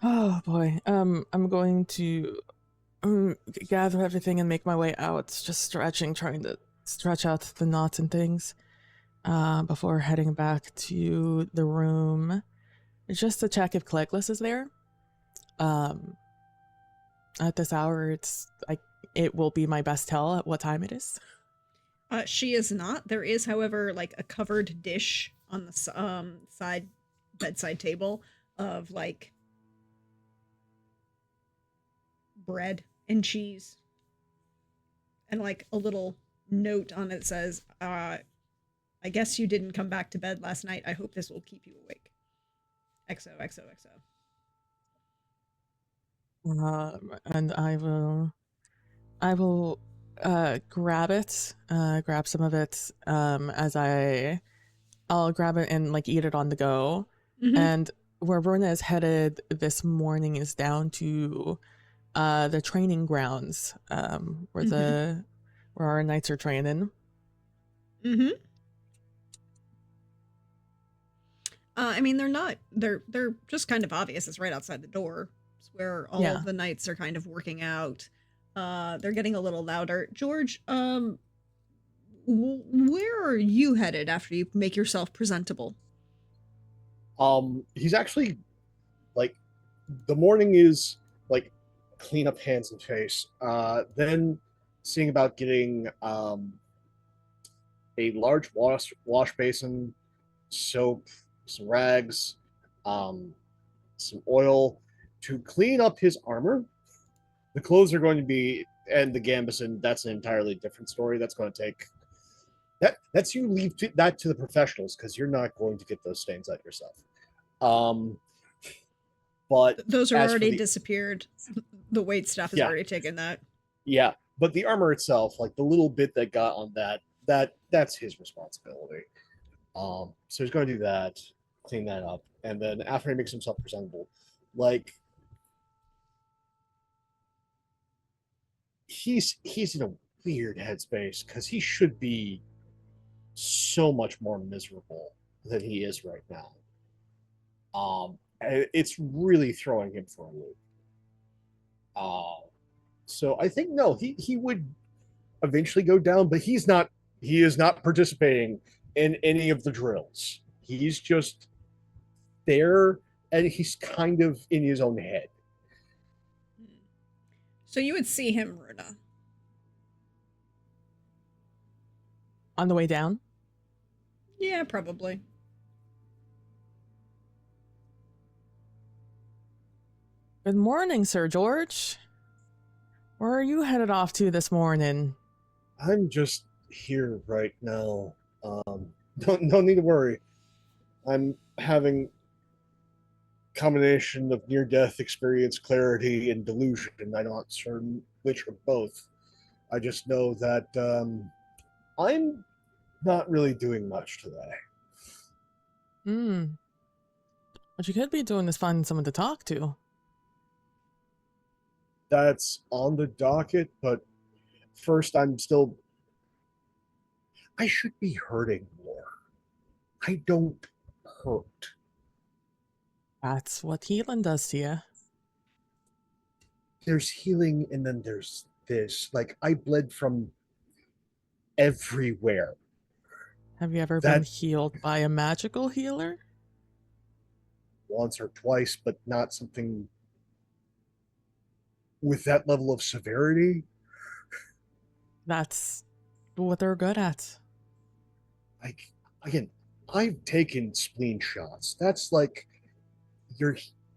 Oh boy. I'm going to gather everything and make my way out. Just stretching, trying to stretch out the knots and things. Before heading back to the room, just to check if Cleglis is there. At this hour, it will be my best tell at what time it is. She is not. There is, however, like a covered dish on the side bedside table of like bread and cheese, and like a little note on it says, "I guess you didn't come back to bed last night. I hope this will keep you awake." XOXOXO. And I will grab it, grab some of it, I'll grab it and like eat it on the go. Mm-hmm. And where Verna is headed this morning is down to the training grounds, where our knights are training. Mm-hmm. I mean, they're not. They're just kind of obvious. It's right outside the door. It's where all of the knights are kind of working out. They're getting a little louder. George, where are you headed after you make yourself presentable? He's actually like the morning is like clean up hands and face. Then seeing about getting a large wash basin, soap, some rags, some oil to clean up his armor. The clothes are going to be, and the gambeson, that's an entirely different story. That's going to take that's you leave that to the professionals because you're not going to get those stains out yourself. But those are as for already the- disappeared. The wait staff has Yeah. already taken that. Yeah, but the armor itself, like the little bit that got on that's his responsibility. So he's going to do that, clean that up, and then after he makes himself presentable, like he's in a weird headspace because he should be so much more miserable than he is right now. It's really throwing him for a loop. So I think no, he would eventually go down, but he is not participating in any of the drills. He's just there and he's kind of in his own head. So you would see him, Runa. On the way down? Yeah, probably. Good morning, Sir George. Where are you headed off to this morning? I'm just here right now. No need to worry. I'm having combination of near-death experience, clarity, and delusion. I'm not certain which or both. I just know that I'm not really doing much today. What you could be doing is finding someone to talk to. That's on the docket, but first I should be hurting more. I don't hurt. That's what healing does to you. there's healing, and then there's this. Like, I bled from everywhere. Have you ever been That healed by a magical healer? once or twice, but not something with that level of severity. That's what they're good at. Like, again, I've taken spleen shots. That's like you're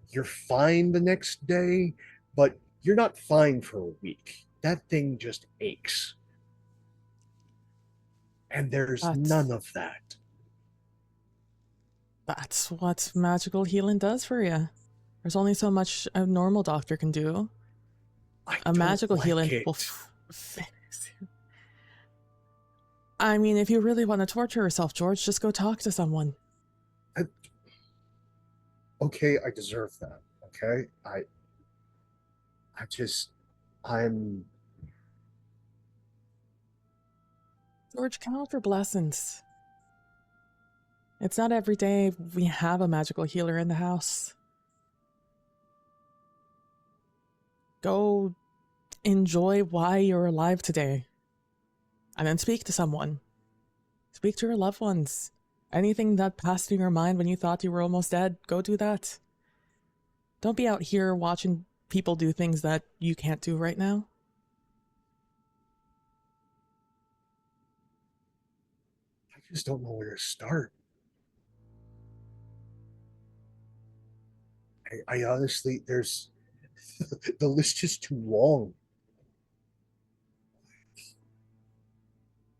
you're fine the next day, but you're not fine for a week. That thing just aches. And there's That's none of that. that's what magical healing does for you. There's only so much a normal doctor can do. I A don't magical like healing it. will fix you. I mean, if you really want to torture yourself, George, just go talk to someone. Okay, I deserve that. Okay, I just, I'm. George, count for blessings. It's not every day we have a magical healer in the house. Go enjoy why you're alive today. And then speak to someone. Speak to your loved ones. Anything that passed through your mind when you thought you were almost dead, go do that. Don't be out here watching people do things that you can't do right now. I just don't know where to start. I honestly, there's the list is too long.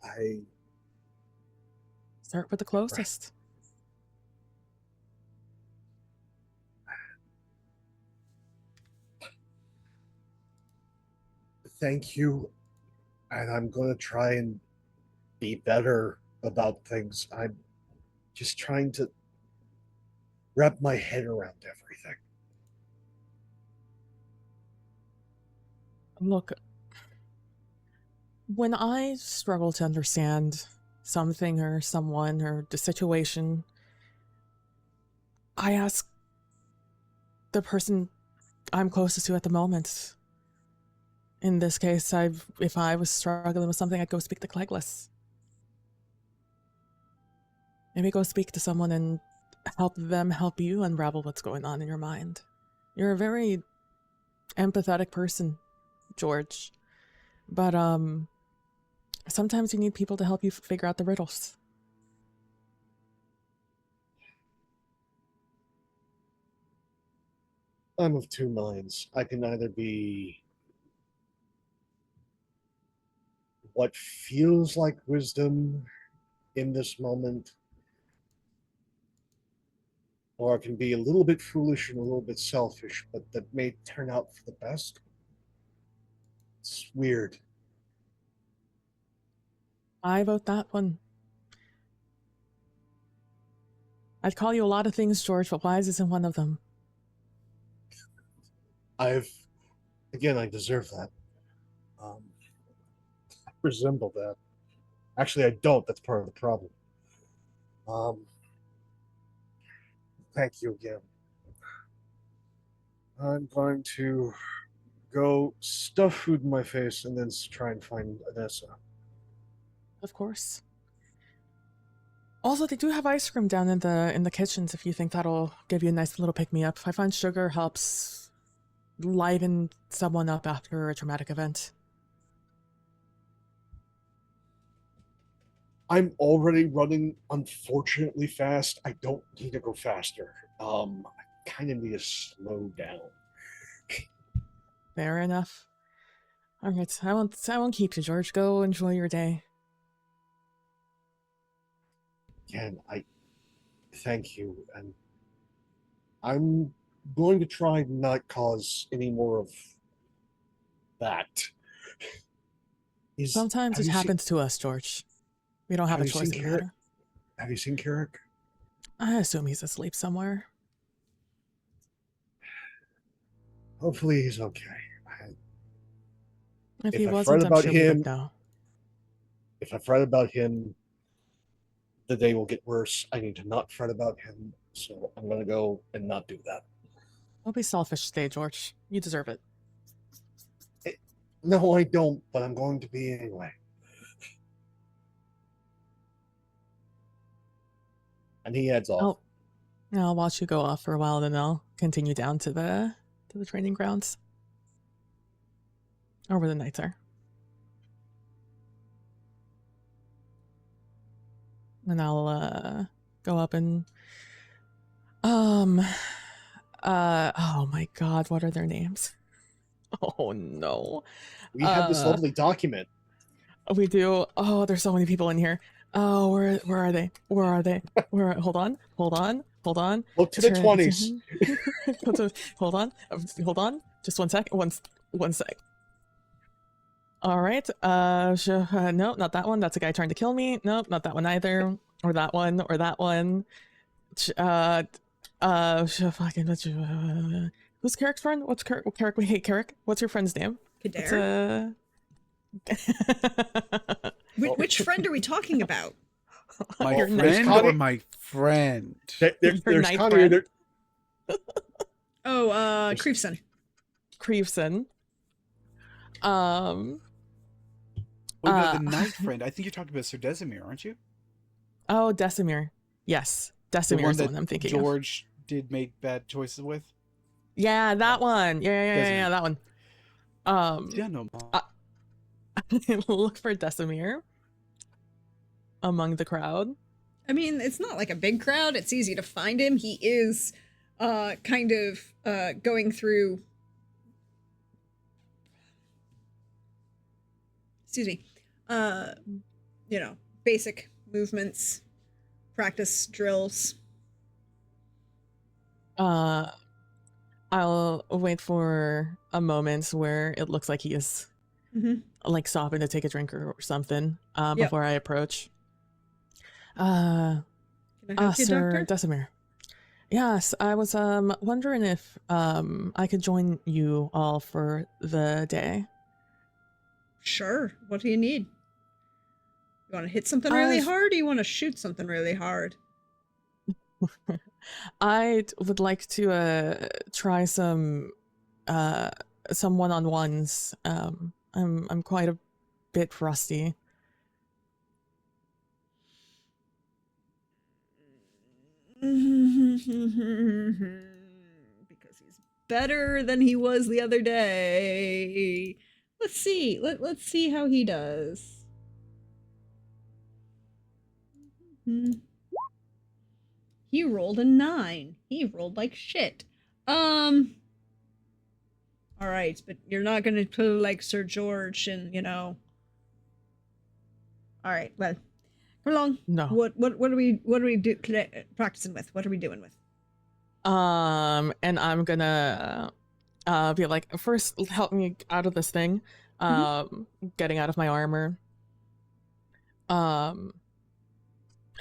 I Start with the closest. thank you, and I'm gonna try and be better about things. I'm just trying to wrap my head around everything. Look, when I struggle to understand something or someone or the situation, I ask the person I'm closest to at the moment. In this case, if I was struggling with something, I'd go speak to Cleglis. Maybe go speak to someone and help them help you unravel what's going on in your mind. You're a very empathetic person, George. But sometimes you need people to help you figure out the riddles. I'm of two minds. I can either be what feels like wisdom in this moment, or I can be a little bit foolish and a little bit selfish, but that may turn out for the best. It's weird. I vote that one. I'd call you a lot of things, George, but wise isn't one of them. I deserve that. I resemble that. Actually, I don't. That's part of the problem. Um, thank you again. I'm going to go stuff food in my face and then try and find Anessa. Of course. Also, they do have ice cream down in the kitchens if you think that'll give you a nice little pick-me-up. I find sugar helps liven someone up after a traumatic event. I'm already running unfortunately fast. I don't need to go faster. I kind of need to slow down. Fair enough. Alright, I won't keep you, George. Go enjoy your day. Again, I thank you, and I'm going to try not cause any more of that. Sometimes it happens to us, George. We don't have a choice in the matter. Have you seen Carrick? I assume he's asleep somewhere. Hopefully he's okay. If If he I wasn't, fret I'm about sure we him- would know. If I fret about him, the day will get worse. I need to not fret about him, so I'm going to go and not do that. Don't be selfish today, George. You deserve it. No, I don't, but I'm going to be anyway. And he heads off. I'll watch you go off for a while, then I'll continue down to the training grounds. Or where the knights are. And I'll go up and oh my god, what are their names? Oh no. We have this lovely document. We do. Oh, there's so many people in here. Oh, where are they? Where are they? Hold on. Look to the 20s. Hold on. Just one sec. One sec. All right. No, not that one. That's a guy trying to kill me. Nope, not that one either. Or that one. Who's Carrick's friend? What's Carrick? We hate Carrick. What's your friend's name? Kader? Which friend are we talking about? My Your friend Connie- or my friend? There's night Connie. friend. Oh, Creefson. Creefson. Wait, no, the knight friend. I think you're talking about Sir Desimir, aren't you? Oh, Desimir. Yes, Desimir is the one I'm thinking of. George did make bad choices with. Yeah, that one. Yeah, that one. Yeah, no. Look for Desimir among the crowd. I mean, it's not like a big crowd. It's easy to find him. He is kind of going through... Excuse me. Basic movements, practice drills. I'll wait for a moment where it looks like he is like stopping to take a drink or something before I approach. Can I help you, Sir Doctor? Desimir. Yes, I was wondering if I could join you all for the day. Sure. What do you need? You want to hit something really hard, or you want to shoot something really hard? I would like to try some one-on-ones. I'm quite a bit rusty. Because he's better than he was the other day. Let's see. Let's see how he does. He rolled a 9. He rolled like shit. All right, but you're not gonna put like Sir George and All right, well, come along. No. What are we practicing with? What are we doing with? And I'm gonna be like, first help me out of this thing. Getting out of my armor.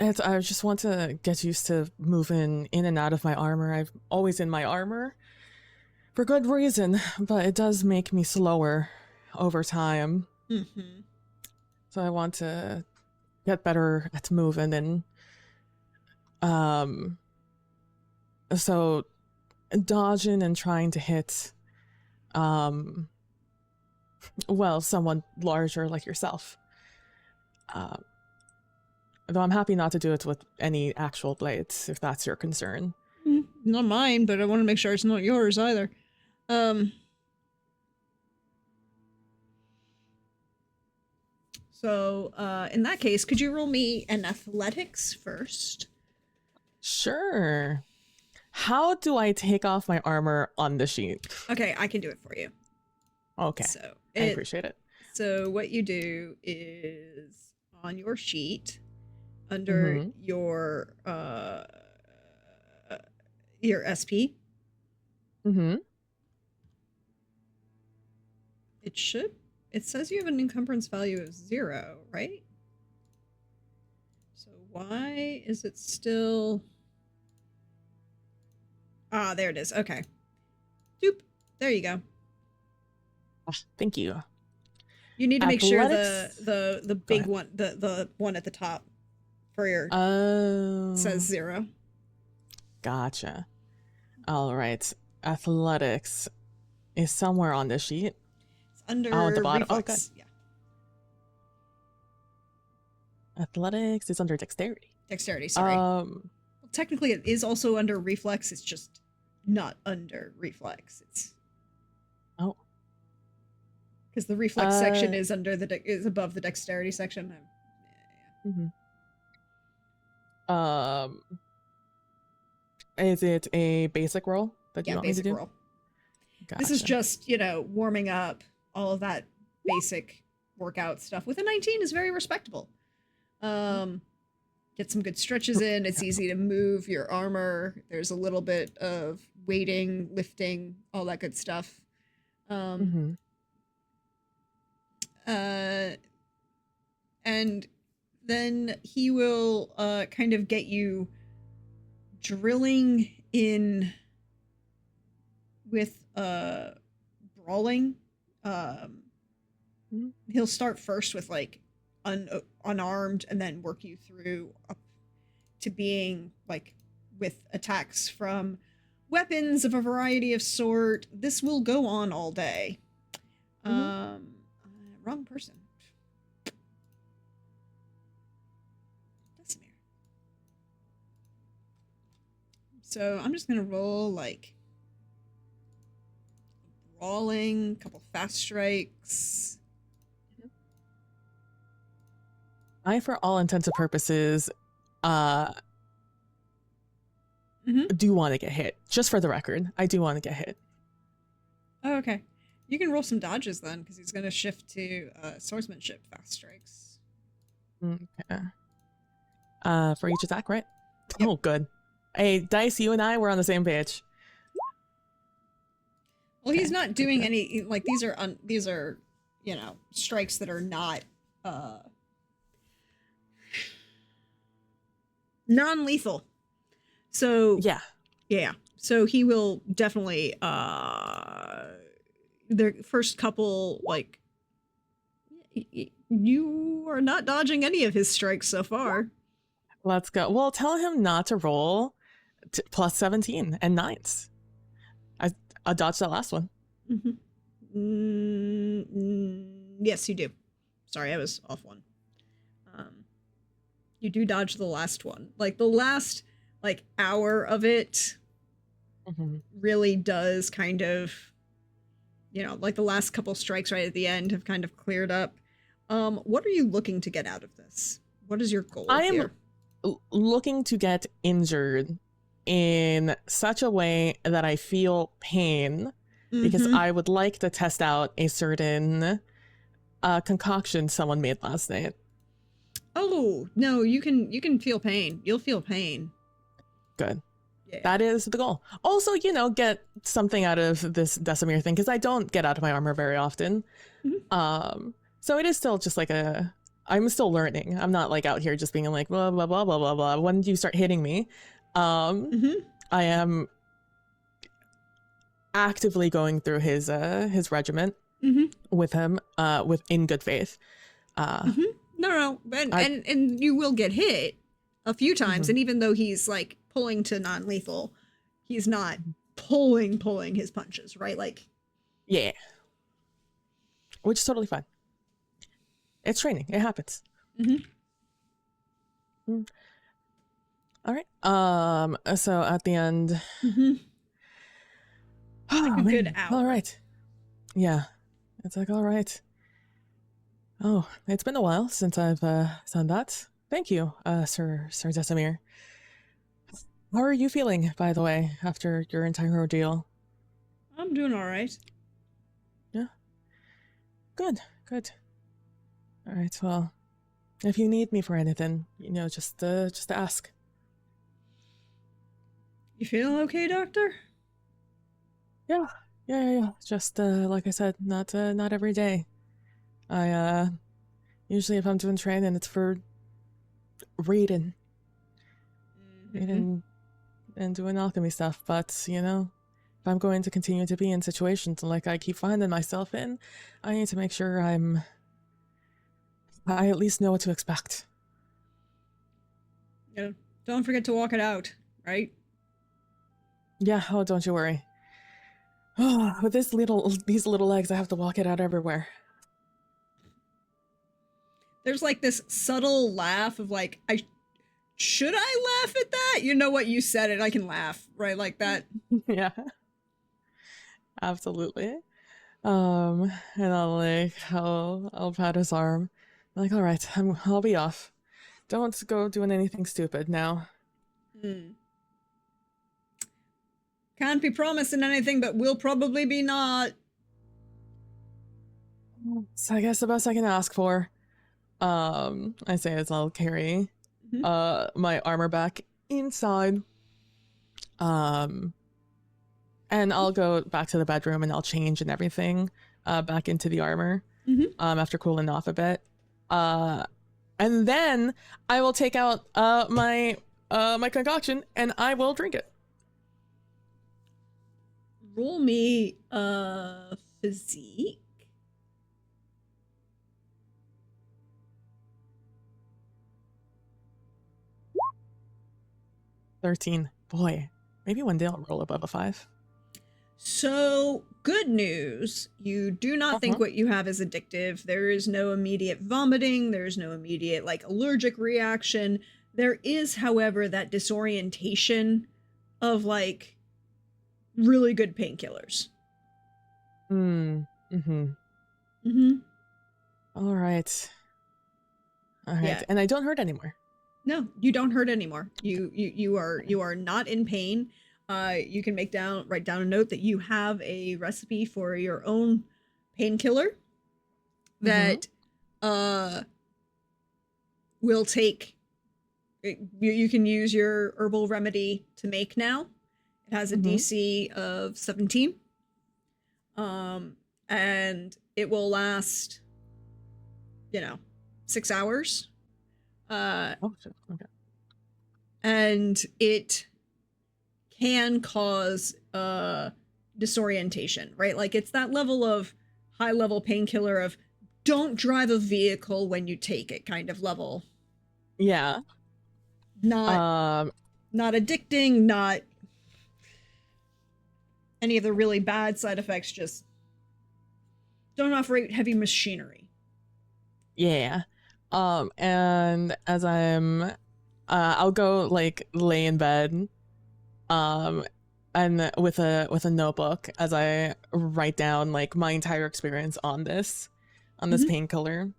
I just want to get used to moving in and out of my armor. I'm always in my armor for good reason, but it does make me slower over time. So I want to get better at moving, and so dodging and trying to hit someone larger like yourself. Though I'm happy not to do it with any actual blades, if that's your concern. Not mine, but I want to make sure it's not yours either. So, in that case, could you roll me an athletics first? Sure. How do I take off my armor on the sheet? Okay, I can do it for you. Okay, So I appreciate it. So what you do is on your sheet, under your SP. It says you have an encumbrance value of 0, right? So why is it still... Ah, there it is. Okay. Doop. There you go. Oh, thank you. You need to make sure Athletics? the big one, the one at the top for your says 0. Gotcha. All right. Athletics is somewhere on this sheet. under Oh, at the bottom. Oh, reflex. Yeah, Athletics is under dexterity. dexterity. Sorry. Well, technically, it is also under reflex. It's just not under reflex. It's Oh. because the reflex section is under the is above the dexterity section. Is it a basic roll that you Yeah, want me to basic do? roll. This is Gotcha. just, you know, warming up, all of that basic workout stuff. With a 19 is very respectable. Get some good stretches in. It's easy to move your armor. There's a little bit of weighting, lifting, all that good stuff. Mm-hmm. And then he will kind of get you drilling in with brawling. He'll start first with like unarmed and then work you through up to being like with attacks from weapons of a variety of sort. This will go on all day. Wrong person. Desimir. So I'm just gonna roll like brawling, couple fast strikes. I, for all intents and purposes, do want to get hit. Just for the record, I do want to get hit. Oh, okay. You can roll some dodges then, because he's going to shift to swordsmanship fast strikes. Okay. For each attack, right? Yep. Oh, good. Hey, Dice, you and I were on the same page. Well, he's Okay, not doing any like these are you know, strikes that are not non-lethal. So yeah. So he will definitely the first couple, like, you are not dodging any of his strikes so far. Let's go. Well, tell him not to roll plus 17 and 9s. I dodged that last one. Yes, you do. Sorry, I was off one. You do dodge the last one. Like the last like hour of it really does kind of, you know, like the last couple strikes right at the end have kind of cleared up. What are you looking to get out of this? What is your goal here? Looking to get injured in such a way that I feel pain, because I would like to test out a certain concoction someone made last night. Oh, no, you can feel pain. You'll feel pain. Good. Yeah. That is the goal. Also, you know, get something out of this Desimir thing, because I don't get out of my armor very often. So it is still just like I'm still learning. I'm not like out here just being like blah blah blah blah blah blah. When you start hitting me, I am actively going through his regiment with him, in good faith. No, and you will get hit a few times, and even though he's like pulling to non-lethal, he's not pulling his punches, right? Like, yeah, which is totally fine. It's training. It happens. All right. So at the end, like a good hour. All right. Yeah, it's like all right. Oh, it's been a while since I've done that. Thank you, Sir Desimir. How are you feeling, by the way, after your entire ordeal? I'm doing all right. Yeah. Good. All right. Well, if you need me for anything, you know, just ask. You feeling okay, Doctor? Yeah. Just like I said, not every day. I usually if I'm doing training, it's for reading and doing alchemy stuff. But you know, if I'm going to continue to be in situations like I keep finding myself in, I need to make sure I at least know what to expect. Yeah. Don't forget to walk it out, right? Yeah. Oh, don't you worry. With these little legs, I have to walk it out everywhere. There's like this subtle laugh of like, should I laugh at that? You know what, you said it, I can laugh, right? Like that. Yeah, absolutely. And I'll pat his arm. Like, all right, I'll be off. Don't go doing anything stupid now. Hmm. Can't be promising anything, but will probably be not. So I guess the best I can ask for. I say as I'll carry my armor back inside. And I'll go back to the bedroom and I'll change and everything back into the armor after cooling off a bit. And then I will take out my concoction and I will drink it. Roll me physique. $13. Boy, maybe one day I'll roll above a 5. So, good news. You do not think what you have is addictive. There is no immediate vomiting. There's no immediate, like, allergic reaction. There is, however, that disorientation of, like, really good painkillers. All right. Yeah. And I don't hurt anymore. No, you don't hurt anymore. You are not in pain. You can write down a note that you have a recipe for your own painkiller that will take. You can use your herbal remedy to make now. It has a DC of 17, and it will last, 6 hours. Oh, shit. Okay. And it can cause disorientation, right? Like it's that level of high level painkiller of don't drive a vehicle when you take it kind of level. Yeah. Not addicting, not any of the really bad side effects, just don't operate heavy machinery. Yeah. And as I'll go like lay in bed, and with a notebook as I write down like my entire experience on this painkiller,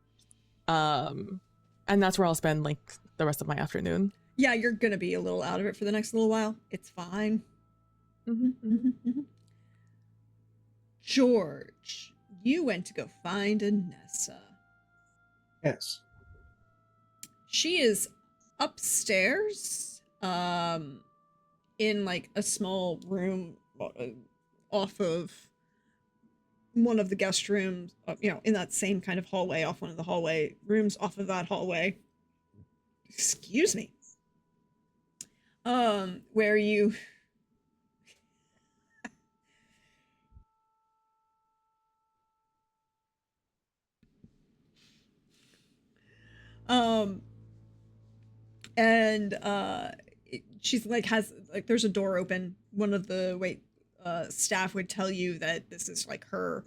and that's where I'll spend like the rest of my afternoon. Yeah, you're gonna be a little out of it for the next little while. It's fine. George, you went to go find Anessa. Yes. She is upstairs, in like a small room off of one of the guest rooms, in that same kind of hallway, off one of the hallway rooms off of that hallway. Excuse me. Where you and she's like there's a door open. One of the staff would tell you that this is like her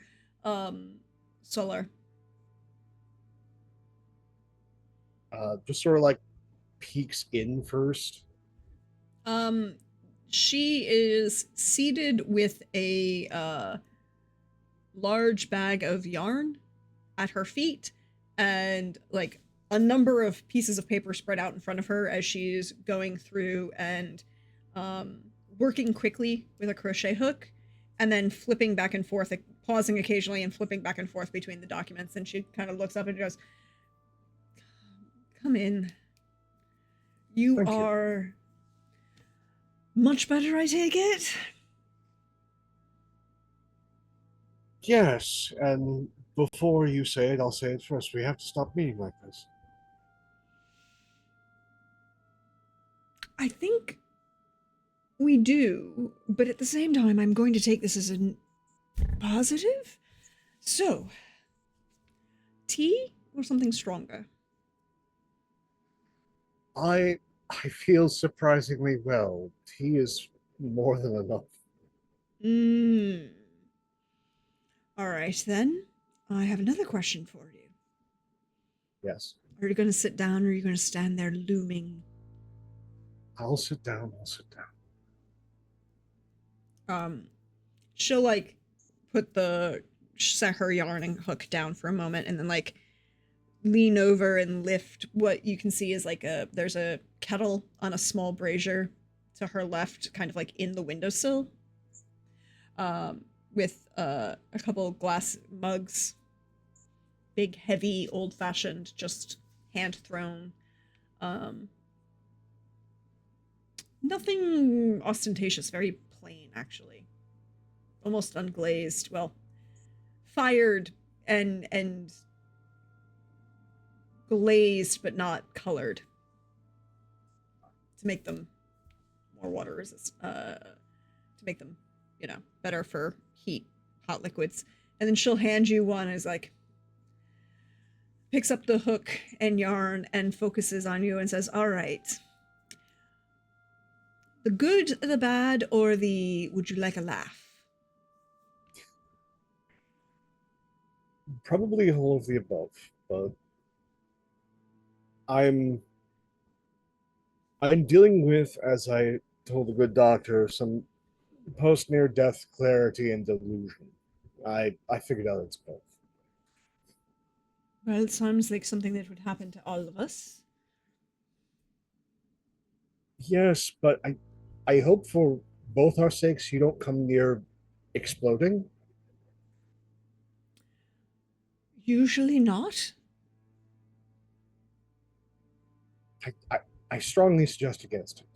cellar. Just sort of like peeks in first. She is seated with a large bag of yarn at her feet and like a number of pieces of paper spread out in front of her as she's going through and working quickly with a crochet hook and then flipping back and forth, pausing occasionally and flipping back and forth between the documents. And she kind of looks up and goes, "Come in. You Thank are much better, I take it?" Yes, and before you say it, I'll say it first. We have to stop meeting like this. I think we do, but at the same time, I'm going to take this as a positive. So, tea or something stronger? I feel surprisingly well. Tea is more than enough. All right, then. I have another question for you. Yes. Are you going to sit down or are you going to stand there looming? I'll sit down. I'll sit down. Um, she'll like put set her yarning hook down for a moment and then like lean over and lift what you can see is like there's a kettle on a small brazier to her left, kind of like in the windowsill, with a couple glass mugs, big, heavy, old-fashioned, just hand thrown. Um, Nothing ostentatious, very plain actually, almost unglazed. Well, fired and glazed but not colored to make them more water resistant, to make them, better for heat, hot liquids. And then she'll hand you one as like picks up the hook and yarn and focuses on you and says, "All right. The good, the bad, or the would you like a laugh?" Probably all of the above, but I'm I'm dealing with, as I told the good doctor, some post near death clarity and delusion. I figured out it's both. Well, it sounds like something that would happen to all of us. Yes, but I hope for both our sakes you don't come near exploding. Usually not. I strongly suggest against it.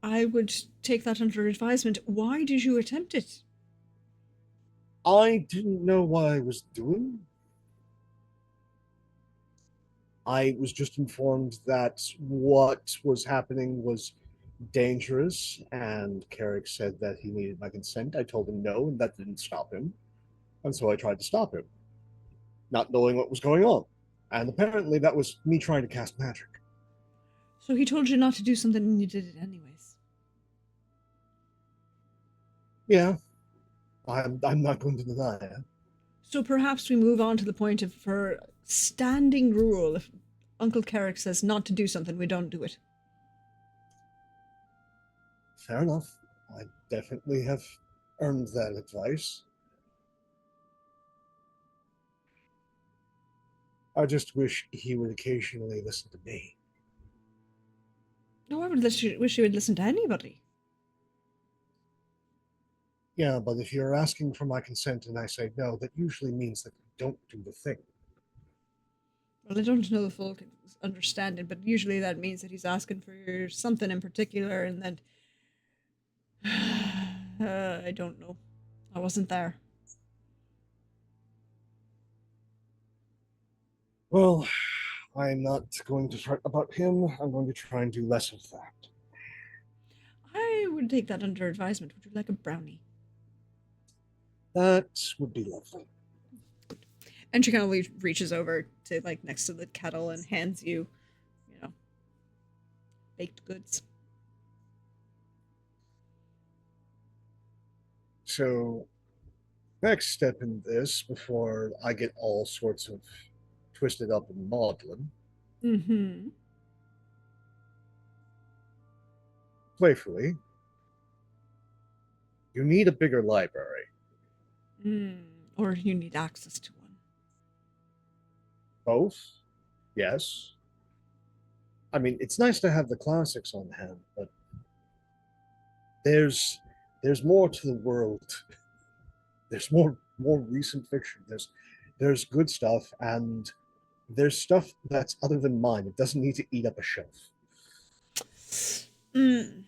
I would take that under advisement. Why did you attempt it? I didn't know what I was doing. I was just informed that what was happening was dangerous, and Carrick said that he needed my consent. I told him no, and that didn't stop him. And so I tried to stop him, not knowing what was going on. And apparently that was me trying to cast magic. So he told you not to do something and you did it anyways. Yeah, I'm not going to deny it. So perhaps we move on to the point of her standing rule. If Uncle Carrick says not to do something, we don't do it. Fair enough. I definitely have earned that advice. I just wish he would occasionally listen to me. No, I would wish you would listen to anybody. Yeah, but if you're asking for my consent and I say no, that usually means that you don't do the thing. Well, I don't know the full understanding, but usually that means that he's asking for something in particular, and then I don't know. I wasn't there. Well, I'm not going to try about him. I'm going to try and do less of that. I would take that under advisement. Would you like a brownie? That would be lovely. And she kind of reaches over to like next to the kettle and hands you, baked goods. So, next step in this, before I get all sorts of twisted up and maudlin, Mm-hmm. playfully, you need a bigger library. Or you need access to one. Both, yes. I mean, it's nice to have the classics on hand, but there's more to the world. There's more recent fiction. There's good stuff, and there's stuff that's other than mine. It doesn't need to eat up a shelf. Mm.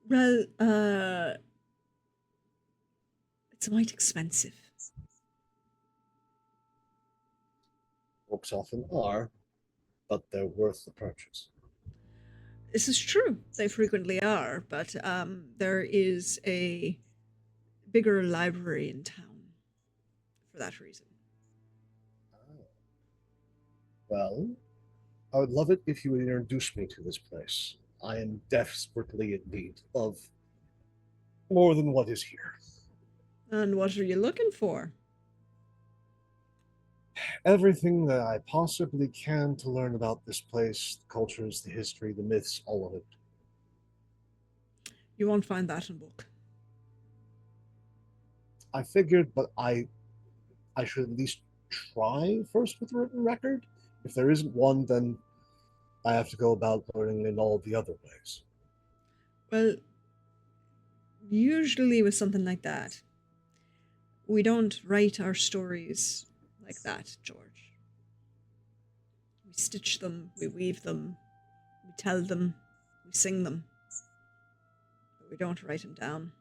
Well, it's quite expensive. Books often are, but they're worth the purchase. This is true. They frequently are, but there is a bigger library in town for that reason. Well, I would love it if you would introduce me to this place. I am desperately in need of more than what is here. And what are you looking for? Everything that I possibly can to learn about this place, the cultures, the history, the myths, all of it. You won't find that in a book. I figured, but I should at least try first with a written record. If there isn't one, then I have to go about learning in all the other ways. Well, usually with something like that, we don't write our stories like that, George. We stitch them, we weave them, we tell them, we sing them, but we don't write them down.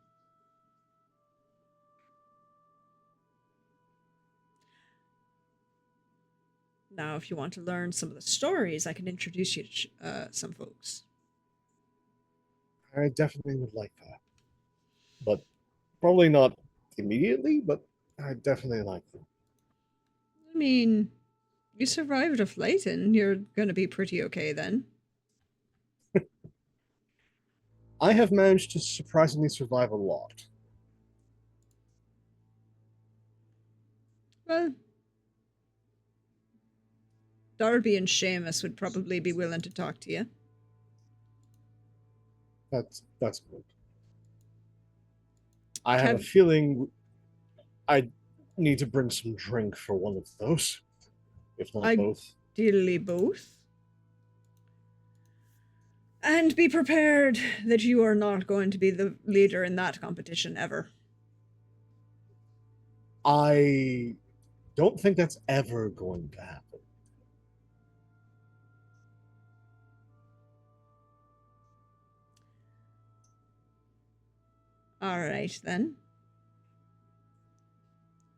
Now, if you want to learn some of the stories, I can introduce you to some folks. I definitely would like that. But probably not immediately, but I definitely like them. I mean, you survived a flight in, you're going to be pretty okay then. I have managed to surprisingly survive a lot. Well, Darby and Seamus would probably be willing to talk to you. That's good. I have a Kev- feeling I need to bring some drink for one of those, if not both. Ideally both. And be prepared that you are not going to be the leader in that competition ever. I don't think that's ever going to happen. All right, then.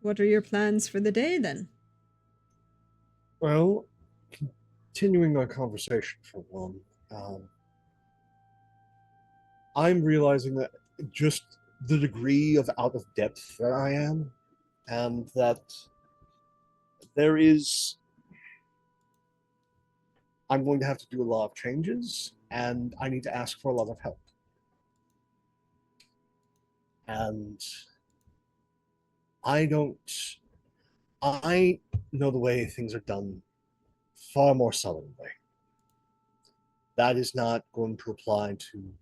What are your plans for the day, then? Well, continuing our conversation for one, I'm realizing that just the degree of out of depth that I am, and that there is, I'm going to have to do a lot of changes, and I need to ask for a lot of help. And I know the way things are done far more subtly. That is not going to apply to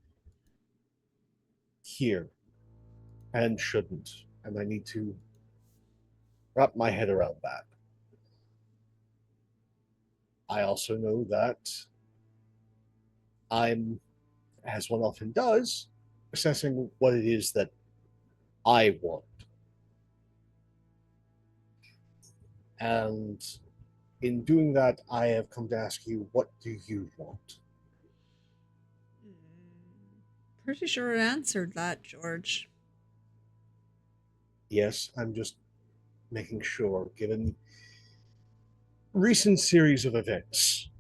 here and shouldn't. And I need to wrap my head around that. I also know that I'm, as one often does, assessing what it is that I want. And in doing that, I have come to ask you, what do you want? Pretty sure I answered that, George. Yes, I'm just making sure, given recent series of events.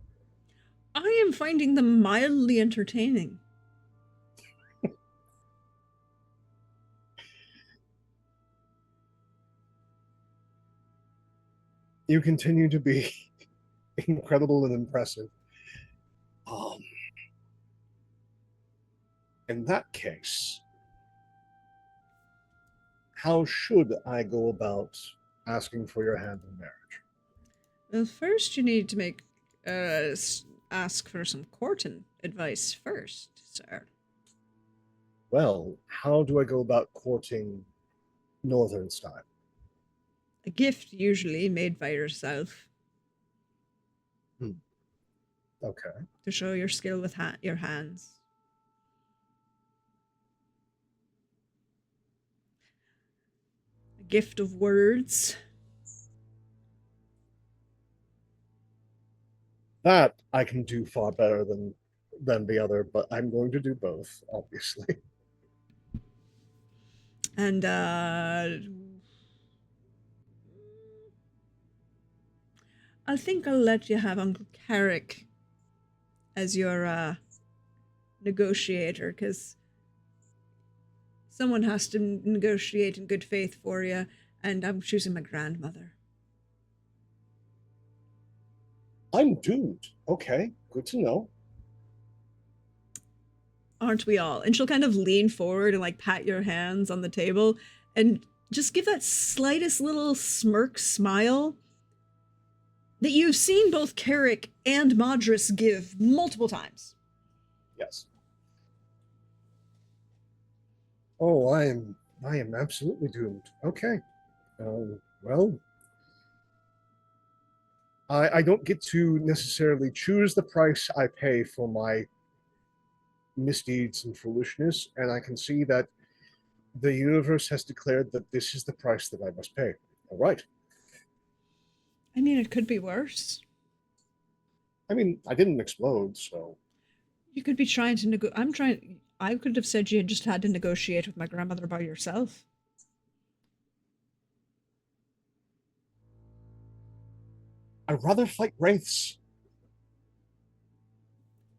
I am finding them mildly entertaining. You continue to be incredible and impressive. Um, in that case, how should I go about asking for your hand in marriage? Well, first you need to ask for some courting advice first, sir. Well, how do I go about courting Northern style? A gift usually made by yourself Okay. to show your skill with your hands. A gift of words. That I can do far better than the other, but I'm going to do both, obviously. And I think I'll let you have Uncle Carrick as your negotiator, because someone has to negotiate in good faith for you, and I'm choosing my grandmother. I'm doomed. Okay, good to know. Aren't we all? And she'll kind of lean forward and like pat your hands on the table and just give that slightest little smirk smile that you've seen both Carrick and Madras give multiple times. Yes. Oh, I am absolutely doomed. Okay. Well, I don't get to necessarily choose the price I pay for my misdeeds and foolishness, and I can see that the universe has declared that this is the price that I must pay. All right. I mean, it could be worse. I mean, I didn't explode, so You could be trying to I could have said you had just had to negotiate with my grandmother by yourself. I'd rather fight wraiths.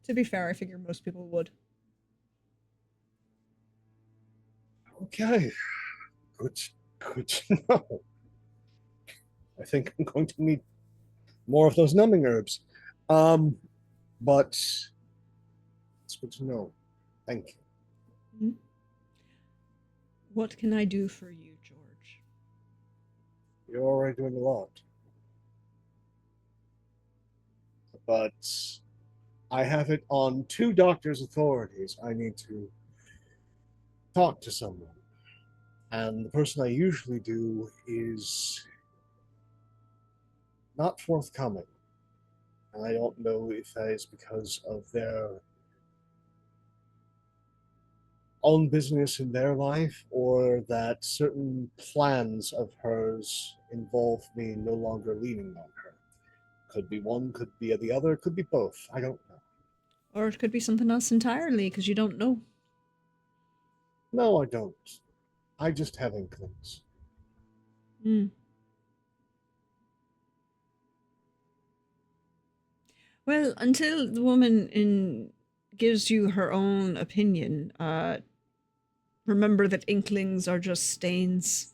To be fair, I figure most people would. Okay. Good, good to know. I think I'm going to need more of those numbing herbs. But it's good to know. Thank you. Hmm? What can I do for you, George? You're already doing a lot. But I have it on two doctors' authorities. I need to talk to someone. And the person I usually do is not forthcoming. And I don't know if that is because of their own business in their life or that certain plans of hers involve me no longer leaning on her. Could be one, could be the other, could be both. I don't know. Or it could be something else entirely, because you don't know. No, I don't. I just have inklings. Hmm. Well, until the woman in gives you her own opinion, remember that inklings are just stains.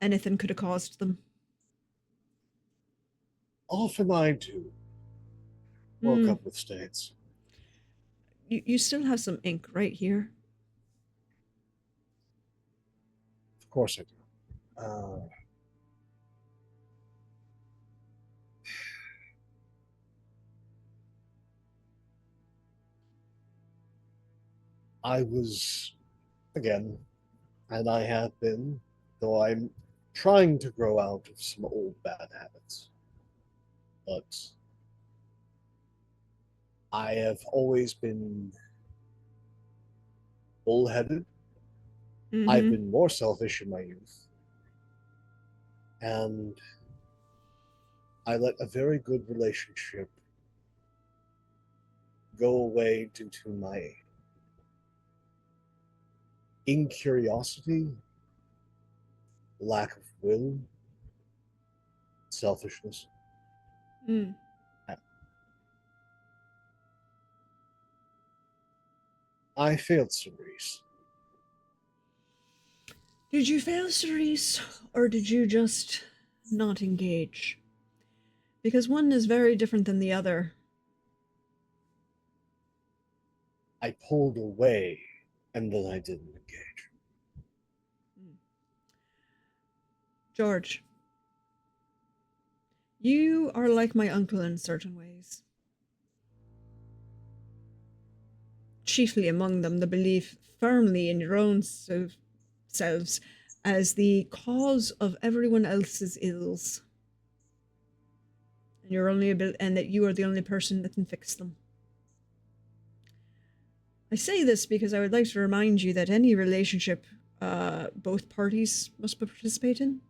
Anything could have caused them. Often I do woke Hmm. up with stains. You still have some ink right here. Of course I do. I was, again, and I have been, though I'm trying to grow out of some old bad habits. But I have always been bullheaded. I've Mm-hmm. been more selfish in my youth. And I let a very good relationship go away due to my incuriosity, lack of will, selfishness. Mm. I failed Cerise. Did you fail, Cerise, or did you just not engage? Because one is very different than the other. I pulled away and then I didn't engage. George, you are like my uncle in certain ways. Chiefly among them, the belief firmly in your own selves as the cause of everyone else's ills. And and that you are the only person that can fix them. I say this because I would like to remind you that any relationship both parties must participate in,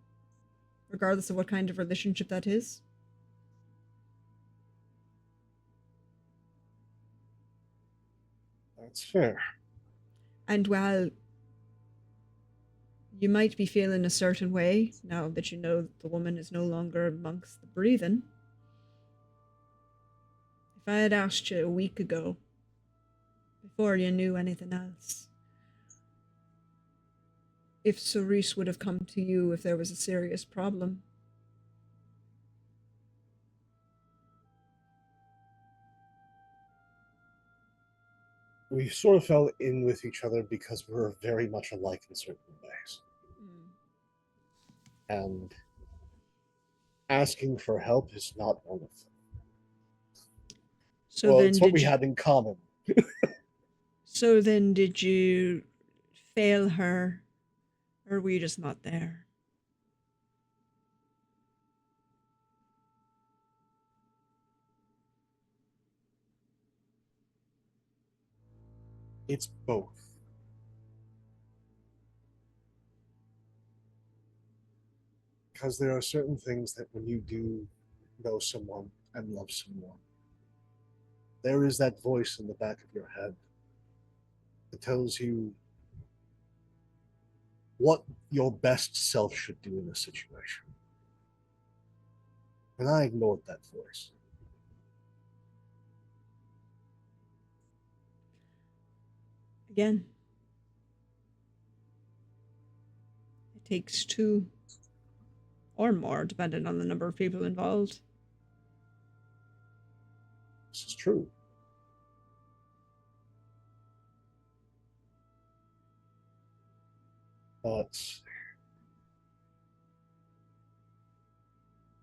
regardless of what kind of relationship that is. That's fair. And while you might be feeling a certain way now that you know the woman is no longer amongst the breathing, if I had asked you a week ago, before you knew anything else, if Cerise would have come to you if there was a serious problem, we sort of fell in with each other because we were very much alike in certain ways. And asking for help is not one of them. So Well, then it's what did we you, had in common. so then did you fail her, or were you just not there? It's both. Because there are certain things that when you do know someone and love someone, there is that voice in the back of your head that tells you what your best self should do in a situation. And I ignored that voice. Again, it takes two or more, depending on the number of people involved. This is true. But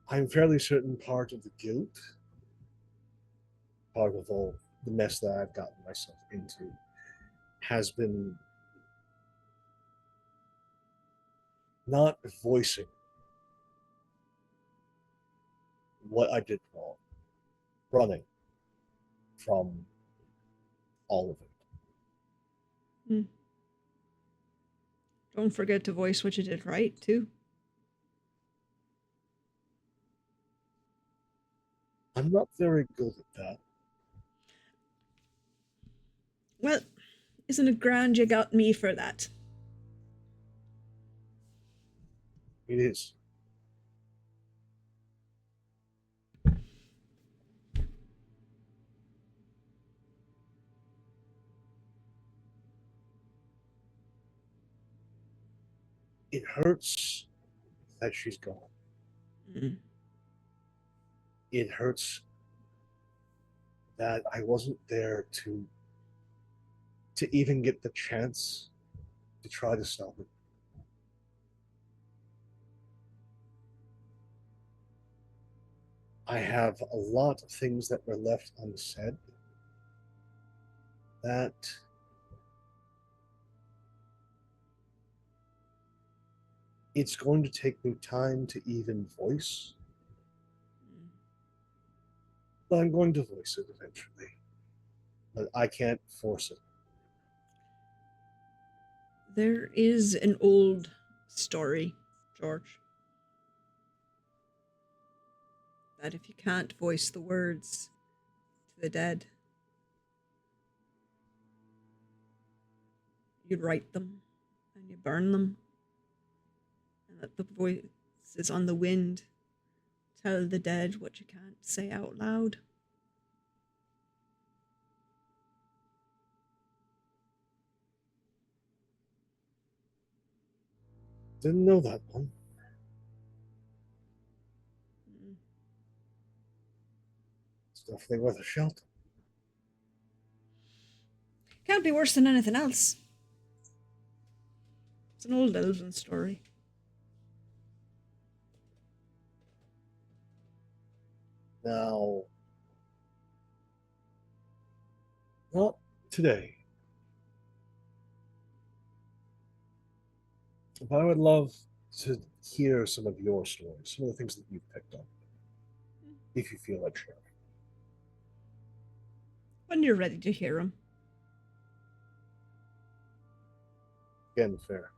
I'm fairly certain part of the guilt, part of all the mess that I've gotten myself into, has been not voicing what I did wrong, running from all of it. Don't forget to voice what you did right, too. I'm not very good at that. Well, isn't it grand you got me for that? It is. It hurts that she's gone. Mm. It hurts that I wasn't there to even get the chance to try to stop it. I have a lot of things that were left unsaid that it's going to take me time to even voice, but I'm going to voice it eventually. But I can't force it. There is an old story, George, that if you can't voice the words to the dead, you write them and you burn them, and let the voices on the wind tell the dead what you can't say out loud. Didn't know that one. It's definitely worth a shot. Can't be worse than anything else. It's an old elven story. Now, not today. But I would love to hear some of your stories, some of the things that you've picked up, if you feel like sharing. When you're ready to hear them. Again, fair.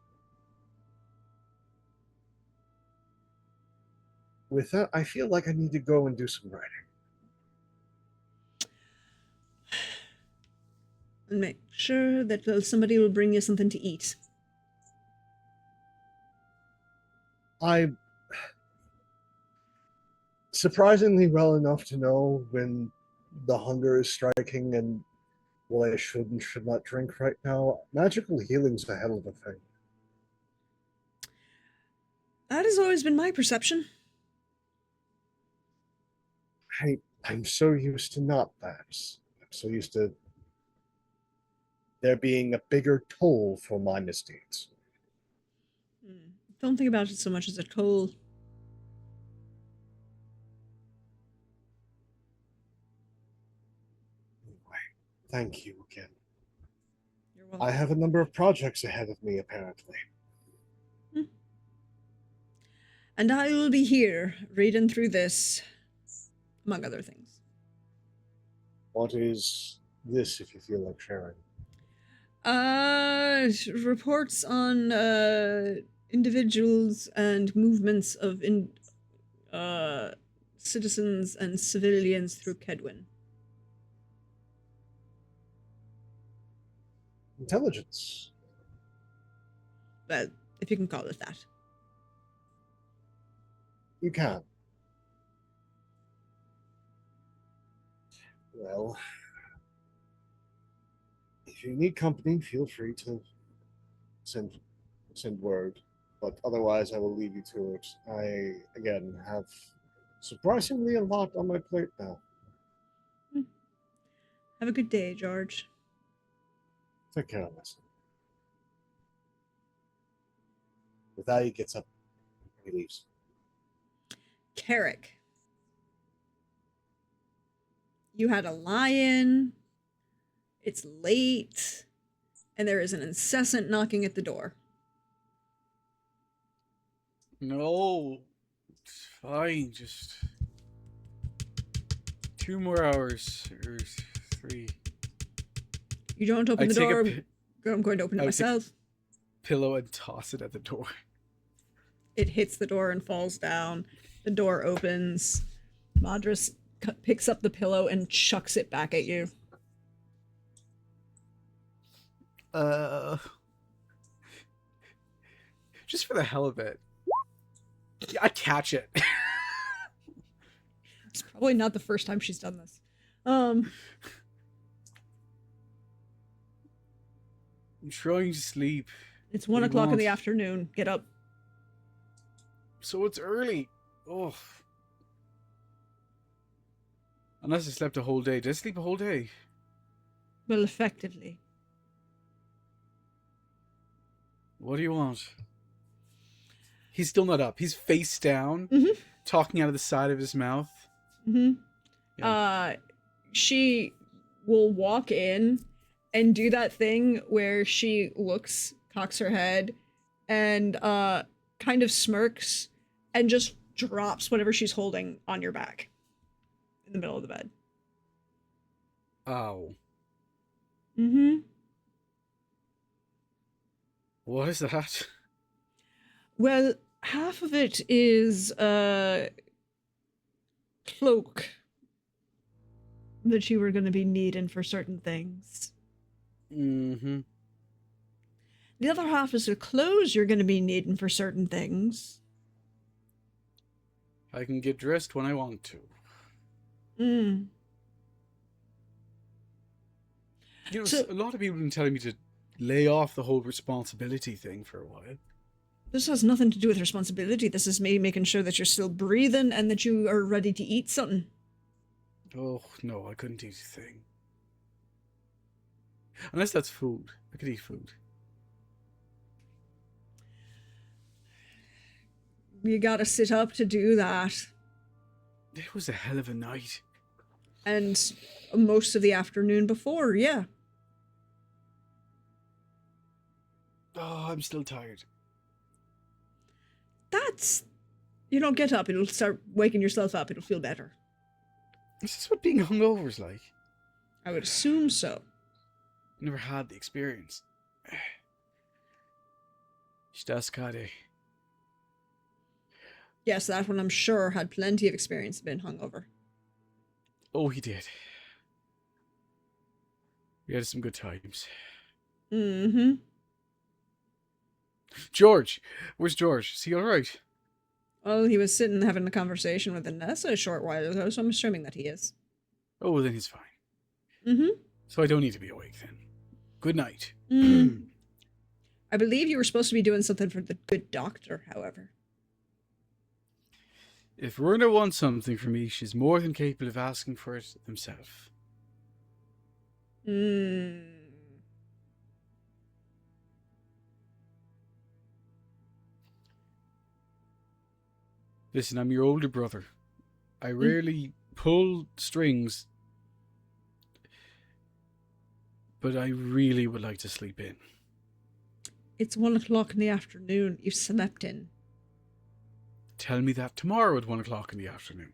With that, I feel like I need to go and do some writing. And make sure that somebody will bring you something to eat. I'm surprisingly well enough to know when the hunger is striking and what I should and should not drink right now. Magical healing's a hell of a thing. That has always been my perception. I'm so used to not that. I'm so used to there being a bigger toll for my misdeeds. Don't think about it so much as a toll. Anyway, thank you again. You're welcome. I have a number of projects ahead of me, apparently. And I will be here reading through this, among other things. What is this, if you feel like sharing? Reports on individuals and movements of citizens and civilians through Kedwin. Intelligence. Well, if you can call it that. You can. Well, if you need company, feel free to send word. But otherwise, I will leave you to it. I, again, have surprisingly a lot on my plate now. Have a good day, George. Take care of myself. With that, he gets up and he leaves. Carrick. You had a lion. It's late. And there is an incessant knocking at the door. No, it's fine. Just 2 more hours or 3. You don't open the take door. a I'm going to open it I would take- myself. pillow and toss it at the door. It hits the door and falls down. The door opens. Madras picks up the pillow and chucks it back at you. Just for the hell of it, I catch it. It's probably not the first time she's done this. I'm trying to sleep. It's What 1 do you o'clock in the want? afternoon. Get up. So it's early. Oh. Unless I slept a whole day. Did I sleep a whole day? Well, effectively. What do you want? He's still not up. He's face down, Mhm. talking out of the side of his mouth. Mm-hmm. Yeah. She will walk in and do that thing where she looks, cocks her head, and kind of smirks and just drops whatever she's holding on your back in the middle of the bed. Ow. Mm-hmm. What is that? Well, half of it is a cloak that you were going to be needing for certain things. Mm-hmm. The other half is the clothes you're going to be needing for certain things. I can get dressed when I want to. Mm. You know, So- a lot of people have been telling me to lay off the whole responsibility thing for a while. This has nothing to do with responsibility. This is me making sure that you're still breathing and that you are ready to eat something. Oh, no, I couldn't eat a thing. Unless that's food. I could eat food. You gotta sit up to do that. It was a hell of a night. And most of the afternoon before, yeah. Oh, I'm still tired. That's... You don't get up, it'll start waking yourself up, it'll feel better. Is this what being hungover is like? I would assume so. Never had the experience. Staskade. Yes, that one I'm sure had plenty of experience being hungover. Oh, he did. We had some good times. Mm-hmm. George! Where's George? Is he alright? Well, he was sitting having a conversation with Anessa a short while ago, so I'm assuming that he is. Oh, well, then he's fine. Mm-hmm. So I don't need to be awake then. Good night. Mm. I believe you were supposed to be doing something for the good doctor, however. If Runa wants something from me, she's more than capable of asking for it himself. Hmm. Listen, I'm your older brother. I rarely pull strings, but I really would like to sleep in. It's 1 o'clock in the afternoon. You slept in. Tell me that tomorrow at 1 o'clock in the afternoon.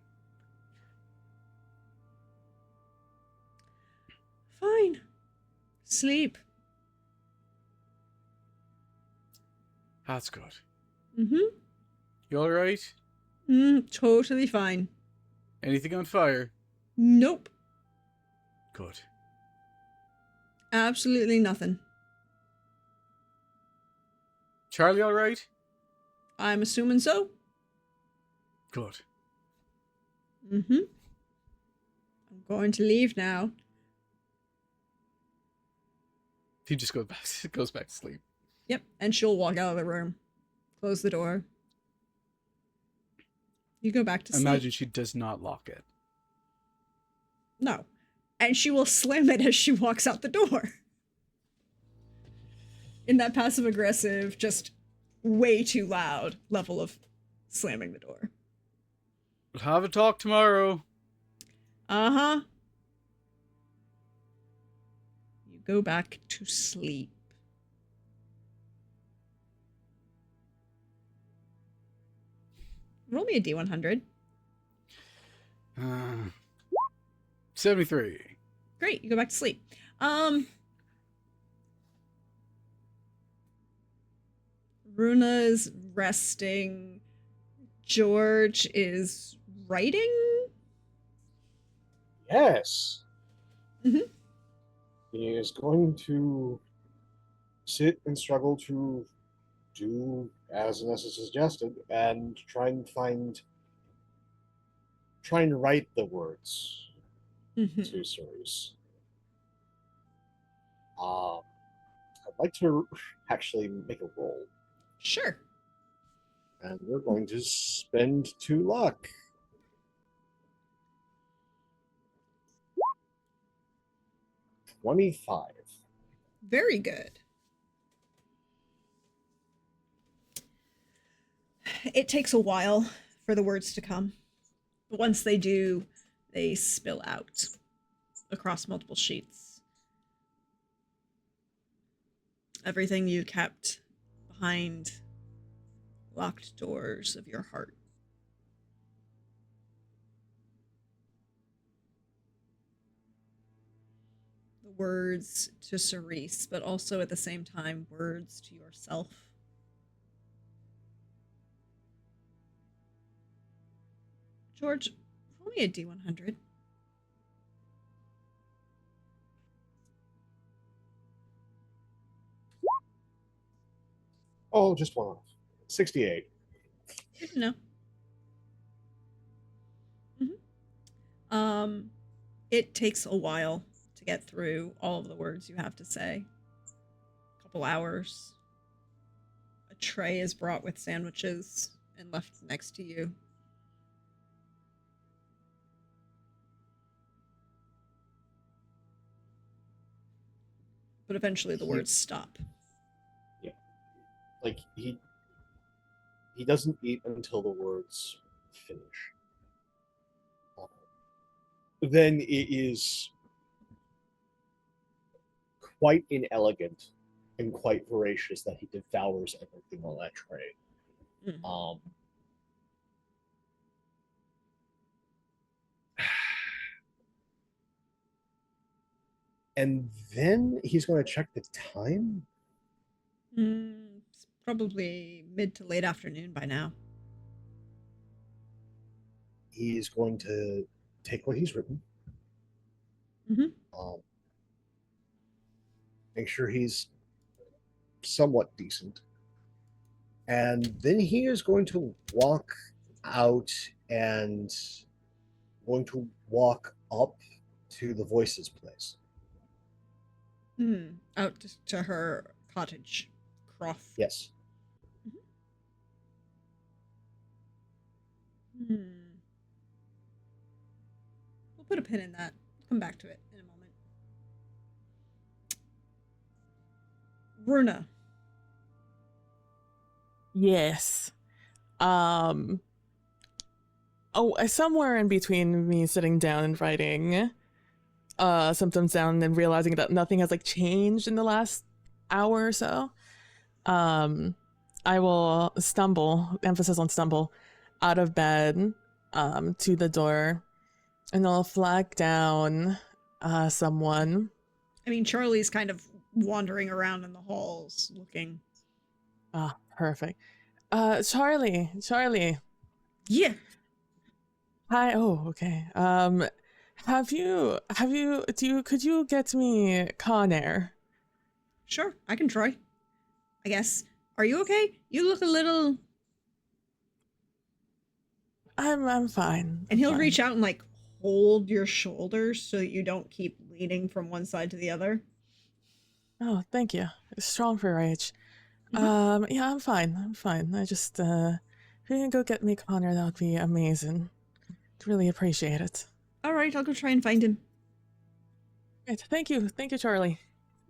Fine. Sleep. That's good. Mm-hmm. You alright? Totally fine. Anything on fire? Nope. Good. Absolutely nothing. Charlie alright? I'm assuming so. Good. Mm-hmm. I'm going to leave now. He just goes back to sleep. Yep. And she'll walk out of the room. Close the door. You go back to sleep. Imagine she does not lock it. No. And she will slam it as she walks out the door. In that passive aggressive, just way too loud level of slamming the door. We'll have a talk tomorrow. Uh-huh. You go back to sleep. Roll me a D100. 73. Great, you go back to sleep. Runa's resting. George is writing? Yes. Mhm. He is going to sit and struggle to do as Anessa suggested and try and write the words Mhm. to Cerise. I'd like to actually make a roll. Sure. And we're going to spend 2 luck. $25. Very good. It takes a while for the words to come. But once they do, they spill out across multiple sheets. Everything you kept behind locked doors of your heart. The words to Cerise, but also at the same time, words to yourself. George, roll me a D100. Oh, just one off. 68. Good to know. It takes a while to get through all of the words you have to say. A couple hours. A tray is brought with sandwiches and left next to you. But eventually the words stop. Yeah. Like he doesn't eat until the words finish. Then it is quite inelegant and quite voracious that he devours everything on that tray. Mm. And then he's going to check the time. It's probably mid to late afternoon by now. He's going to take what he's written. Mm-hmm. Make sure he's somewhat decent. And then he is going to walk out and going to walk up to the Voices place. Out to her cottage. Croft. Yes. We'll put a pin in that. Come back to it in a moment. Runa. Yes. somewhere in between me sitting down and writing symptoms down and realizing that nothing has like changed in the last hour or so, I will stumble, emphasis on stumble, out of bed to the door, and I'll flag down someone. I mean, Charlie's kind of wandering around in the halls looking. Ah, perfect. Charlie. Yeah. Hi. Oh, okay. Could you get me Con Air? Sure, I can try. I guess. Are you okay? You look a little. I'm fine. And he'll fine. reach out and like hold your shoulders so that you don't keep leaning from one side to the other. Oh, thank you. Strong for your age. Yeah, I'm fine. I just, if you can go get me Connor, that would be amazing. Really appreciate it. All right, I'll go try and find him. Great. Thank you, Charlie.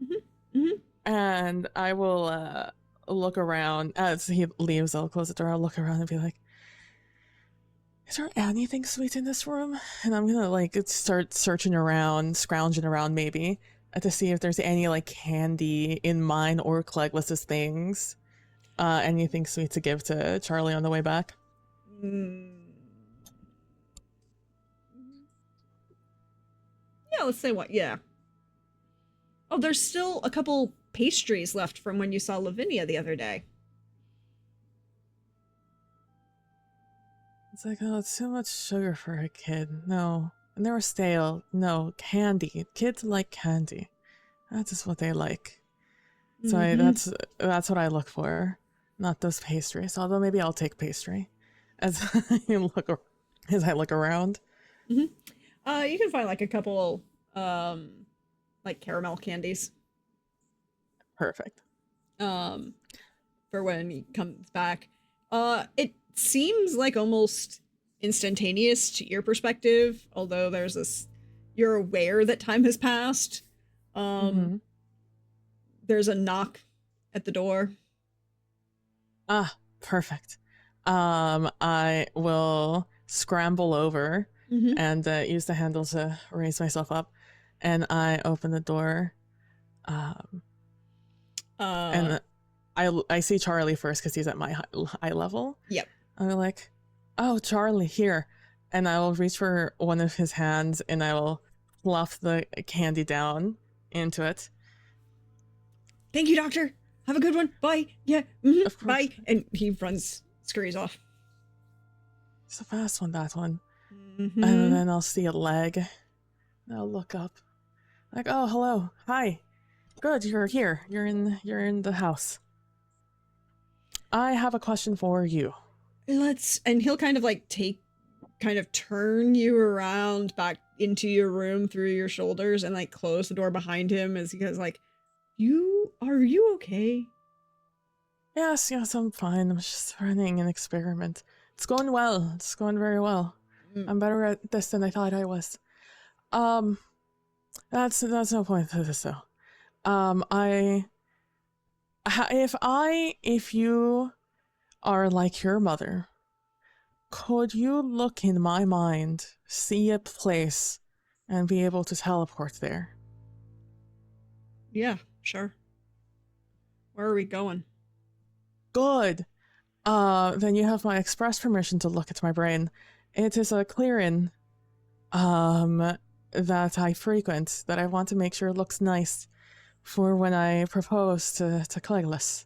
Mm-hmm. And I will, look around. As he leaves, I'll close the door. I'll look around and be like, is there anything sweet in this room? And I'm gonna, like, start searching around, scrounging around maybe, to see if there's any, like, candy in mine or Cleglis's things. Anything sweet to give to Charlie on the way back? Yeah, let's say what? Yeah. Oh, there's still a couple pastries left from when you saw Lavinia the other day. It's like, oh, it's too much sugar for a kid. No. And they were stale. No, candy. Kids like candy. That is what they like. So that's what I look for. Not those pastries. Although maybe I'll take pastry as I look around. You can find like a couple like caramel candies. Perfect. For when he comes back. It seems like almost instantaneous to your perspective, although there's this, you're aware that time has passed. There's a knock at the door. Ah, perfect. I will scramble over and use the handle to raise myself up, and I open the door. And I see Charlie first because he's at my eye level. Yep. I'm like, oh, Charlie, here. And I will reach for one of his hands and I will fluff the candy down into it. Thank you, doctor. Have a good one. Bye. Yeah. Bye. And he scurries off. It's a fast one, that one. And then I'll see a leg. And I'll look up. Like, oh, hello. Hi. Good, you're here. You're in the house. I have a question for you. And he'll kind of turn you around back into your room through your shoulders and like close the door behind him as he goes like, are you okay? Yes, I'm fine. I'm just running an experiment. It's going well. It's going very well. I'm better at this than I thought I was. That's no point to this though. If you are like your mother, could you look in my mind, see a place, and be able to teleport there? Yeah, sure. Where are we going? Good. Then you have my express permission to look at my brain. It is a clearing, that I frequent, that I want to make sure looks nice for when I propose to Cleglis.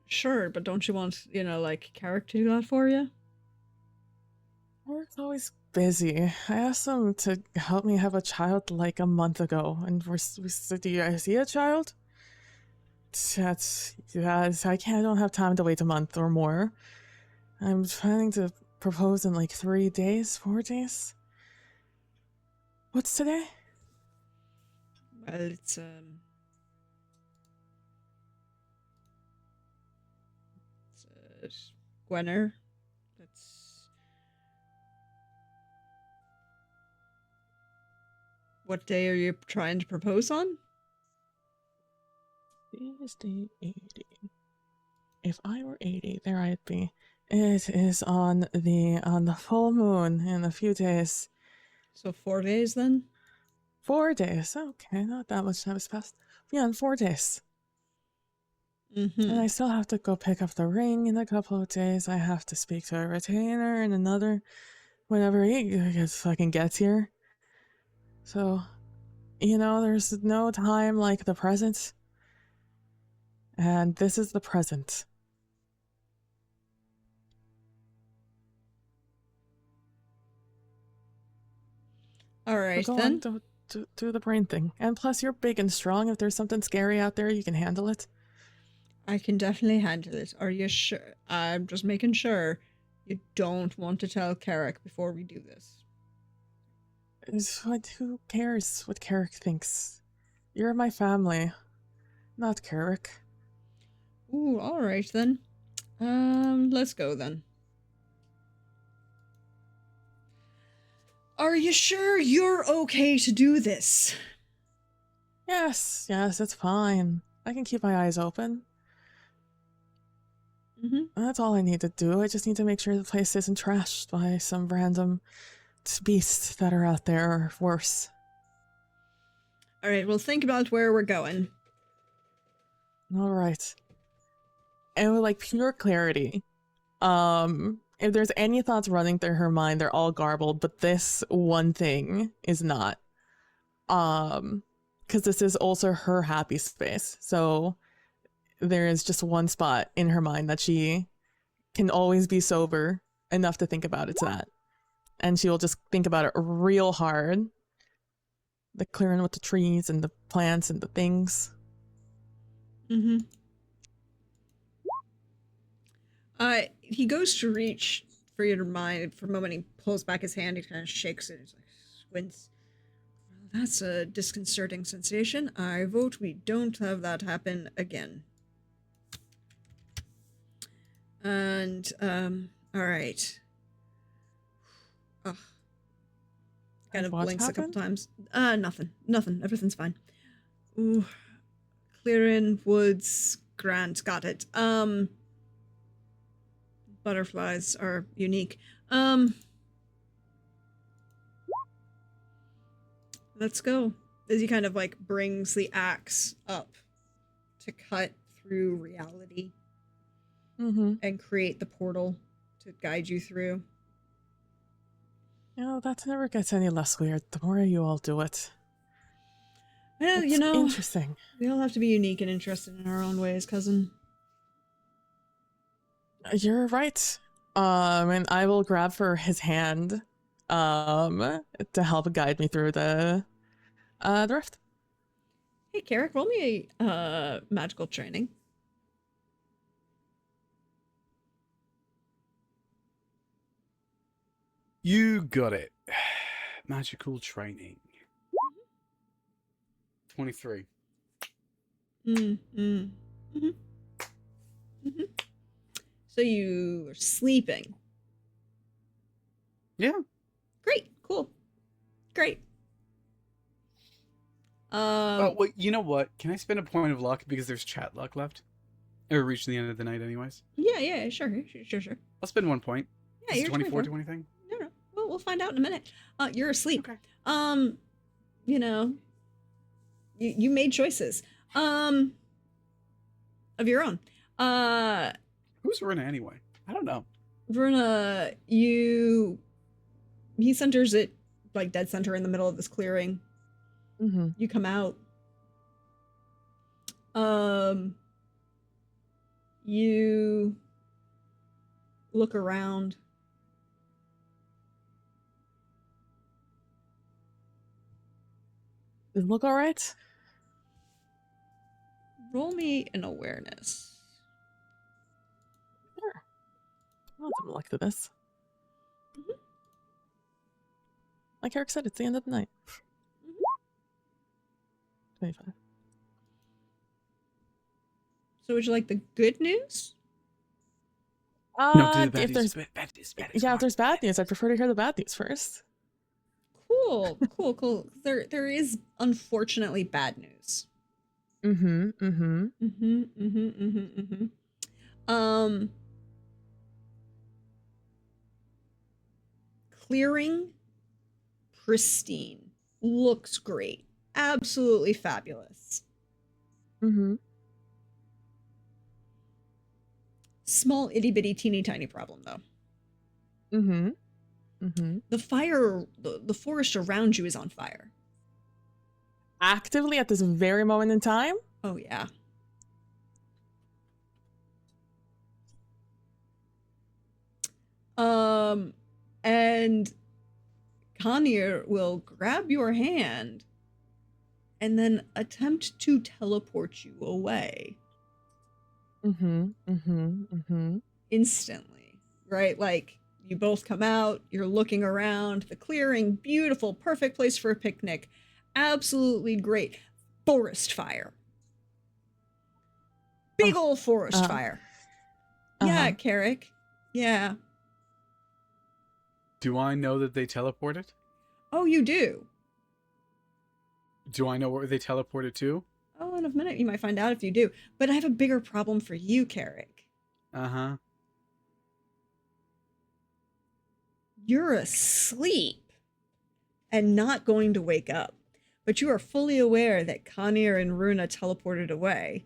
Sure, but don't you want, like, Carrick to do that for you? We're always busy. I asked them to help me have a child like a month ago, and we said, do you guys see a child? I don't have time to wait a month or more. I'm planning to propose in like 4 days. What's today? Well, it's Gwenner. What day are you trying to propose on? Tuesday 18. if I were 80, there I'd be. It is on the full moon in a few days. So 4 days then? 4 days. Okay, not that much time has passed. Yeah, in 4 days. Mm-hmm. And I still have to go pick up the ring in a couple of days. I have to speak to a retainer in another whenever he fucking gets here. So, there's no time like the present. And this is the present. All So right, go then. on, do the brain thing. And plus, you're big and strong. If there's something scary out there, you can handle it. I can definitely handle it. Are you sure? I'm just making sure you don't want to tell Carrick before we do this. Who cares what Carrick thinks? You're my family, not Carrick. Ooh, all right then. Let's go then. Are you sure you're okay to do this? Yes, it's fine. I can keep my eyes open. Mm-hmm. That's all I need to do. I just need to make sure the place isn't trashed by some random beasts that are out there or worse. All right, well, think about where we're going. All right. And with like pure clarity, if there's any thoughts running through her mind, they're all garbled, but this one thing is not. Because this is also her happy space. So there is just one spot in her mind that she can always be sober enough to think about it's that. And she will just think about it real hard. The clearing with the trees and the plants and the things. Mm-hmm. He goes to reach for your mind. For a moment, he pulls back his hand. He kind of shakes it. He's like, squints. Well, that's a disconcerting sensation. I vote we don't have that happen again. And, all right. Ugh. Kind of What blinks a couple happened? times. Nothing. Nothing. Everything's fine. Ooh. Clearing woods. Grant. Got it. Butterflies are unique. Let's go. As he kind of like brings the axe up to cut through reality and create the portal to guide you through. That never gets any less weird the more you all do it. Well, It's interesting. we all have to be unique and interested in our own ways, cousin. You're right. And I will grab for his hand, to help guide me through the rift. Hey, Carrick, roll me a magical training. You got it. Magical training. 23. So you are sleeping. Yeah. Great. Cool. Great. Oh, well, you know what? Can I spend a point of luck because there's chat luck left? Or reach the end of the night anyways? Yeah, sure. I'll spend 1 point. Yeah, Does you're 24 24. do anything? No. We'll find out in a minute. You're asleep. Okay. You made choices. Of your own. Who's Rena anyway? I don't know. Verna, he centers it like dead center in the middle of this clearing. You come out. You look around. Does it look all right? Roll me an awareness. Sure. I'll have some luck to this. Like Eric said, it's the end of the night. 25. So would you like the good news? No, do the bad If news. there's Bad news. if there's bad news, I'd prefer to hear the bad news first. Cool. There is unfortunately bad news. Um, clearing, pristine, looks great, absolutely fabulous. Mm-hmm. Small itty bitty teeny tiny problem though. Mm-hmm. Mm-hmm. The fire, the forest around you is on fire. Actively at this very moment in time? Oh yeah. And Conir will grab your hand and then attempt to teleport you away Mm-hmm. Mm-hmm. Mm-hmm. instantly, right? Like you both come out, you're looking around, the clearing, beautiful, perfect place for a picnic, absolutely great. Forest fire. Big old forest fire. Yeah, Carrick. Yeah. Do I know that they teleported? Oh, you do? Do I know where they teleported to? Oh, in a minute you might find out if you do. But I have a bigger problem for you, Carrick. Uh-huh. You're asleep and not going to wake up. But you are fully aware that Conir and Runa teleported away.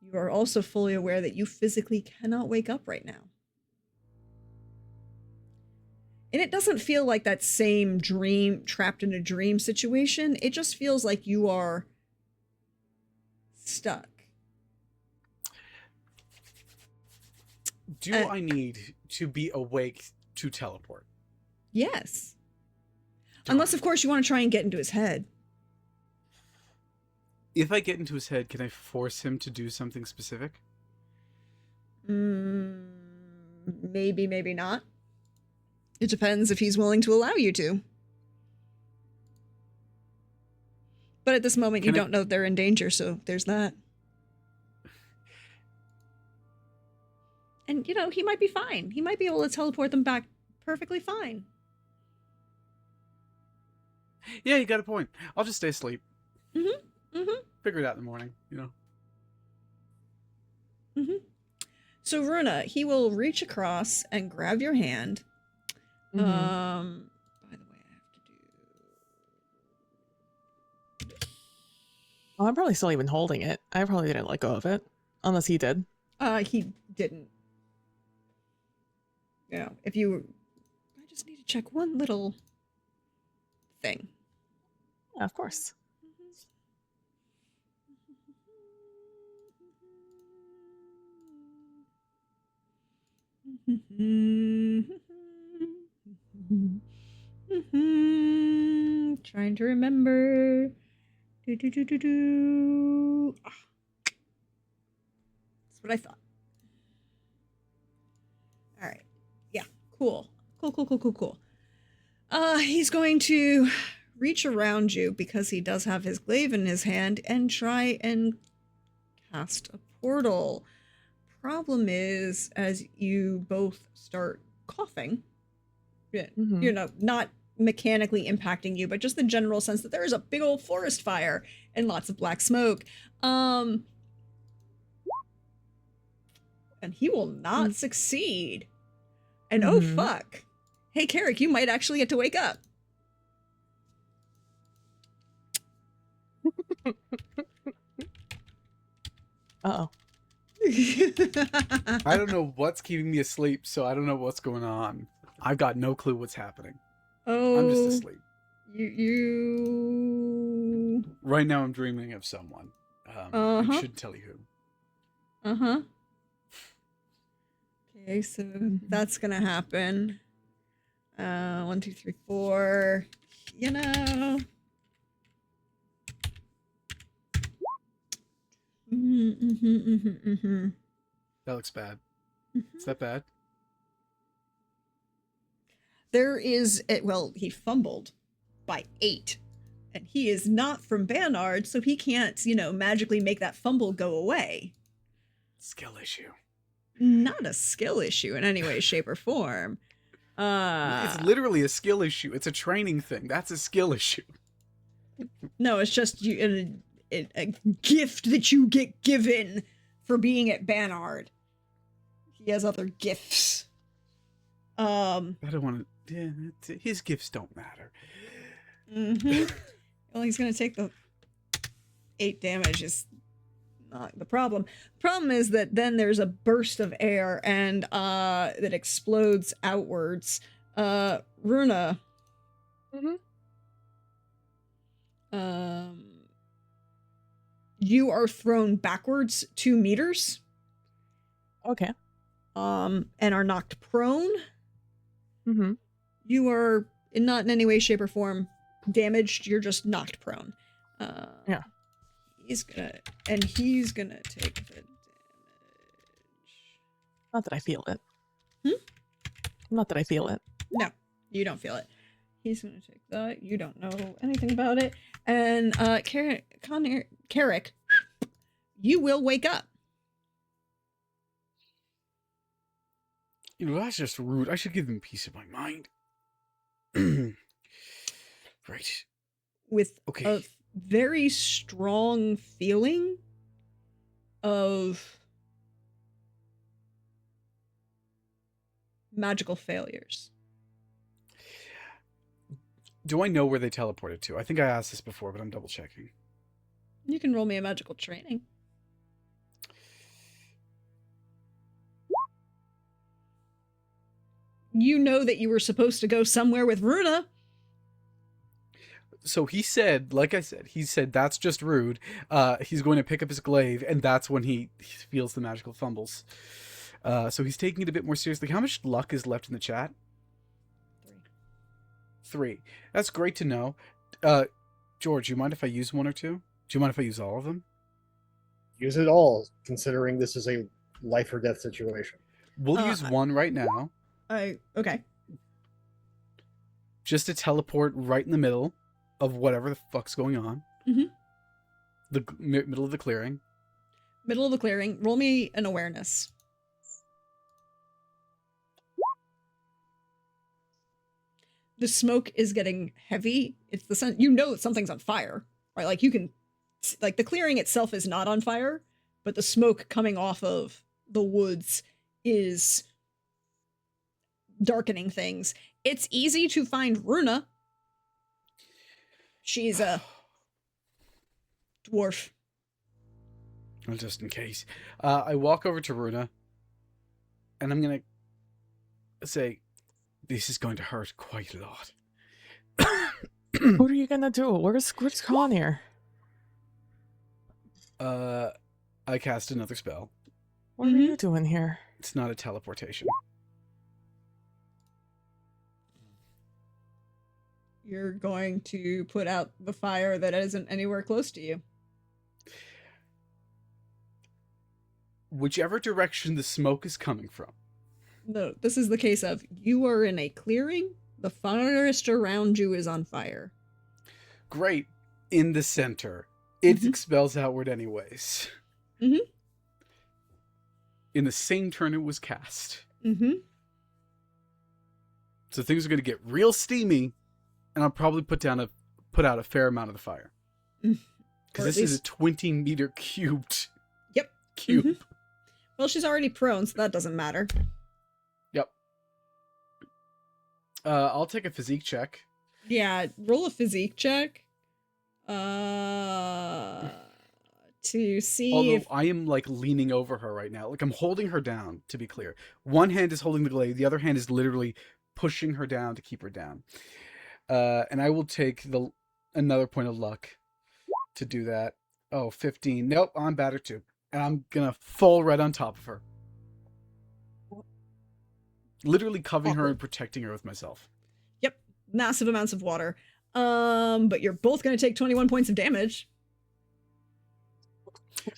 You are also fully aware that you physically cannot wake up right now. And it doesn't feel like that same dream, trapped in a dream situation. It just feels like you are stuck. Do I need to be awake to teleport? Yes. Unless, of course, you want to try and get into his head. If I get into his head, can I force him to do something specific? Maybe, maybe not. It depends if he's willing to allow you to. But at this moment, you don't know they're in danger, so there's that. And, you know, he might be fine. He might be able to teleport them back perfectly fine. Yeah, you got a point. I'll just stay asleep. Mm-hmm. Mm-hmm. Figure it out in the morning, you know. Mm-hmm. So, Runa, he will reach across and grab your hand. Mm-hmm. By the way, I have to do... Oh, I'm probably still even holding it. I probably didn't let go of it. Unless he did. He didn't. You know, if you... I just need to check one little thing. Yeah, of course. Trying to remember. Ah. That's what I thought. All right. Yeah. Cool. Cool. He's going to reach around you because he does have his glaive in his hand and try and cast a portal. Problem is, as you both start coughing, you know, not mechanically impacting you, but just the general sense that there is a big old forest fire and lots of black smoke. And he will not succeed. And oh fuck. Hey, Carrick, you might actually get to wake up. Uh-oh. I don't know what's keeping me asleep, so I don't know what's going on. I've got no clue what's happening. Oh, I'm just asleep. You. Right now I'm dreaming of someone. I shouldn't tell you who. Okay, so that's gonna happen. 1, 2, 3, 4. You know. That looks bad. Is that bad? There is, well, he fumbled by 8. And he is not from Banard, so he can't, you know, magically make that fumble go away. Skill issue. Not a skill issue in any way, shape, or form. It's literally a skill issue. It's a training thing. That's a skill issue. No, it's just a gift that you get given for being at Banard. He has other gifts. I don't want to. Yeah, his gifts don't matter. Well, he's gonna take the 8 damage. Is not the problem. The problem is that then there's a burst of air and that explodes outwards. Runa. You are thrown backwards 2 meters. Okay. And are knocked prone. Mm-hmm. You are not in any way, shape, or form damaged. You're just knocked prone. Yeah. He's gonna take the damage. Not that I feel it. Hmm? Not that I feel it. No, you don't feel it. He's gonna take that. You don't know anything about it. And Carrick, you will wake up. You know, that's just rude. I should give them peace of my mind. Right. With Okay. a very strong feeling of magical failures. Do I know where they teleported to? I think I asked this before, but I'm double checking. You can roll me a magical training. You know that you were supposed to go somewhere with Runa. So he said, like I said, he said that's just rude. He's going to pick up his glaive, and that's when he feels the magical fumbles. So he's taking it a bit more seriously. How much luck is left in the chat? 3. That's great to know. George, you mind if I use 1 or 2? Do you mind if I use all of them? Use it all, considering this is a life or death situation. We'll use 1 right now. Okay. Just to teleport right in the middle of whatever the fuck's going on. Mm-hmm. The middle of the clearing. Middle of the clearing. Roll me an awareness. The smoke is getting heavy. It's the sun. You know that something's on fire, right? Like you can, like the clearing itself is not on fire, but the smoke coming off of the woods is darkening things. It's easy to find Runa. She's a dwarf. Well, just in case. I walk over to Runa, and I'm going to say, this is going to hurt quite a lot. What are you gonna do? Where's Conir? I cast another spell. What are you doing here? It's not a teleportation. You're going to put out the fire that isn't anywhere close to you. Whichever direction the smoke is coming from. No, this is the case of you are in a clearing. The forest around you is on fire. Great. In the center. It expels outward anyways. Mm-hmm. In the same turn it was cast. Mm-hmm. So things are going to get real steamy, and I'll probably put out a fair amount of the fire. Because this is a 20-meter cubed. Yep. Cube. Mm-hmm. Well, she's already prone, so that doesn't matter. Yep. I'll take a physique check. Yeah, roll a physique check. To see Although if I am like leaning over her right now. Like I'm holding her down, to be clear. One hand is holding the glaive, the other hand is literally pushing her down to keep her down. And I will take another point of luck to do that. Oh, 15. Nope, I'm battered too. And I'm gonna fall right on top of her. Literally covering her and protecting her with myself. Yep, massive amounts of water. But you're both gonna take 21 points of damage.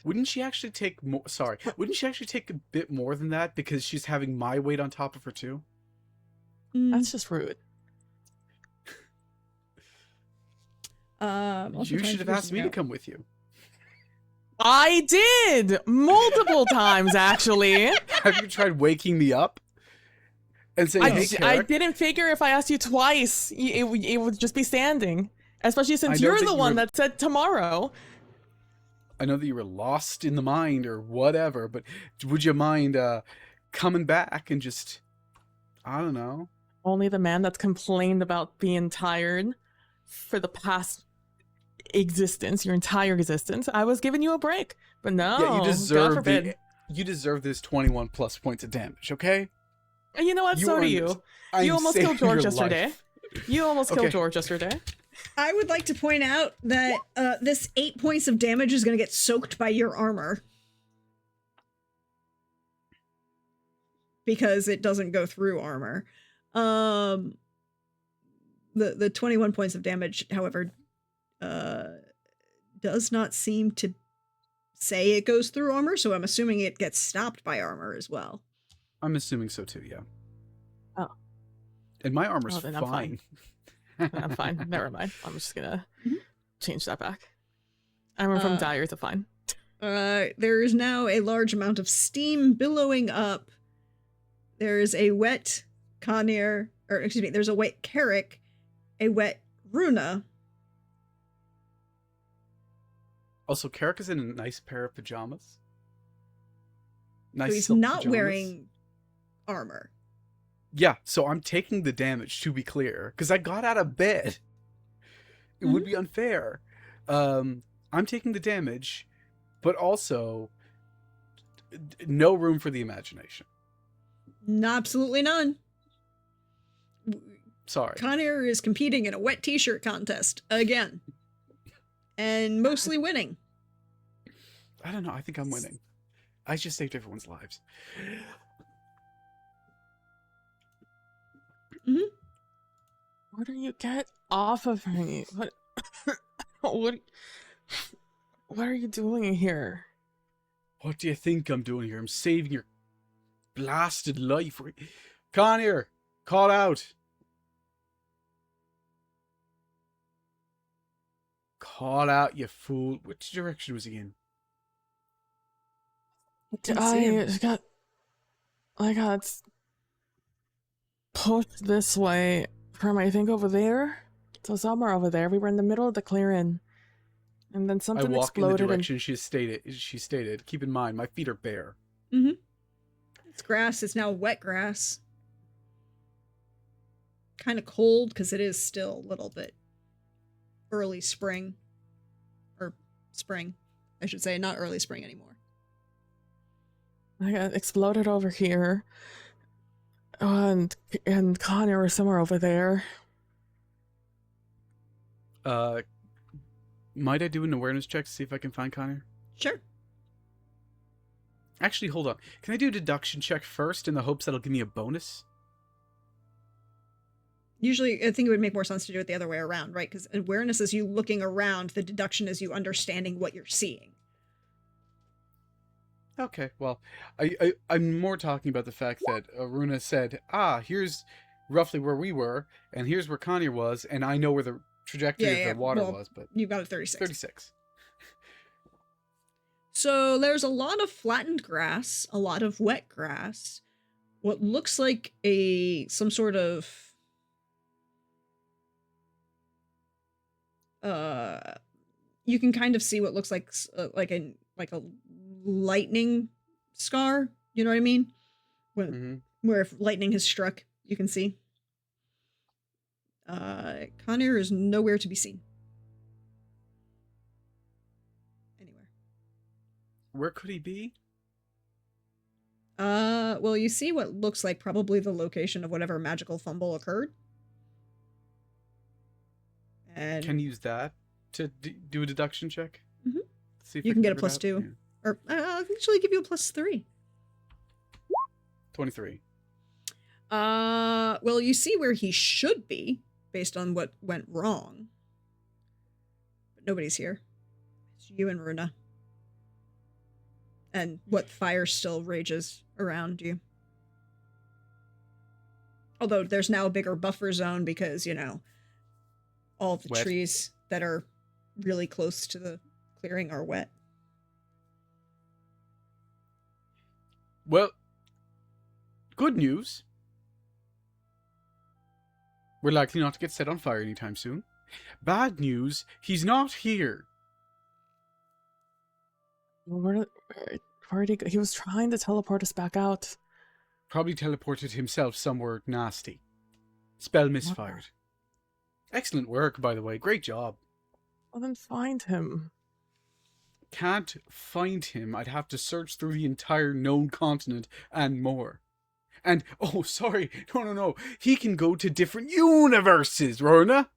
Wouldn't she actually take more? Sorry, wouldn't she actually take a bit more than that because she's having my weight on top of her too? That's just rude. You should have asked me to come with you. I did multiple times, actually. Have you tried waking me up and saying, "Hey, I Carrick, didn't figure if I asked you twice, it would just be standing. Especially since know you're that the you one were- that said tomorrow. I know that you were lost in the mind or whatever, but would you mind coming back and just, I don't know. Only the man that's complained about being tired for the past existence, your entire existence. I was giving you a break, but no, Yeah, you God deserve forbid. you deserve this 21 plus points of damage, okay? And you know what? So do earned you. it. I'm You almost killed saving your George yesterday. life. You almost killed Okay. George yesterday. I would like to point out that this 8 points of damage is going to get soaked by your armor. Because it doesn't go through armor. The 21 points of damage, however, does not seem to say it goes through armor, so I'm assuming it gets stopped by armor as well. I'm assuming so too, yeah. Oh. And my armor's Oh, then I'm fine. I'm fine. Never mind. I'm just gonna Mhm. change that back. I went from dire to fine. There is now a large amount of steam billowing up. There is a wet Conir, or excuse me, there's a wet Carrick, a wet Runa. Also, Carrick is in a nice pair of pajamas. So Nice he's silk not pajamas. wearing armor. Yeah, so I'm taking the damage, to be clear, because I got out of bed. It would be unfair. I'm taking the damage, but also no room for the imagination. Absolutely none. Sorry. Conir is competing in a wet t-shirt contest again. And mostly winning. I don't know. I think I'm winning. I just saved everyone's lives. What are you? Get off of me! What? what? What are you doing here? What do you think I'm doing here? I'm saving your blasted life. Conir, call out. Call out, you fool. Which direction was he in? I got pushed this way from, I think, over there. So somewhere over there. We were in the middle of the clearing. And then I something walk in the exploded. direction she stated. Keep in mind, my feet are bare. Mm-hmm. It's grass. It's now wet grass. Kind of cold because it is still a little bit early spring. Or spring, I should say. Not early spring anymore. I got exploded over here. And Connor was somewhere over there. Might I do an awareness check to see if I can find Conir? Sure. Actually, hold on. Can I do a deduction check first in the hopes that'll give me a bonus? Usually, I think it would make more sense to do it the other way around, right? Because awareness is you looking around, the deduction is you understanding what you're seeing. Okay, well, I'm more talking about the fact that Aruna said, here's roughly where we were, and here's where Conir was, and I know where the trajectory of the water was, but... You've got a 36. 36. So there's a lot of flattened grass, a lot of wet grass, what looks like some sort of you can kind of see what looks like a lightning scar, you know what I mean? Where if lightning has struck, you can see. Conir is nowhere to be seen. Anywhere. Where could he be? Well, you see what looks like probably the location of whatever magical fumble occurred. And Can use that to do a deduction check? Mhm. See if You I can get a figure it +2. out? Yeah. Or I'll actually give you a +3. 23. Well, you see where he should be based on what went wrong. But nobody's here. It's you and Runa. And what fire still rages around you. Although there's now a bigger buffer zone because, all the Wet. trees that are really close to the clearing are wet. Well, good news. We're likely not to get set on fire anytime soon. Bad news, he's not here. Where did he go? He was trying to teleport us back out. Probably teleported himself somewhere nasty. Spell misfired. Excellent work, by the way. Great job. Well, then find him. Can't find him. I'd have to search through the entire known continent and more. And, oh, sorry. No. He can go to different universes, Rona.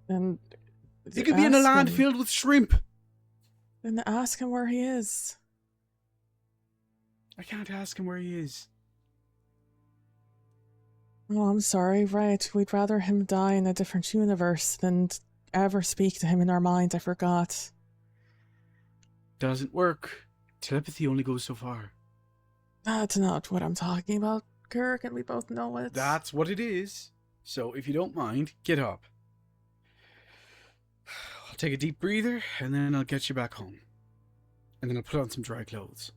And He could be in a ask land him. filled with shrimp. Then ask him where he is. I can't ask him where he is. Oh, I'm sorry, right. We'd rather him die in a different universe than ever speak to him in our minds, I forgot. Doesn't work. Telepathy only goes so far. That's not what I'm talking about, Kirk, and we both know it. That's what it is. So if you don't mind, get up. I'll take a deep breather, and then I'll get you back home. And then I'll put on some dry clothes.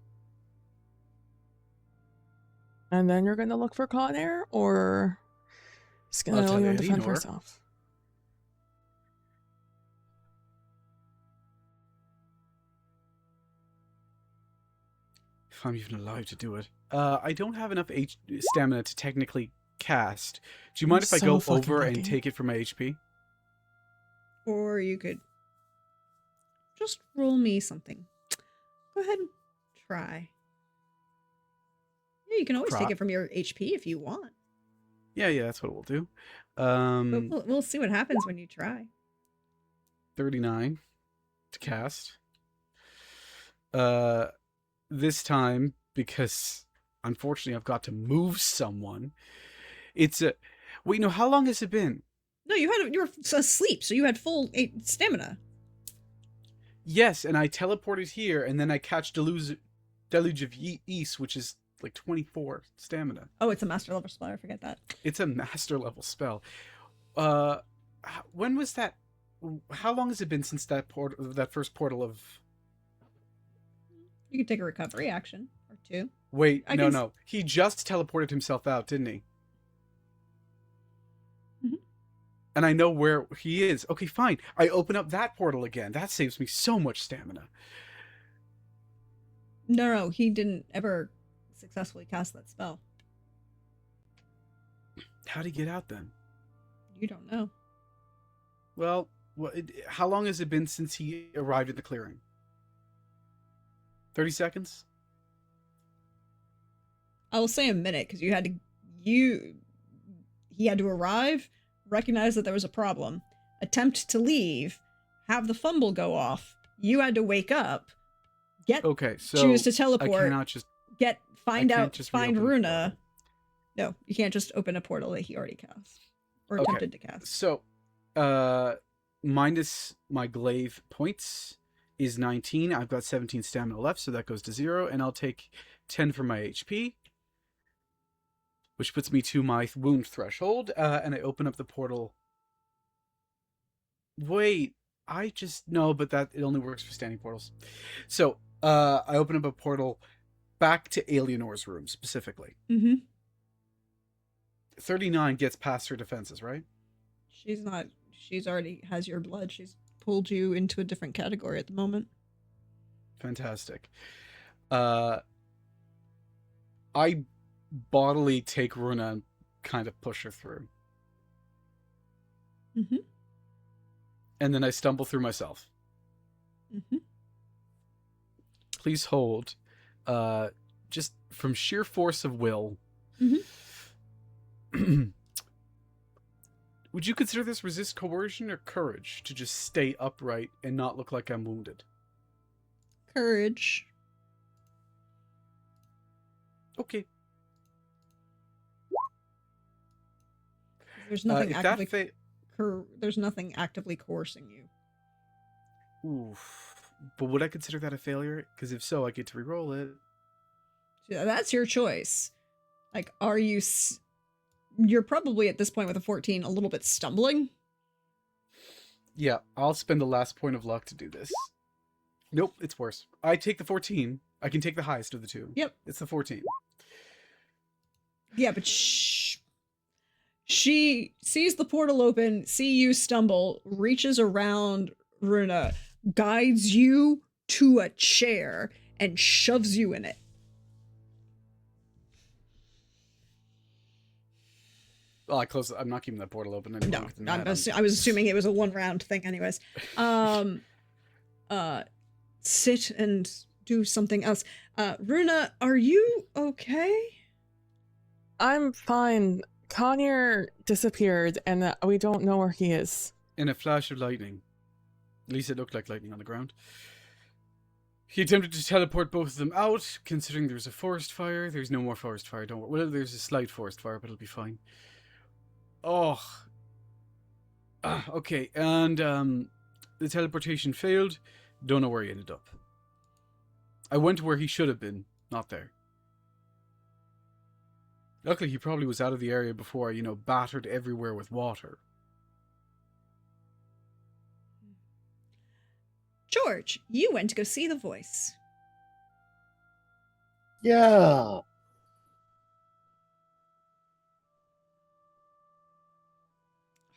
And then you're gonna look for Con Air, or just gonna I'll let tell you defend for Eleanor. yourself? If I'm even alive to do it. I don't have enough stamina to technically cast. Do you mind if I so go fucking over lucky. and take it from my HP? Or you could just roll me something. Go ahead and try. Yeah, you can always Try. take it from your HP if you want. Yeah, that's what we'll do. But we'll see what happens when you try. 39 to cast. This time, because unfortunately I've got to move someone. It's a... Wait, no, how long has it been? No, you were asleep, so you had full stamina. Yes, and I teleported here, and then I catch Deluge of East, which is like 24 stamina. Oh, it's a master level spell. I forget that. It's a master level spell. When was that? How long has it been since that first portal of... You could take a recovery action or two. Wait, I no, can no. He just teleported himself out, didn't he? Mhm. And I know where he is. Okay, fine. I open up that portal again. That saves me so much stamina. No, he didn't ever successfully cast that spell. How'd he get out then? You don't know. Well, how long has it been since he arrived at the clearing? 30 seconds? I will say a minute because he had to arrive, recognize that there was a problem, attempt to leave, have the fumble go off. You had to wake up, Okay, so choose to I teleport, cannot just... find can't just reopen the Runa. No, you can't just open a portal that he already cast or Okay. attempted to cast. So, minus my glaive points is 19. I've got 17 stamina left, so that goes to 0, and I'll take 10 from my HP, which puts me to my wound threshold, and I open up the portal. Wait, no, but it only works for standing portals. So, I open up a portal back to Eleanor's room, specifically. Mm-hmm. 39 gets past her defenses, right? She's already has your blood. She's pulled you into a different category at the moment. Fantastic. I bodily take Runa and kind of push her through. Mm-hmm. And then I stumble through myself. Mm-hmm. Please hold. Just from sheer force of will. Mm-hmm. Would you consider this resist coercion or courage to just stay upright and not look like I'm wounded? Courage. Okay. There's nothing If actively that there's nothing actively coercing you. Oof. But would I consider that a failure? Because if so, I get to re-roll it. So that's your choice. Like, are you... You're probably at this point with a 14 a little bit stumbling. Yeah, I'll spend the last point of luck to do this. Nope, it's worse. I take the 14. I can take the highest of the two. Yep. It's the 14. Yeah, but she sees the portal open, see you stumble, reaches around Runa, guides you to a chair, and shoves you in it. Well, I'm not keeping that portal open any No, longer than that. I was assuming it was a 1-round thing anyways. Sit and do something else. Runa, are you okay? I'm fine. Conyer disappeared, and we don't know where he is. In a flash of lightning. At least it looked like lightning on the ground. He attempted to teleport both of them out, considering there's a forest fire. There's no more forest fire, don't worry. Well, there's a slight forest fire, but it'll be fine. Oh. Okay, and the teleportation failed. Don't know where he ended up. I went to where he should have been, not there. Luckily, he probably was out of the area before I, battered everywhere with water. George, you went to go see the voice. Yeah.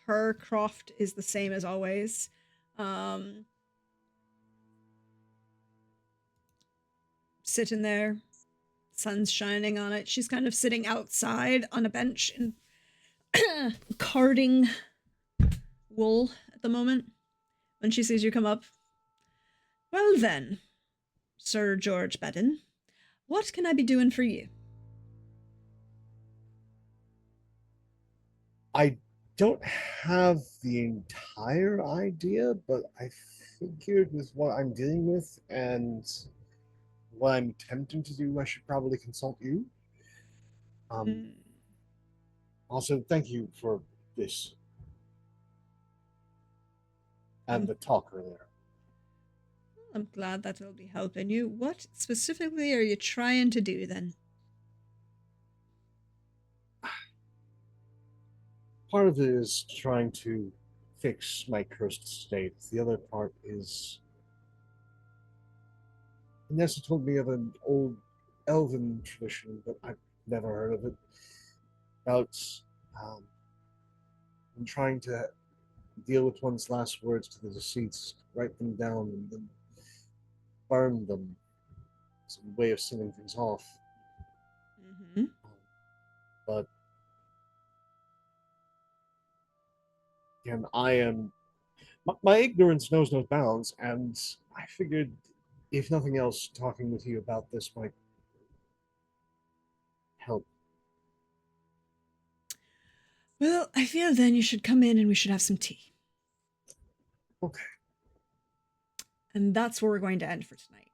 Her croft is the same as always. Sitting there, sun's shining on it. She's kind of sitting outside on a bench and carding wool at the moment when she sees you come up. Well then, Sir George Bedden, what can I be doing for you? I don't have the entire idea, but I figured with what I'm dealing with and what I'm attempting to do, I should probably consult you. Also, thank you for this and the talk earlier. I'm glad that will be helping you. What specifically are you trying to do then? Part of it is trying to fix my cursed state. The other part is Nessa told me of an old elven tradition, but I've never heard of it. About trying to deal with one's last words to the deceased, write them down, and then burn them. It's a way of sending things off. Mm-hmm. But again, my ignorance knows no bounds, and I figured, if nothing else, talking with you about this might help. Well, I feel then you should come in and we should have some tea. Okay. And that's where we're going to end for tonight.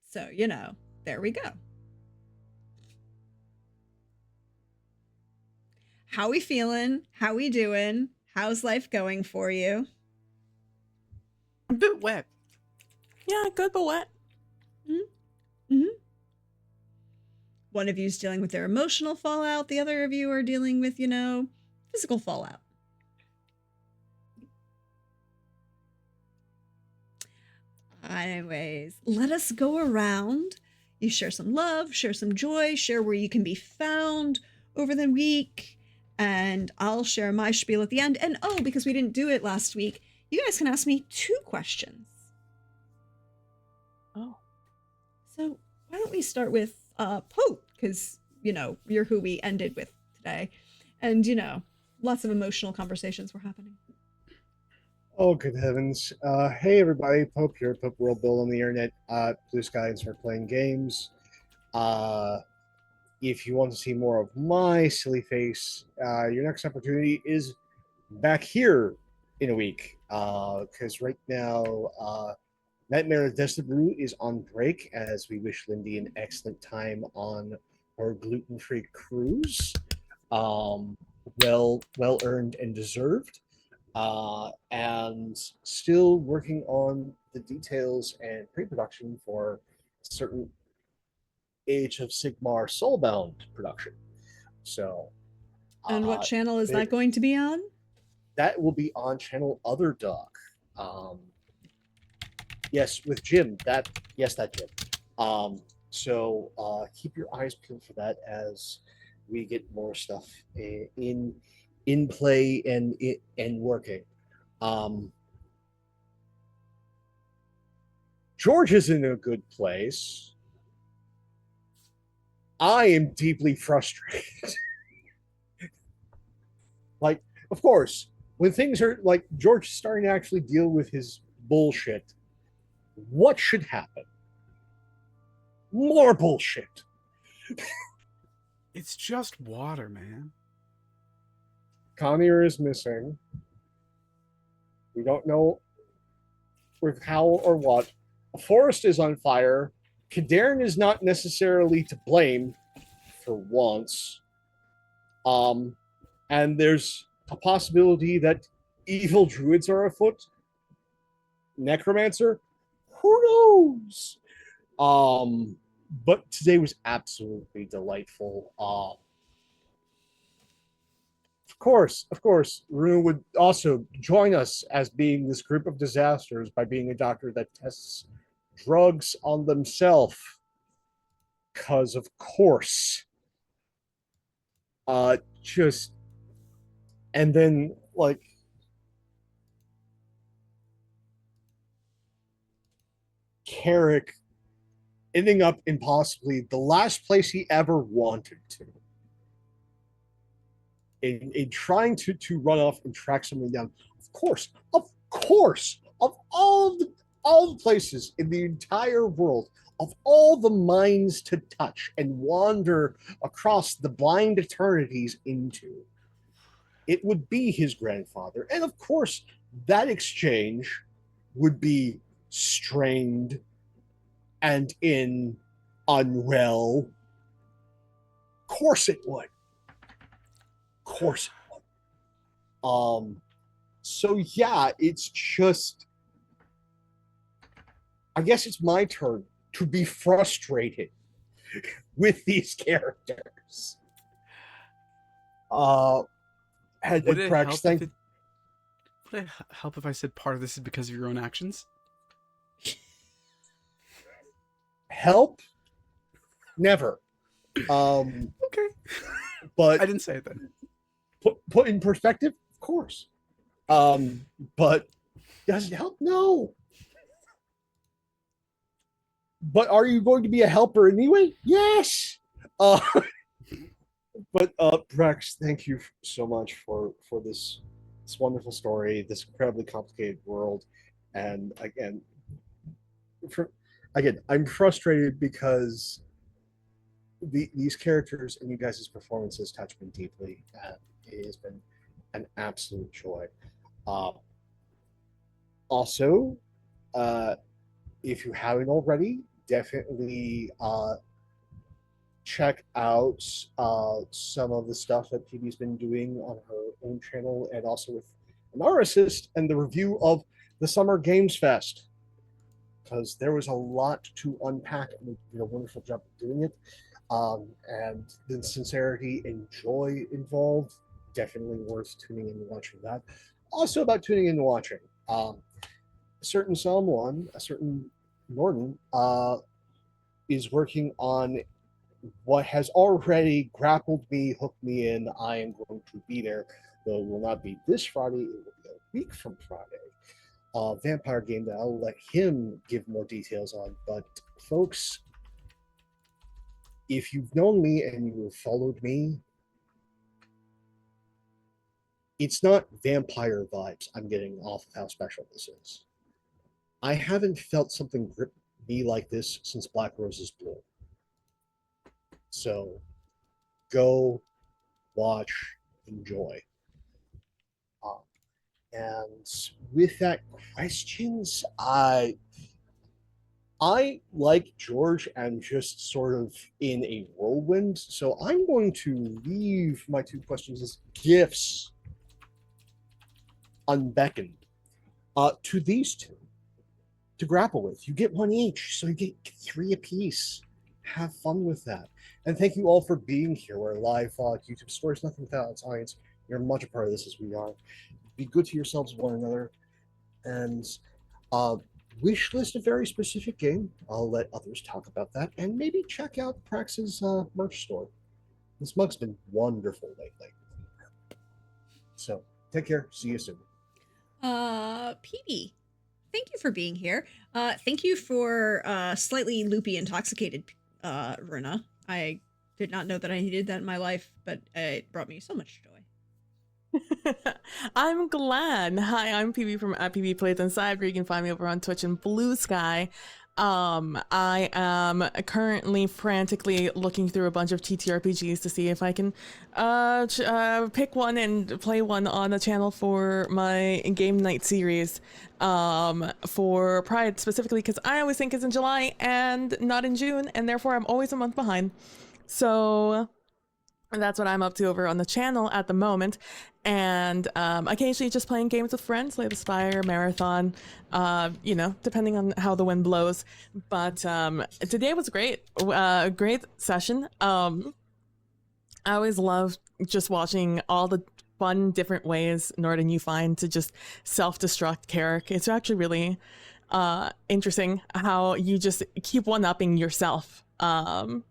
So, there we go. How we feeling? How we doing? How's life going for you? A bit wet. Yeah, good but wet. Mm-hmm. One of you's dealing with their emotional fallout. The other of you are dealing with, physical fallout. Anyways, let us go around. You share some love, share some joy, share where you can be found over the week. And I'll share my spiel at the end. And because we didn't do it last week, you guys can ask me 2 questions. Oh. So why don't we start with Pope? Because, you're who we ended with today. And, lots of emotional conversations were happening. Oh, good heavens. Hey, everybody. Pope here, Pope World Build on the internet. Blue Sky and start playing games. If you want to see more of my silly face, your next opportunity is back here in a week. Because right now, Nightmare of Destabrew is on break as we wish Lindy an excellent time on her gluten-free cruise. Well earned and deserved. And still working on the details and pre-production for certain Age of Sigmar Soulbound production. So, And what channel is that going to be on? That will be on channel Other Dog. Yes, with Jim. That Jim. So keep your eyes peeled for that as we get more stuff in play and working. George is in a good place. I am deeply frustrated. Like, of course, when things are like George is starting to actually deal with his bullshit, what should happen? More bullshit. It's just water, man. Conir is missing. We don't know with how or what. A forest is on fire. Kadarin is not necessarily to blame for once. And there's a possibility that evil druids are afoot. Necromancer? Who knows? But today was absolutely delightful. Of course, Rune would also join us as being this group of disasters by being a doctor that tests drugs on themselves. Because of course. Just and then like Carrick ending up in possibly the last place he ever wanted to. In trying to run off and track something down. Of course, of all the places in the entire world, of all the minds to touch and wander across the blind eternities into, it would be his grandfather. And of course, that exchange would be strained and in unwell. Of course it would. Of course it would. So yeah, it's just I guess it's my turn to be frustrated with these characters. Would it help if I said part of this is because of your own actions? Help? Never. Okay. But I didn't say it then. Put in perspective, of course. But does it help? No. But are you going to be a helper anyway? Yes. But Brex, thank you so much for this wonderful story, this incredibly complicated world, and again, I'm frustrated because these characters and you guys' performances touch me deeply, and it has been an absolute joy. Also, if you haven't already, definitely check out some of the stuff that PB's been doing on her own channel and also with an assist and the review of the Summer Games Fest, because there was a lot to unpack and we did a wonderful job of doing it. And the sincerity and joy involved, definitely worth tuning in and watching that. Also about tuning in and watching. A certain Norton, is working on what has already grappled me, hooked me in. I am going to be there, though it will not be this Friday, it will be a week from Friday. Vampire game that I'll let him give more details on. But folks, if you've known me and you have followed me, it's not vampire vibes I'm getting off of how special this is. I haven't felt something grip me like this since Black Roses Bloom. So go, watch, enjoy. And with that questions, I like George am just sort of in a whirlwind. So I'm going to leave my two questions as gifts unbeckoned to these two to grapple with. You get one each, so you get 3 apiece. Have fun with that. And thank you all for being here. We're live YouTube Stories, Nothing Without its Audience. You're much a part of this as we are. Be good to yourselves and one another. And wish list a very specific game. I'll let others talk about that. And maybe check out Prax's merch store. This mug's been wonderful lately. So take care. See you soon. PB, thank you for being here. Thank you for slightly loopy intoxicated Runa. I did not know that I needed that in my life, but it brought me so much joy. I'm glad. Hi, I'm PB from PB Plays Inside, where you can find me over on Twitch and Blue Sky. I am currently frantically looking through a bunch of TTRPGs to see if I can pick one and play one on the channel for my game night series for Pride specifically, because I always think it's in July and not in June, and therefore I'm always a month behind. So that's what I'm up to over on the channel at the moment. And occasionally just playing games with friends, like the Spire, Marathon, depending on how the wind blows. But today was great. Great session. I always love just watching all the fun different ways, Norden, you find to just self-destruct Carrick. It's actually really interesting how you just keep one-upping yourself. I'm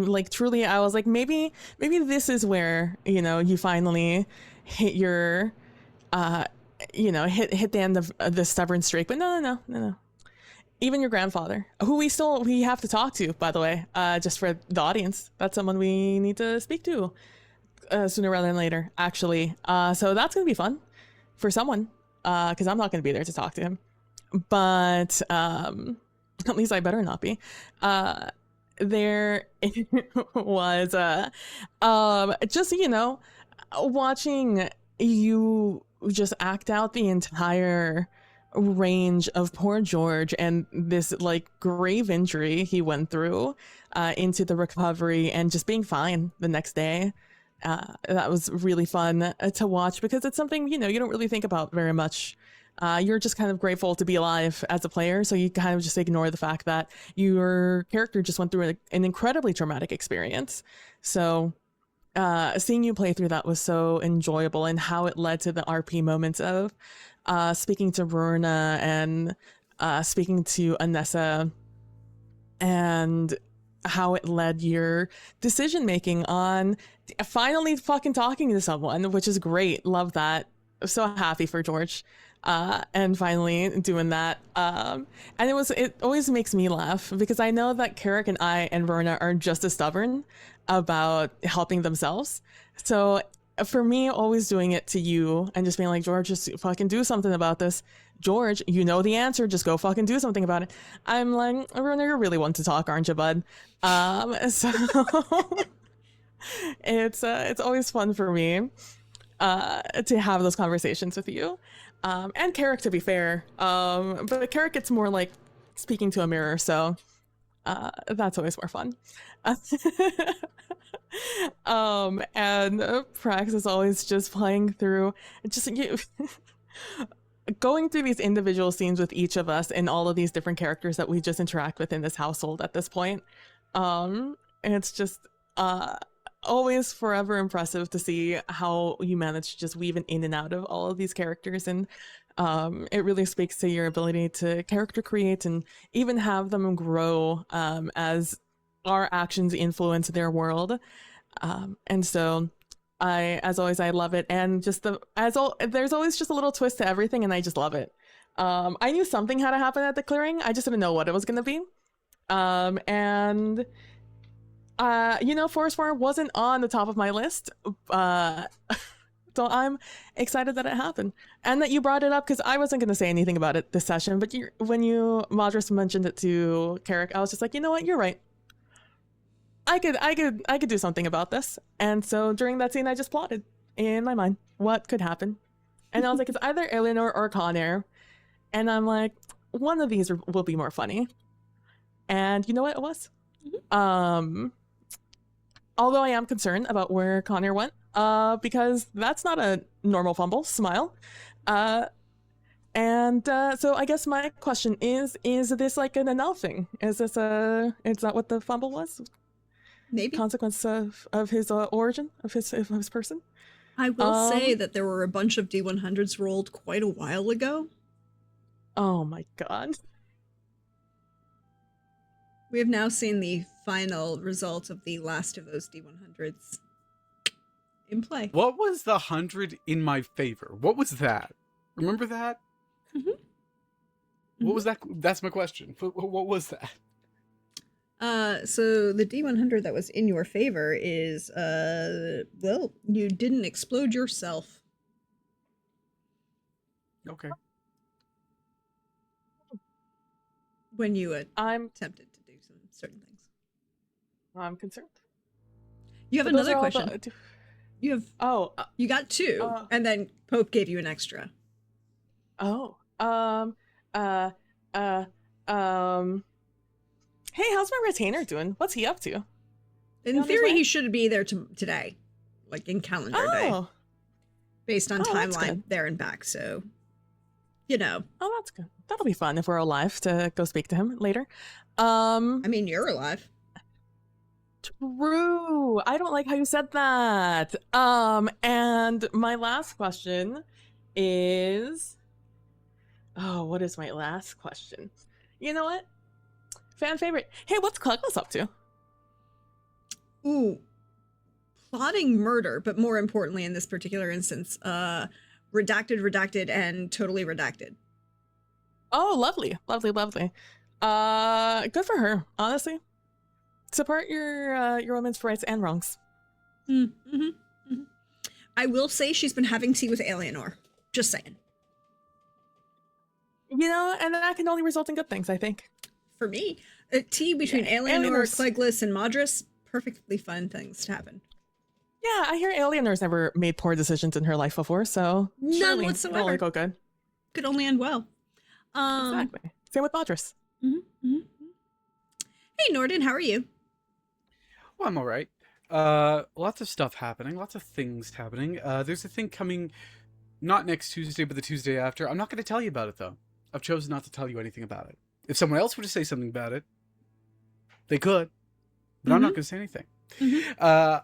like truly, I was like, maybe this is where, you finally hit your, hit the end of the stubborn streak. But no. Even your grandfather, who we have to talk to, by the way, just for the audience. That's someone we need to speak to sooner rather than later, actually. So that's going to be fun for someone, because I'm not going to be there to talk to him. But at least I better not be. There was just watching you just act out the entire range of poor George and this like grave injury he went through into the recovery and just being fine the next day. That was really fun to watch, because it's something you don't really think about very much. You're just kind of grateful to be alive as a player, so you kind of just ignore the fact that your character just went through an incredibly traumatic experience. So seeing you play through that was so enjoyable, and how it led to the RP moments of speaking to Runa and speaking to Anessa, and how it led your decision making on finally fucking talking to someone, which is great. Love that. I'm so happy for George. And finally doing that. And it always makes me laugh, because I know that Carrick and I and Verna are just as stubborn about helping themselves. So for me, always doing it to you and just being like, George, just fucking do something about this. George, you know the answer, just go fucking do something about it. I'm like, Verna, you're really one to talk, aren't you, bud? So it's always fun for me to have those conversations with you. And Carrick, to be fair, but Carrick, it's more like speaking to a mirror, so that's always more fun. And Prax is always just playing through, just going through these individual scenes with each of us and all of these different characters that we just interact with in this household at this point. And it's just always forever impressive to see how you manage to just weave in and out of all of these characters, and it really speaks to your ability to character create and even have them grow as our actions influence their world. And so as always, I love it, and just there's always just a little twist to everything, and I just love it. I knew something had to happen at the clearing, I just didn't know what it was going to be. And Forest War wasn't on the top of my list, so I'm excited that it happened and that you brought it up, because I wasn't going to say anything about it this session, but when Madras mentioned it to Carrick, I was just like, you know what, you're right. I could do something about this. And so during that scene, I just plotted in my mind what could happen, and I was like, it's either Eleanor or Conair, and I'm like, one of these will be more funny. And you know what it was? Although I am concerned about where Connor went, because that's not a normal fumble. Smile. So I guess my question is this like an Anel thing? Is that what the fumble was? Maybe. Consequence of his origin, of his person? I will say that there were a bunch of D100s rolled quite a while ago. Oh my god. We have now seen the final result of the last of those D100s in play. What was the 100 in my favor? What was that? Remember that? What was that? That's my question. What was that? So the D100 that was in your favor is, well, you didn't explode yourself. Okay. When you I'm attempted to do some certain things. concerned. You have But those another are all question. the- You have, Oh, you got two, and then Pope gave you an extra. oh, uh, uh, um. Hey, how's my retainer doing? What's he up to? In on his theory, way? he should be there today, like in calendar day, Oh, based on that's timeline good. there and back. So, you know, oh, that's good. That'll be fun if we're alive to go speak to him later. I mean, you're alive. True. I don't like how you said that. And my last question is, oh, what is my last question? You know what? Fan favorite. Hey, what's Clugless up to? Ooh, plotting murder, but more importantly, in this particular instance, redacted, and totally redacted. Oh, lovely, lovely, lovely. Good for her, honestly. Support your women's rights and wrongs. I will say she's been having tea with Alienor. Just saying. You know, and that can only result in good things, I think. For me, tea between Alienor, Alienor's- Cleglis, and Madras, perfectly fun things to happen. Yeah, I hear Alienor's never made poor decisions in her life before, so None surely whatsoever. it'll only go good. Could only end well. Exactly. Same with Madras. Hey, Norden, how are you? Well, I'm all right. Lots of stuff happening. Lots of things happening. There's a thing coming, not next Tuesday, but the Tuesday after. I'm not going to tell you about it though. I've chosen not to tell you anything about it. If someone else were to say something about it, they could, but I'm not going to say anything.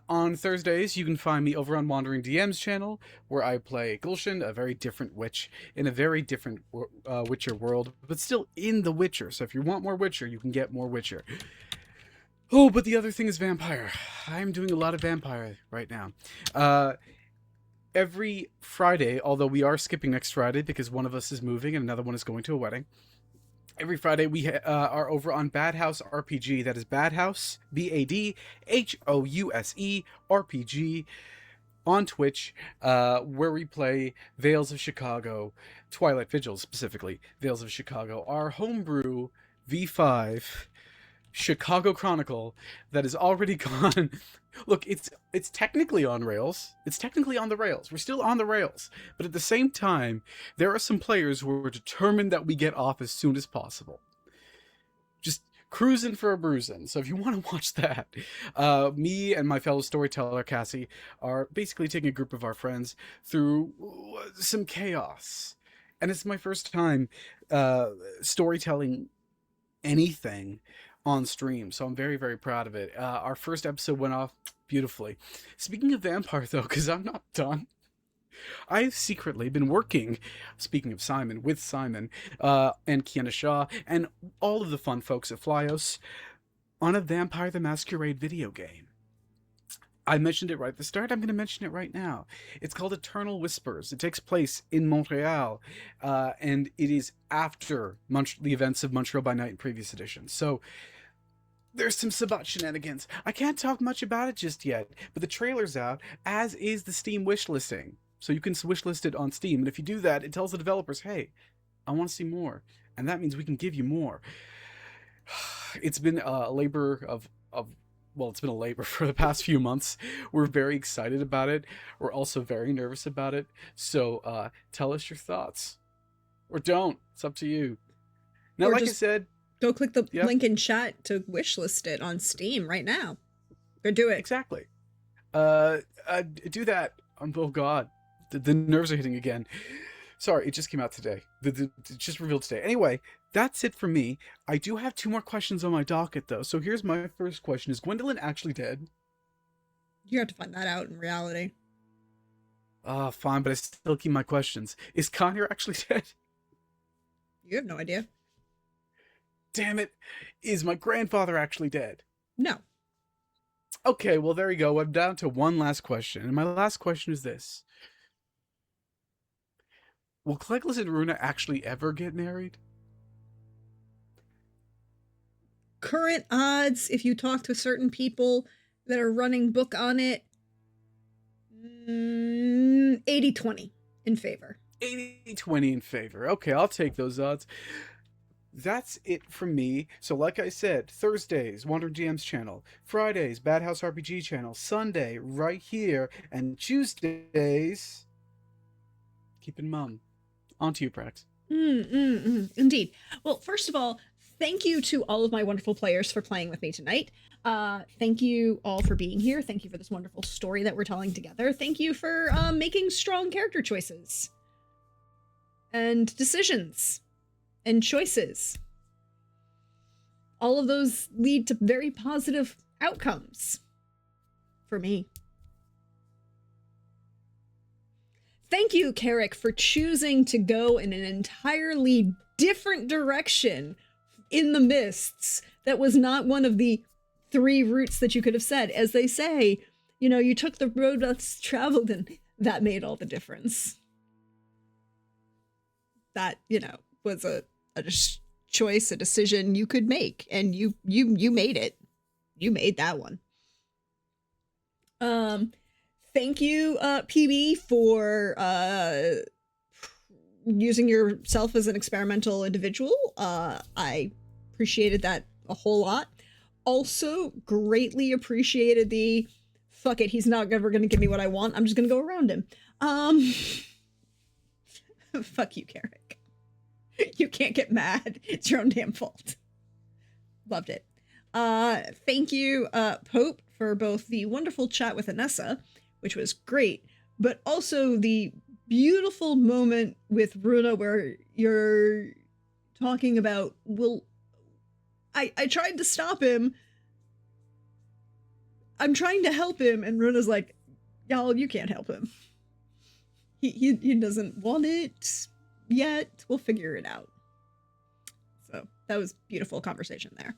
On Thursdays, you can find me over on Wandering DM's channel, where I play Gulshan, a very different witch in a very different Witcher world, but still in the Witcher. So if you want more Witcher, you can get more Witcher. Oh, but the other thing is vampire. I'm doing a lot of vampire right now. Every Friday, although we are skipping next Friday because one of us is moving and another one is going to a wedding. Every Friday, we are over on Bad House RPG. That is Bad House, BADHOUSE RPG, on Twitch, where we play Veils of Chicago, Twilight Vigil specifically, Veils of Chicago, our homebrew V5 Chicago Chronicle that is already gone. Look, it's technically on rails. It's technically on the rails. We're still on the rails. But at the same time, there are some players who are determined that we get off as soon as possible. Just cruising for a bruising. So if you want to watch that, me and my fellow storyteller, Cassie, are basically taking a group of our friends through some chaos. And it's my first time storytelling anything on stream, so I'm very, very proud of it. Our first episode went off beautifully. Speaking of vampire, though, because I'm not done, I've secretly been working, speaking of Simon, with Simon and Kiana Shaw and all of the fun folks at Flyos on a Vampire the Masquerade video game. I mentioned it right at the start. I'm going to mention it right now. It's called Eternal Whispers. It takes place in Montreal, and it is after the events of Montreal by Night in previous editions. So there's some Sabbat shenanigans. I can't talk much about it just yet, but the trailer's out, as is the Steam wish listing. So you can wish list it on Steam, and if you do that, it tells the developers, hey, I want to see more, and that means we can give you more. It's been a labor well, it's been a labor for the past few months. We're very excited about it. We're also very nervous about it. So tell us your thoughts. Or don't. It's up to you. Now, Or like I just said... Go click the Yeah. link in chat to wishlist it on Steam right now. Go do it. Exactly. Do that. Oh, God. The nerves are hitting again. Sorry, it just came out today. It just revealed today. Anyway, that's it for me. I do have 2 more questions on my docket, though. So here's my first question. Is Gwendolyn actually dead? You have to find that out in reality. Fine, but I still keep my questions. Is Connor actually dead? You have no idea. Damn it. Is my grandfather actually dead? No. Okay, well, there you go. I'm down to one last question. And my last question is this. will Cleglis and Runa actually ever get married? Current odds, if you talk to certain people that are running book on it, 80-20 in favor. 80-20 in favor. Okay, I'll take those odds. That's it from me. So like I said, Thursdays, Wandering GM's channel. Fridays, Bad House RPG channel. Sunday, right here. And Tuesdays, keeping mum. On to you, Prax. Indeed. Well, first of all, thank you to all of my wonderful players for playing with me tonight. Thank you all for being here. Thank you for this wonderful story that we're telling together. Thank you for making strong character choices and decisions and choices. All of those lead to very positive outcomes for me. Thank you, Carrick, for choosing to go in an entirely different direction in the mists that was not one of the 3 routes that you could have said. As they say, you know, you took the road less traveled, and that made all the difference. That, you know, was a choice, a decision you could make, and you made it. You made that one. Thank you, PB, for using yourself as an experimental individual. I appreciated that a whole lot. Also, greatly appreciated the fuck it, he's not ever gonna give me what I want. I'm just gonna go around him. Fuck you, Carrick. You can't get mad. It's your own damn fault. Loved it. Thank you, Pope, for both the wonderful chat with Anessa, which was great, but also the beautiful moment with Runa where you're talking about, well, I tried to stop him. I'm trying to help him, and Runa's like, y'all, you can't help him. He doesn't want it yet. We'll figure it out. So that was beautiful conversation there.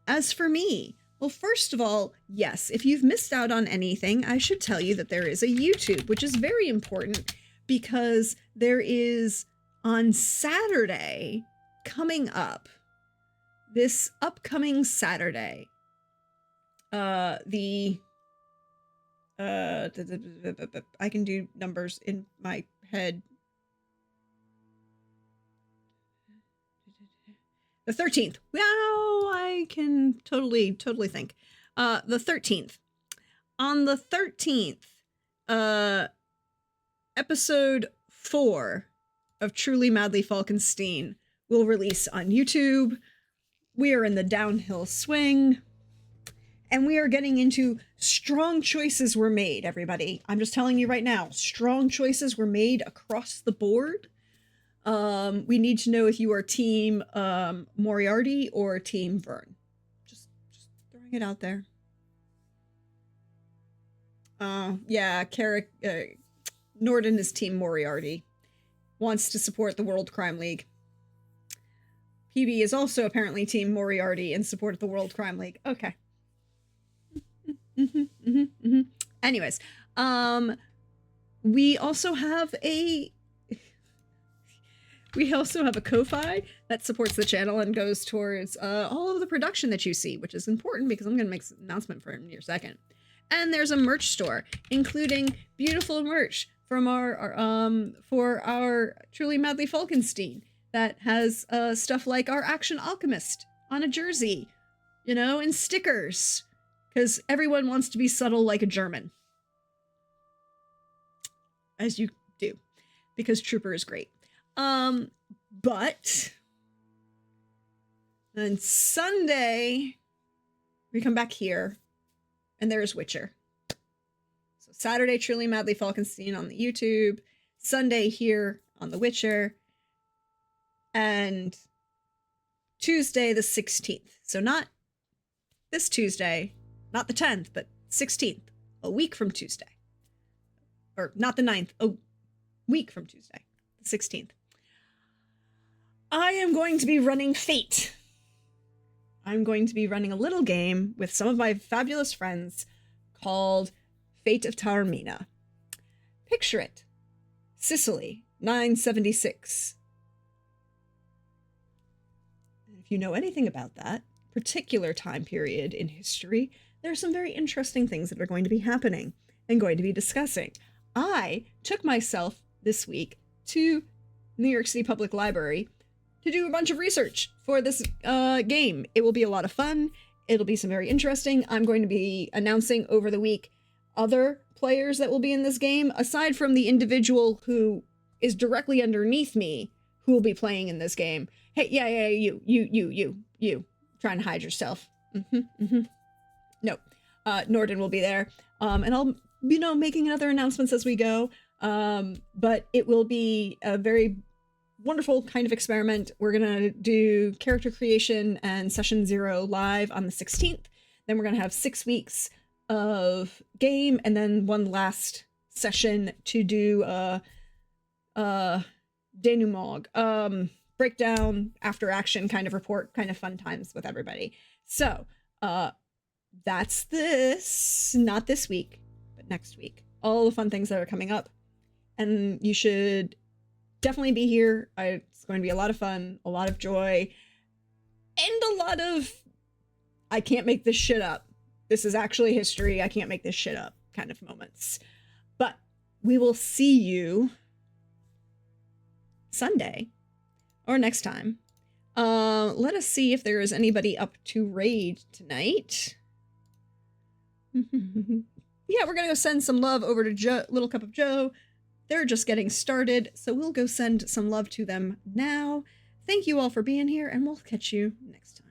As for me, well, first of all, yes, if you've missed out on anything, I should tell you that there is a YouTube, which is very important because there is on Saturday coming up, this upcoming Saturday, I can do numbers in my head. The 13th. Wow, I can totally think. The 13th. On the 13th, episode 4 of Truly Madly Falkenstein will release on YouTube. We are in the downhill swing, and we are getting into strong choices were made, everybody. I'm just telling you right now, strong choices were made across the board. We need to know if you are team Moriarty or team Vern. Just throwing it out there. Yeah, Carrick, Norden is team Moriarty. Wants to support the World Crime League. PB is also apparently team Moriarty in support of the World Crime League. Okay. Anyways, we also have a Ko-Fi that supports the channel and goes towards all of the production that you see, which is important because I'm going to make an announcement for it in your second. And there's a merch store, including beautiful merch from for our Truly Madly Falkenstein that has stuff like our Action Alchemist on a jersey, you know, and stickers, because everyone wants to be subtle like a German. As you do, because Trooper is great. But then Sunday, we come back here, and there's Witcher. So Saturday, Truly Madly Falkenstein on the YouTube. Sunday here on The Witcher. And Tuesday, the 16th. So not this Tuesday, not the 10th, but 16th, a week from Tuesday. Or not the 9th, a week from Tuesday, the 16th. I am going to be running Fate. I'm going to be running a little game with some of my fabulous friends called Fate of Taormina. Picture it. Sicily, 976. If you know anything about that particular time period in history, there are some very interesting things that are going to be happening and going to be discussing. I took myself this week to New York City Public Library to do a bunch of research for this game. It will be a lot of fun. It'll be some very interesting. I'm going to be announcing over the week other players that will be in this game, aside from the individual who is directly underneath me who will be playing in this game. Hey, yeah, you. Trying to hide yourself. No. Norden will be there. And I'll, making other announcements as we go. But it will be a very wonderful kind of experiment. We're going to do character creation and session 0 live on the 16th. Then we're going to have 6 weeks of game and then one last session to do denouement, breakdown, after action kind of report, kind of fun times with everybody. So that's this, not this week, but next week. All the fun things that are coming up. And you should definitely be here. It's going to be a lot of fun, a lot of joy, and a lot of I can't make this shit up. This is actually history. I can't make this shit up kind of moments. But we will see you Sunday or next time. Let us see if there is anybody up to raid tonight. Yeah, we're going to go send some love over to Little Cup of Joe. They're just getting started, so we'll go send some love to them now. Thank you all for being here, and we'll catch you next time.